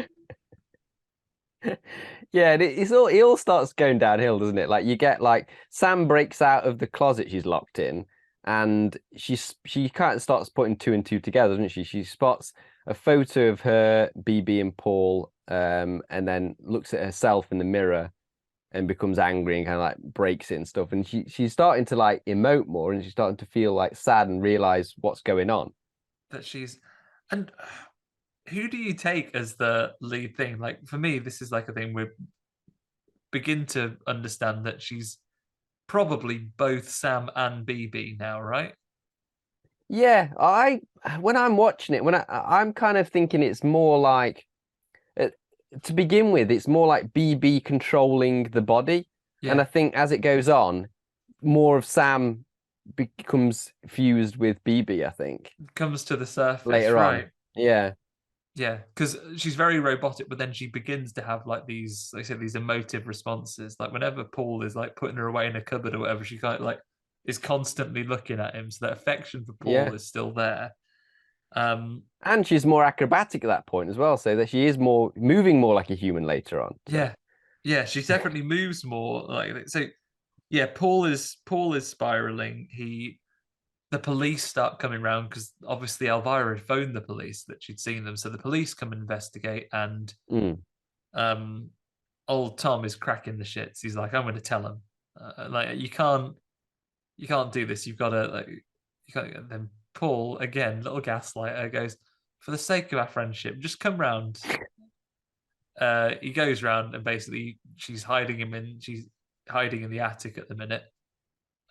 Yeah, it all starts going downhill, doesn't it? Like you get like Sam breaks out of the closet she's locked in, and she kind of starts putting two and two together, doesn't she? She spots a photo of her, BB, and Paul, and then looks at herself in the mirror and becomes angry and kind of like breaks it and stuff. And she's starting to like emote more, and she's starting to feel like sad and realize what's going on. That she's and who do you take as the lead thing? Like for me, this is like a thing we begin to understand that she's probably both Sam and BB now, right? Yeah, when I'm watching it, I'm kind of thinking it's more like uh, to begin with, it's more like BB controlling the body, and Yeah, I think as it goes on, more of Sam becomes fused with BB. I think comes to the surface, later on, right? yeah, Yeah, because she's very robotic, but then she begins to have like these, like I said, these emotive responses. Like whenever Paul is like putting her away in a cupboard or whatever, she kind of like is constantly looking at him. So that affection for Paul yeah, is still there. Um, and she's more acrobatic at that point as well, so that she is more moving more like a human later on. So yeah, yeah, she definitely moves more like so. Yeah, Paul is spiraling. The police start coming around because obviously Elvira had phoned the police that she'd seen them. So the police come investigate, and mm, um, old Tom is cracking the shits. He's like, "I'm going to tell him, like you can't do this. You've got to like, you can't." Then Paul again, little gaslighter, goes, "For the sake of our friendship, just come round." He goes round and basically she's hiding in the attic at the minute.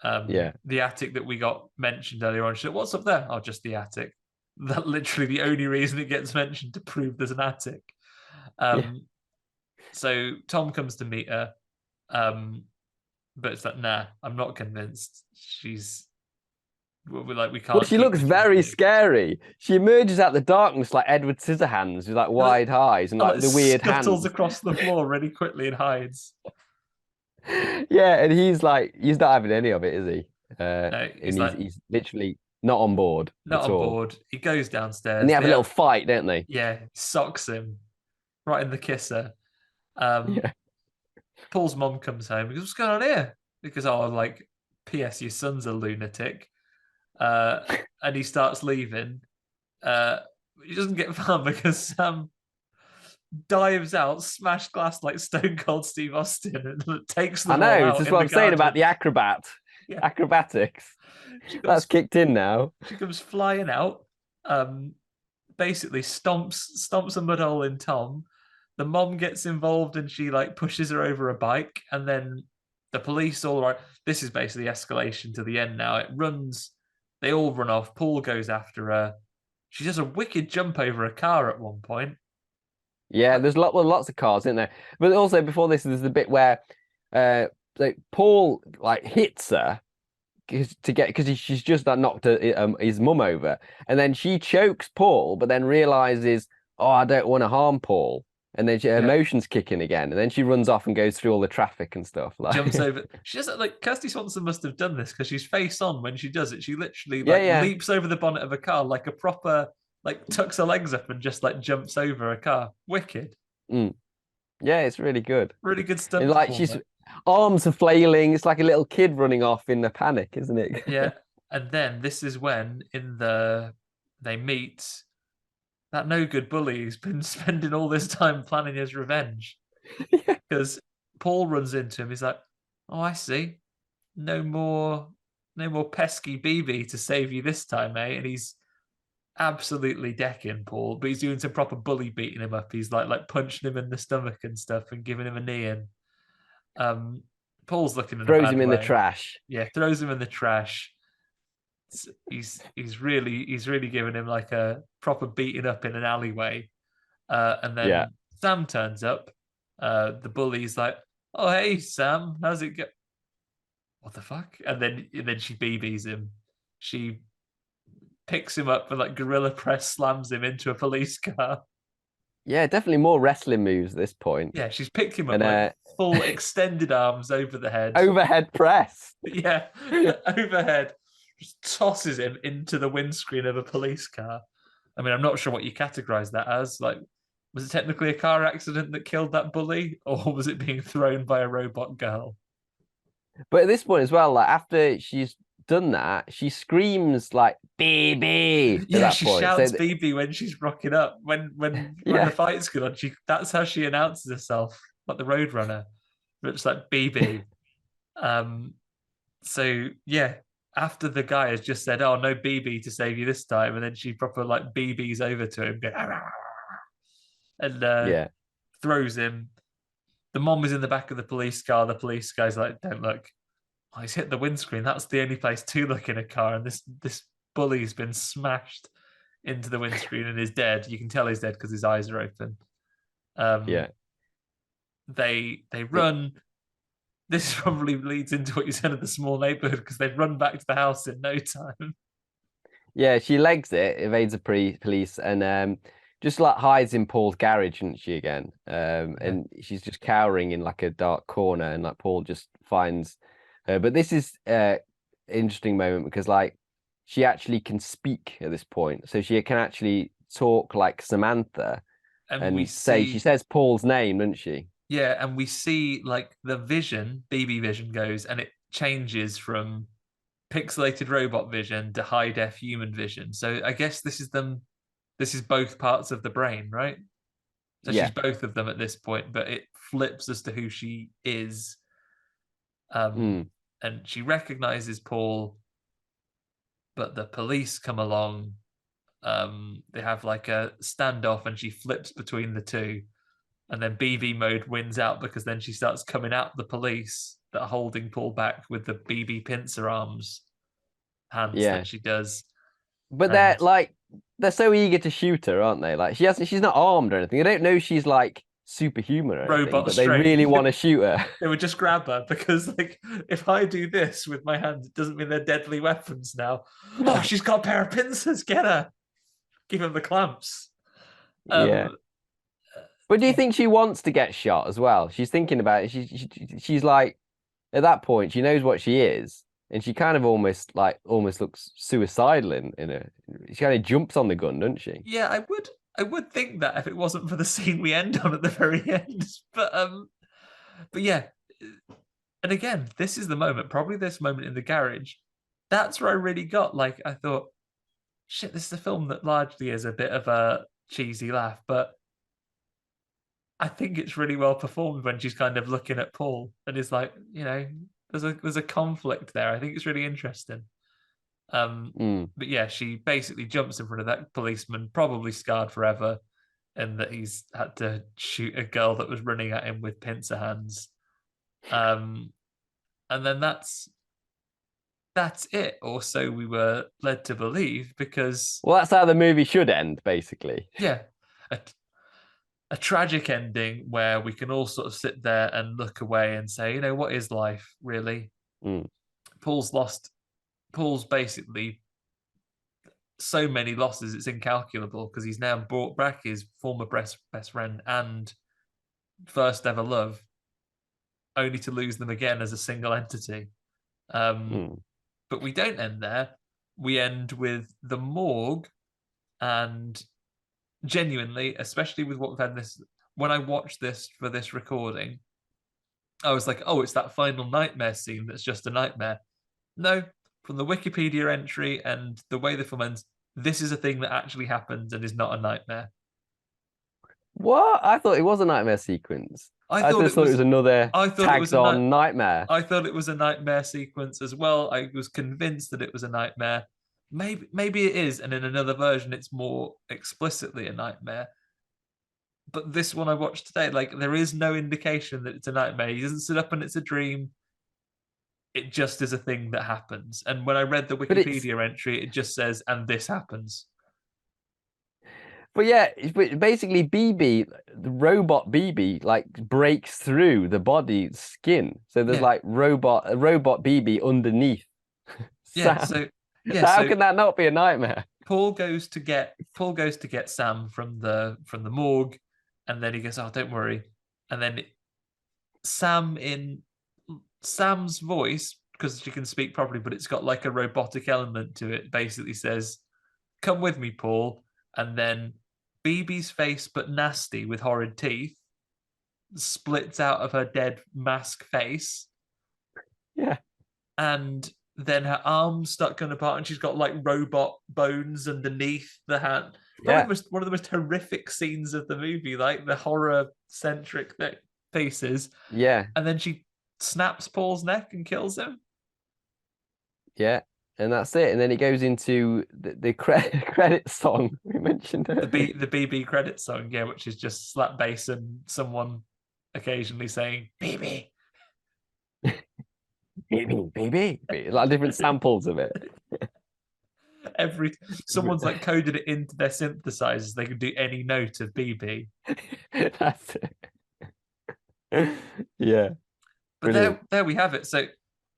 yeah, The attic that we got mentioned earlier on. She's like, what's up there? Oh, just the attic. That literally the only reason it gets mentioned to prove there's an attic. yeah. Um, so Tom comes to meet her, but it's like, nah, I'm not convinced. We're like, we Well, can't she keep looks this from very being. scary. She emerges out the darkness like Edward Scissorhands with like And like, wide eyes and and like like the weird scuttles hands. across the floor really quickly and hides. Yeah, and he's not having any of it, is he? No, And he's like, he's literally not on board not at on all. board. He goes And they downstairs. have a little fight, don't they? Yeah, socks him right in the kisser. Um, Yeah. Paul's mom comes home. He goes, "What's going on here?" Because like, P.S. Your son's a lunatic. Uh, and he starts leaving. Uh, he doesn't get far because Sam dives out, smashed glass like Stone Cold Steve Austin, and takes I them all know, this out is in what the I'm saying about garden. the acrobat. Yeah, Acrobatics. she That's comes kicked in now. she comes flying out. Um, Basically stomps a mud hole in Tom. The mom gets involved and she like pushes her over a bike, and then the police all right. This is basically escalation to the end now. It runs, they all run off. Paul goes after her. She does a wicked jump over a car at one point. Yeah, there's lots of cars in there. But also before this, there's the bit where like Paul like hits her because she's just knocked his mum over, and then she chokes Paul, but then realizes, oh, I don't want to harm Paul, and then her emotions kick in again, and then she runs off and goes through all the traffic and stuff. Like Jumps over. She doesn't like Kirsty Swanson must have done this because she's face on when she does it. She literally like yeah, leaps over the bonnet of a car like a proper like tucks her legs up and just like jumps over a car. Wicked. mm. Yeah, it's really good. Really good stuff. And like she's arms are flailing. It's like a little kid running off in a panic, isn't it? Yeah. And then this is when they meet that no good bully who's been spending all this time planning his revenge. Because Paul runs into him. He's like, "Oh, I see. No more pesky BB to save you this time, eh?" And he's absolutely decking Paul, but he's doing some proper bully beating him up. He's like punching him in the stomach and stuff and giving him a knee in. Paul's looking in a Throws bad him in the way. trash. Yeah, throws him in the trash. He's really giving him like a proper beating up in an alleyway. And then Sam turns up. The bully's like, "Oh, hey Sam, how's it go?" What the fuck? And then she BBs him. She picks him up and like gorilla press slams him into a police car. Yeah, definitely more wrestling moves at this point. Yeah, she's picked him up and, like full extended arms over the head. Overhead press. Yeah, overhead. Just tosses him into the windscreen of a police car. I mean, I'm not sure what you categorize that as. Like, was it technically a car accident that killed that bully, or was it being thrown by a robot girl? But at this point as well, like after she's done that, she screams like "BB." Yeah, she shouts "BB" when she's rocking up. When the fight's going on, that's how she announces herself, like the Roadrunner. It's like "BB." So yeah, after the guy has just said, "Oh, no BB to save you this time," and then she proper like BBs over to him, and throws him. The mom is in the back of the police car. The police guy's like, "Don't look." Oh, he's hit the windscreen. That's the only place to look in a car. And this bully's been smashed into the windscreen and is dead. You can tell he's dead because his eyes are open. They run. This probably leads into what you said of the small neighborhood because they run back to the house in no time. Yeah, she legs it, evades the police, and just like hides in Paul's garage, isn't she again? And she's just cowering in like a dark corner, and like Paul just finds her. But this is interesting moment because like she actually can speak at this point, so she can actually talk like Samantha, and she says Paul's name, doesn't she? Yeah, and we see like the vision, BB vision goes, and it changes from pixelated robot vision to high def human vision. So I guess this is both parts of the brain, right? So she's both of them at this point, but it flips as to who she is. And she recognizes Paul, but the police come along. They have like a standoff and she flips between the two. And then BB mode wins out because then she starts coming at the police that are holding Paul back with the BB pincer hands that she does. But they're so eager to shoot her, aren't they? Like she's not armed or anything. They don't know she's like superhuman or anything, robot but strength. They really want to shoot her. They would just grab her because like if I do this with my hands, it doesn't mean they're deadly weapons now. Oh, she's got a pair of pincers. Get her. Give him the clamps. But do you think she wants to get shot as well? She's thinking about it. She's like, at that point, she knows what she is, and she kind of almost looks suicidal in her. She kind of jumps on the gun, doesn't she? Yeah, I would think that if it wasn't for the scene we end on at the very end. But yeah. And again, this is the moment, probably this moment in the garage. That's where I really got like I thought, shit, this is a film that largely is a bit of a cheesy laugh, but I think it's really well performed when she's kind of looking at Paul and is like, you know, there's a conflict there. I think it's really interesting. But yeah, she basically jumps in front of that policeman, probably scarred forever, and that he's had to shoot a girl that was running at him with pincer hands. And then that's it. Or so we were led to believe, because that's how the movie should end, basically. Yeah. a tragic ending where we can all sort of sit there and look away and say, you know, what is life really? Paul's basically so many losses, it's incalculable, because he's now brought back his former best friend and first ever love, only to lose them again as a single entity. But we don't end there. We end with the morgue, and genuinely, especially with what we've had this, when I watched this for this recording, I was like, oh, it's that final nightmare scene that's just a nightmare. No, from the Wikipedia entry and the way the film ends, this is a thing that actually happens and is not a nightmare. What? I thought it was a nightmare sequence. I just thought it was another tagged on nightmare. I thought it was a nightmare sequence as well. I was convinced that it was a nightmare. Maybe it is, and in another version, it's more explicitly a nightmare. But this one I watched today, like, there is no indication that it's a nightmare. He doesn't sit up and it's a dream. It just is a thing that happens. And when I read the Wikipedia entry, it just says, and this happens. But yeah, basically BB, the robot BB, like breaks through the body's skin. So there's like a robot BB underneath. Yeah. So how can that not be a nightmare? Paul goes to get Sam from the morgue, and then he goes, "Oh, don't worry." And then Sam's voice, because she can speak properly, but it's got like a robotic element to it, basically says, "Come with me, Paul." And then BB's face, but nasty with horrid teeth, splits out of her dead mask face. Yeah. And then her arms start coming apart, and she's got like robot bones underneath the hand. Yeah. One of the most horrific scenes of the movie, like the horror-centric faces. Yeah. And then she snaps Paul's neck and kills him. Yeah. And that's it. And then it goes into the credit song we mentioned earlier. The BB credit song, yeah, which is just slap bass and someone occasionally saying BB. BB. Like different samples of it. Someone's like coded it into their synthesizers. They can do any note of BB. That's it. Yeah. But there we have it. So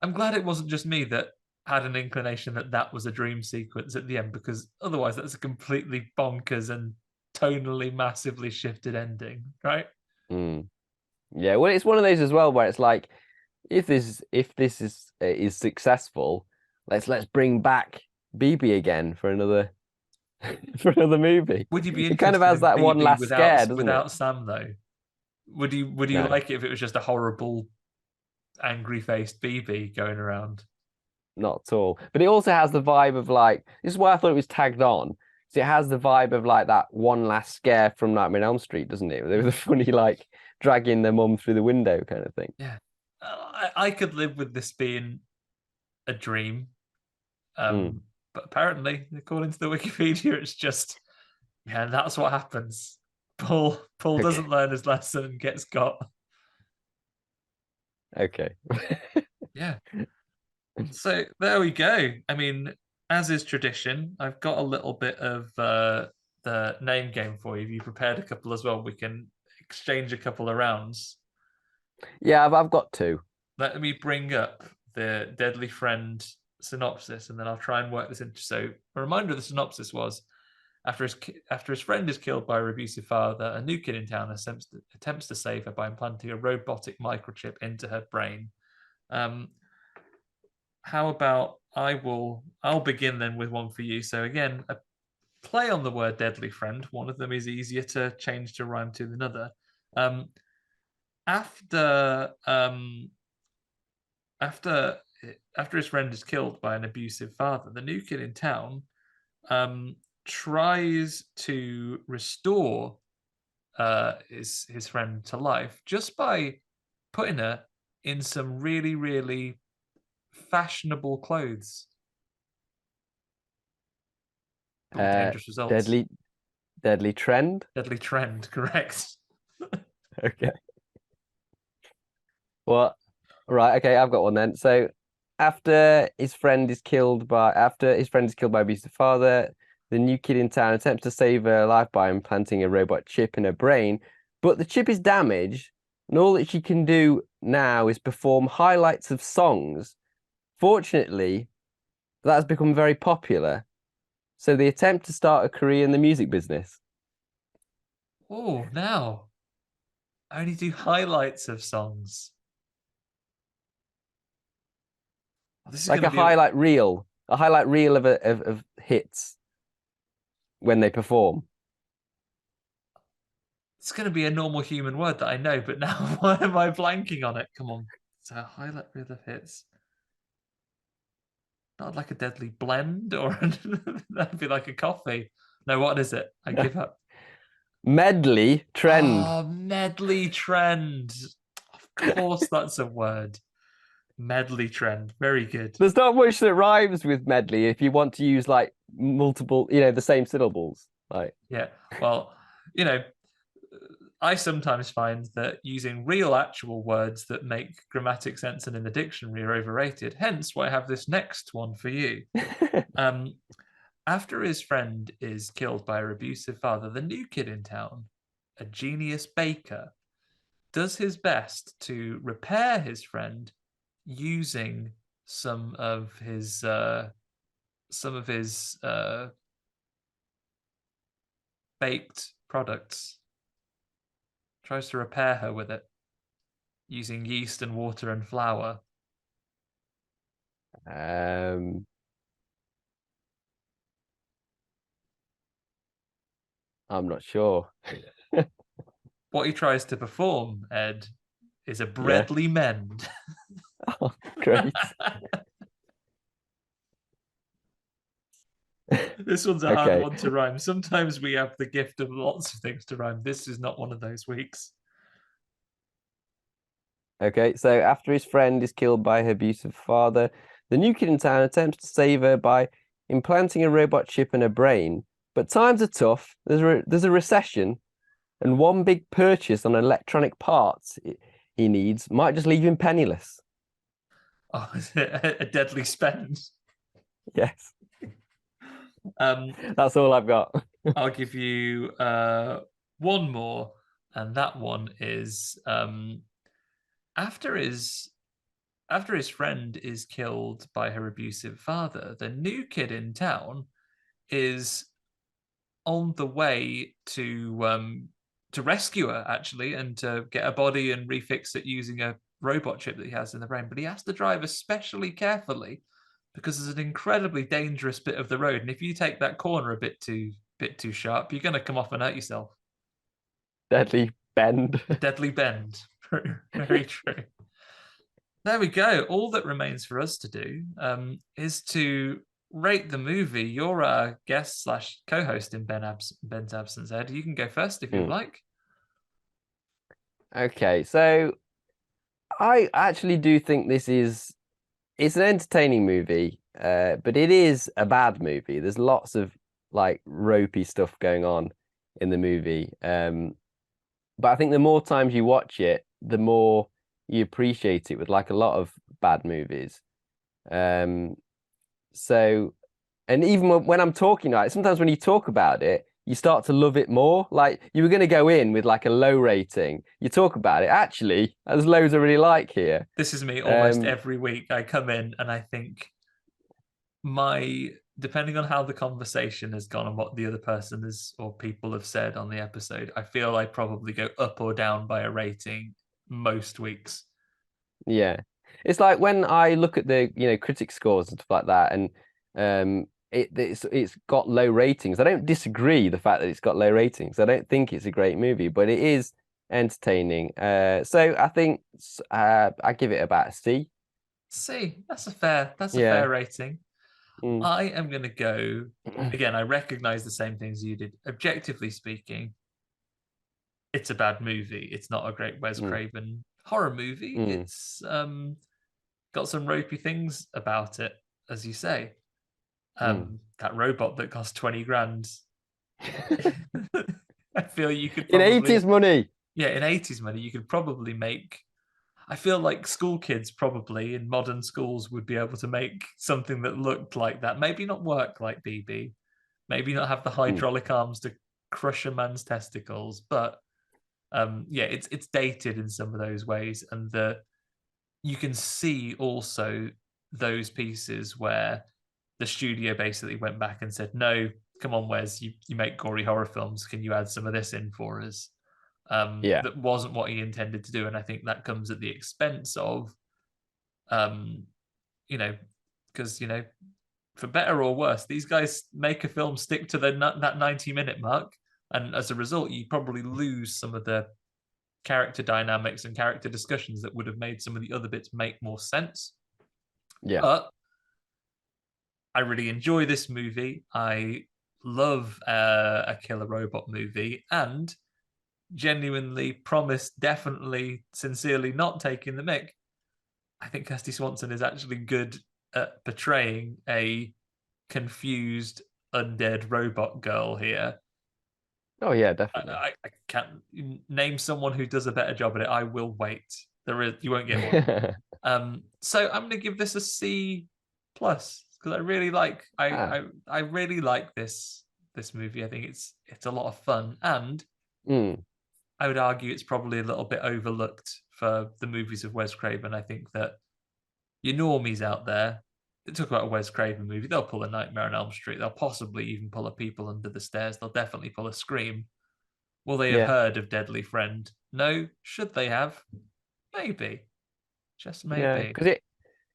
I'm glad it wasn't just me that had an inclination that was a dream sequence at the end, because otherwise that's a completely bonkers and tonally massively shifted ending, right? Yeah, well, it's one of those as well where it's like, if this is successful, let's bring back BB again for another movie. Would you be interested? It kind of has that BB one last scare, doesn't without it? Sam though? Would you like it if it was just a horrible, angry-faced BB going around? Not at all. But it also has the vibe of like, this is why I thought it was tagged on. So it has the vibe of like that one last scare from Nightmare on Elm Street, doesn't it? There was a funny like dragging their mum through the window kind of thing. Yeah. I could live with this being a dream. But apparently, according to the Wikipedia, it's just, yeah, that's what happens. Paul doesn't learn his lesson and gets got. Okay. Yeah. So there we go. I mean, as is tradition, I've got a little bit of the name game for you. Have you prepared a couple as well? We can exchange a couple of rounds. Yeah, I've got two. Let me bring up the Deadly Friend synopsis, and then I'll try and work this into. So a reminder of the synopsis was, after his friend is killed by her abusive father, a new kid in town attempts to save her by implanting a robotic microchip into her brain. How about I'll begin then with one for you. So again, a play on the word deadly friend. One of them is easier to change to rhyme to than another. After his friend is killed by an abusive father, the new kid in town tries to restore his friend to life just by putting her in some really, really fashionable clothes. Dangerous results. Deadly trend. Deadly trend, correct. Okay. Well, right. Okay, I've got one then. So, after his friend is killed by abusive father, the new kid in town attempts to save her life by implanting a robot chip in her brain, But the chip is damaged, and all that she can do now is perform highlights of songs. Fortunately, that has become very popular. So they attempt to start a career in the music business. Oh, now I only do highlights of songs. Oh, this is Like going to a be highlight reel of hits when they perform. it's going to be a normal human word that I know, but now why am I blanking on it? Come on. So highlight reel of hits. Not like a deadly blend, or that'd be like a coffee. No, what is it? I give up. Medley trend. Oh, medley trend. Of course, that's a word. Medley trend. Very good. There's not much that rhymes with medley if you want to use like multiple, the same syllables. Like, Yeah. Well, you know, I sometimes find that using real actual words that make grammatic sense and in the dictionary are overrated. Hence why I have this next one for you. Um, After his friend is killed by her abusive father, the new kid in town, a genius baker, does his best to repair his friend using some of his baked products. Tries to repair her with it using yeast and water and flour. um, I'm not sure. What he tries to perform, Ed, is a Yeah. breadly mend. Oh, great. This one's a hard Okay. one to rhyme. Sometimes we have the gift of lots of things to rhyme. This is not one of those weeks. Okay. So after his friend is killed by her abusive father, the new kid in town attempts to save her by implanting a robot chip in her brain. But times are tough. There's a recession, and one big purchase on electronic parts he needs might just leave him penniless. Oh, is it a deadly spend? Yes. Um, That's all I've got. I'll give you one more, and that one is after his after his friend is killed by her abusive father, the new kid in town is on the way to rescue her actually, and to get a body and refix it using a robot chip that he has in the brain. But he has to drive especially carefully because there's an incredibly dangerous bit of the road, and if you take that corner a bit too sharp, you're going to come off and hurt yourself. Deadly bend. A deadly bend. Very true. There we go. All that remains for us to do is to rate the movie. You're our guest slash co-host in Ben's absence, Ed. You can go first if you'd like. Okay, so I actually do think it's an entertaining movie, but it is a bad movie. There's lots of like ropey stuff going on in the movie. But I think the more times you watch it, the more you appreciate it with like a lot of bad movies. So, and even when I'm talking about it, sometimes when you talk about it, you start to love it more. Like you were going to go in with like a low rating. You talk about it. Actually, there's loads I really like here. This is me almost every week. I come in and I think depending on how the conversation has gone and what the other person has or people have said on the episode, I feel I probably go up or down by a rating most weeks. Yeah. It's like when I look at the, critic scores and stuff like that, and it's got low ratings. I don't disagree the fact that it's got low ratings. I don't think it's a great movie, but it is entertaining. So I think I give it about a C. C. That's a fair rating. Mm. I am going to go again. I recognize the same things you did. Objectively speaking, it's a bad movie. It's not a great Wes Craven horror movie. It's got some ropey things about it, as you say. That robot that cost 20 grand. I feel you could probably, in 80s money. Yeah, in 80s money, you could probably make. I feel like school kids probably in modern schools would be able to make something that looked like that. Maybe not work like BB, maybe not have the hydraulic arms to crush a man's testicles, but Yeah, it's dated in some of those ways, and you can see also those pieces where the studio basically went back and said, no, come on, Wes, you make gory horror films, can you add some of this in for us? Yeah. That wasn't what he intended to do, and I think that comes at the expense of you know, because for better or worse, these guys make a film stick to that 90-minute mark, and as a result, you probably lose some of the character dynamics and character discussions that would have made some of the other bits make more sense. Yeah. But I really enjoy this movie. I love a killer robot movie, and genuinely promise, definitely, sincerely not taking the mick. I think Kristy Swanson is actually good at portraying a confused undead robot girl here. Oh yeah, definitely. I can't name someone who does a better job at it. I will wait. You won't get one. So I'm going to give this a C plus because I really like I really like this movie. I think it's a lot of fun, and I would argue it's probably a little bit overlooked for the movies of Wes Craven. I think that your normies out there that talk about a Wes Craven movie, they'll pull a Nightmare on Elm Street. They'll possibly even pull a People Under the Stairs. They'll definitely pull a Scream. Will they have heard of Deadly Friend? No. Should they have? Maybe. Just maybe. Yeah, because it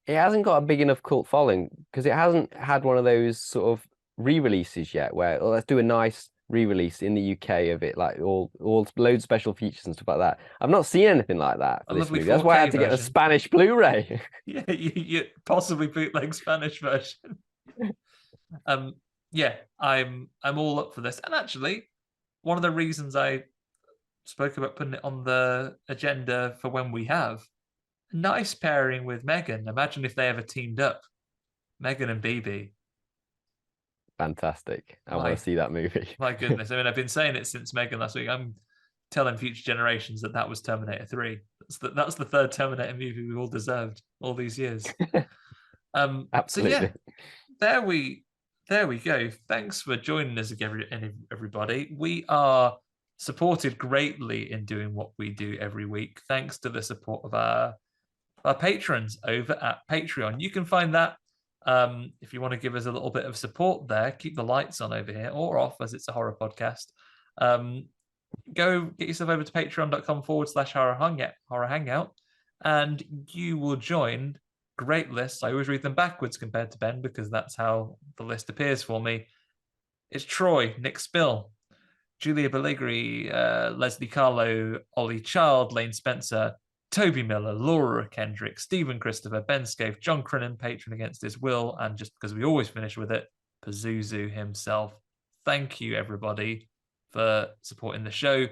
hasn't got a big enough cult following, because it hasn't had one of those sort of re-releases yet where let's do a nice re-release in the UK of it, like all loads of special features and stuff like that. I've not seen anything like that for this movie. That's why I had to get a Spanish Blu-ray. Yeah, you possibly bootleg Spanish version. Yeah, I'm all up for this. And actually, one of the reasons I spoke about putting it on the agenda for when we have a nice pairing with Megan. Imagine if they ever teamed up, Megan and BB. Fantastic. I want to see that movie. My goodness. I mean, I've been saying it since Megan last week. I'm telling future generations that was Terminator 3. That's the third Terminator movie we've all deserved all these years. Absolutely. So yeah, there we go. Thanks for joining us again, everybody. We are supported greatly in doing what we do every week, thanks to the support of our patrons over at Patreon. You can find that if you want to give us a little bit of support there, keep the lights on over here or off as it's a horror podcast. Go get yourself over to patreon.com/horror hangout, and you will join great lists. I always read them backwards compared to Ben because that's how the list appears for me. It's Troy, Nick Spill, Julia Belligri, Leslie Carlo, Ollie Child, Lane Spencer, Toby Miller, Laura Kendrick, Stephen Christopher, Ben Scaife, John Crinnan, patron against his will, and just because we always finish with it, Pazuzu himself. Thank you, everybody, for supporting the show.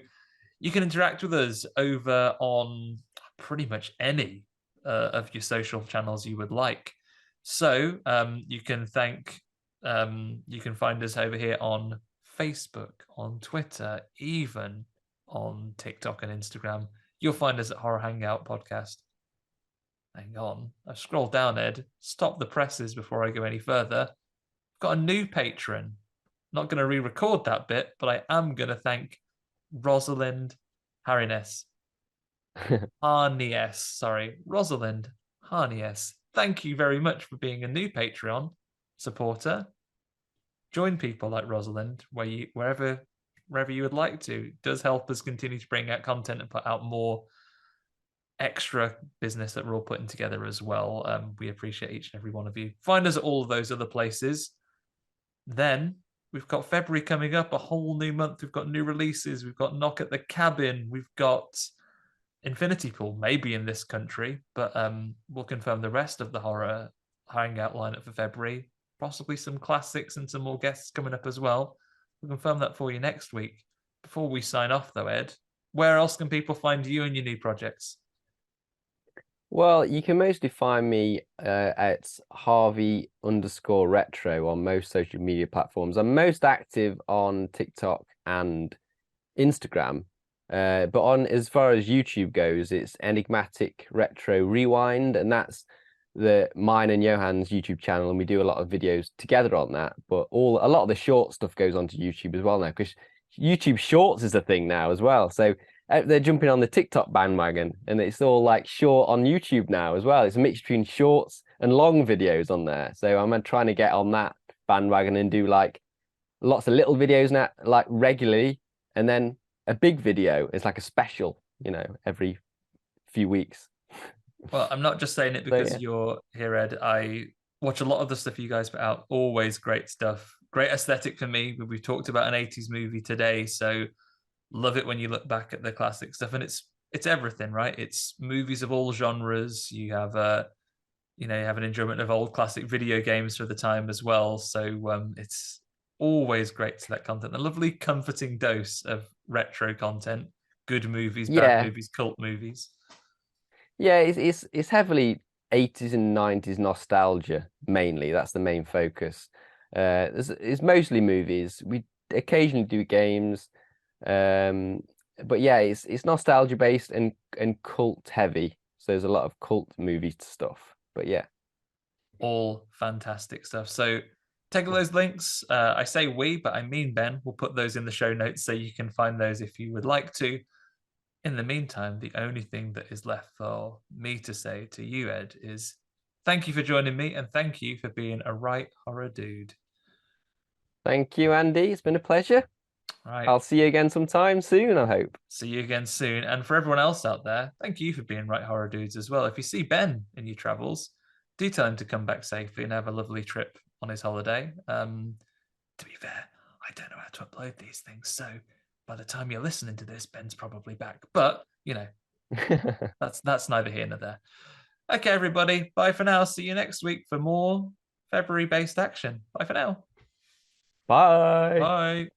You can interact with us over on pretty much any of your social channels you would like. So you can find us over here on Facebook, on Twitter, even on TikTok and Instagram. You'll find us at Horror Hangout Podcast. Hang on. I've scrolled down, Ed. Stop the presses before I go any further. I've got a new patron. Not going to re-record that bit, but I am going to thank Rosalind Harness. Rosalind Harness. Thank you very much for being a new Patreon supporter. Join people like Rosalind wherever you would like to. It does help us continue to bring out content and put out more extra business that we're all putting together as well. We appreciate each and every one of you. Find us at all of those other places. Then we've got February coming up, a whole new month. We've got new releases. We've got Knock at the Cabin. We've got Infinity Pool, maybe in this country, but we'll confirm the rest of the horror hangout lineup for February. Possibly some classics and some more guests coming up as well. We'll confirm that for you next week. Before we sign off, though, Ed, where else can people find you and your new projects? Well, you can mostly find me at Harvey_retro on most social media platforms. I'm most active on TikTok and Instagram. But on as far as YouTube goes, it's Enigmatic Retro Rewind, and that's mine and Johann's YouTube channel, and we do a lot of videos together on that. But a lot of the short stuff goes onto YouTube as well now, because YouTube Shorts is a thing now as well. So they're jumping on the TikTok bandwagon, and it's all like short on YouTube now as well. It's a mix between shorts and long videos on there. So I'm trying to get on that bandwagon and do like lots of little videos now, like regularly, and then a big video is like a special, every few weeks. Well, I'm not just saying it because you're here, Ed. I watch a lot of the stuff you guys put out. Always great stuff. Great aesthetic for me. We've talked about an 80s movie today, so love it when you look back at the classic stuff. And it's everything, right? It's movies of all genres. You have you have an enjoyment of old classic video games for the time as well. So it's always great to that content. A lovely comforting dose of retro content, good movies, bad movies, cult movies. Yeah, it's heavily 80s and 90s nostalgia mainly. That's the main focus. It's mostly movies. We occasionally do games, but yeah, it's nostalgia based and cult heavy. So there's a lot of cult movie stuff. But yeah, all fantastic stuff. So take all those links. I say we, but I mean Ben. We'll put those in the show notes so you can find those if you would like to. In the meantime, the only thing that is left for me to say to you, Ed, is thank you for joining me and thank you for being a right horror dude. Thank you, Andy. It's been a pleasure. Right. I'll see you again sometime soon, I hope. See you again soon. And for everyone else out there, thank you for being right horror dudes as well. If you see Ben in your travels, do tell him to come back safely and have a lovely trip on his holiday. To be fair, I don't know how to upload these things, so by the time you're listening to this, Ben's probably back. But that's neither here nor there. Okay, everybody. Bye for now. See you next week for more February-based action. Bye for now. Bye. Bye.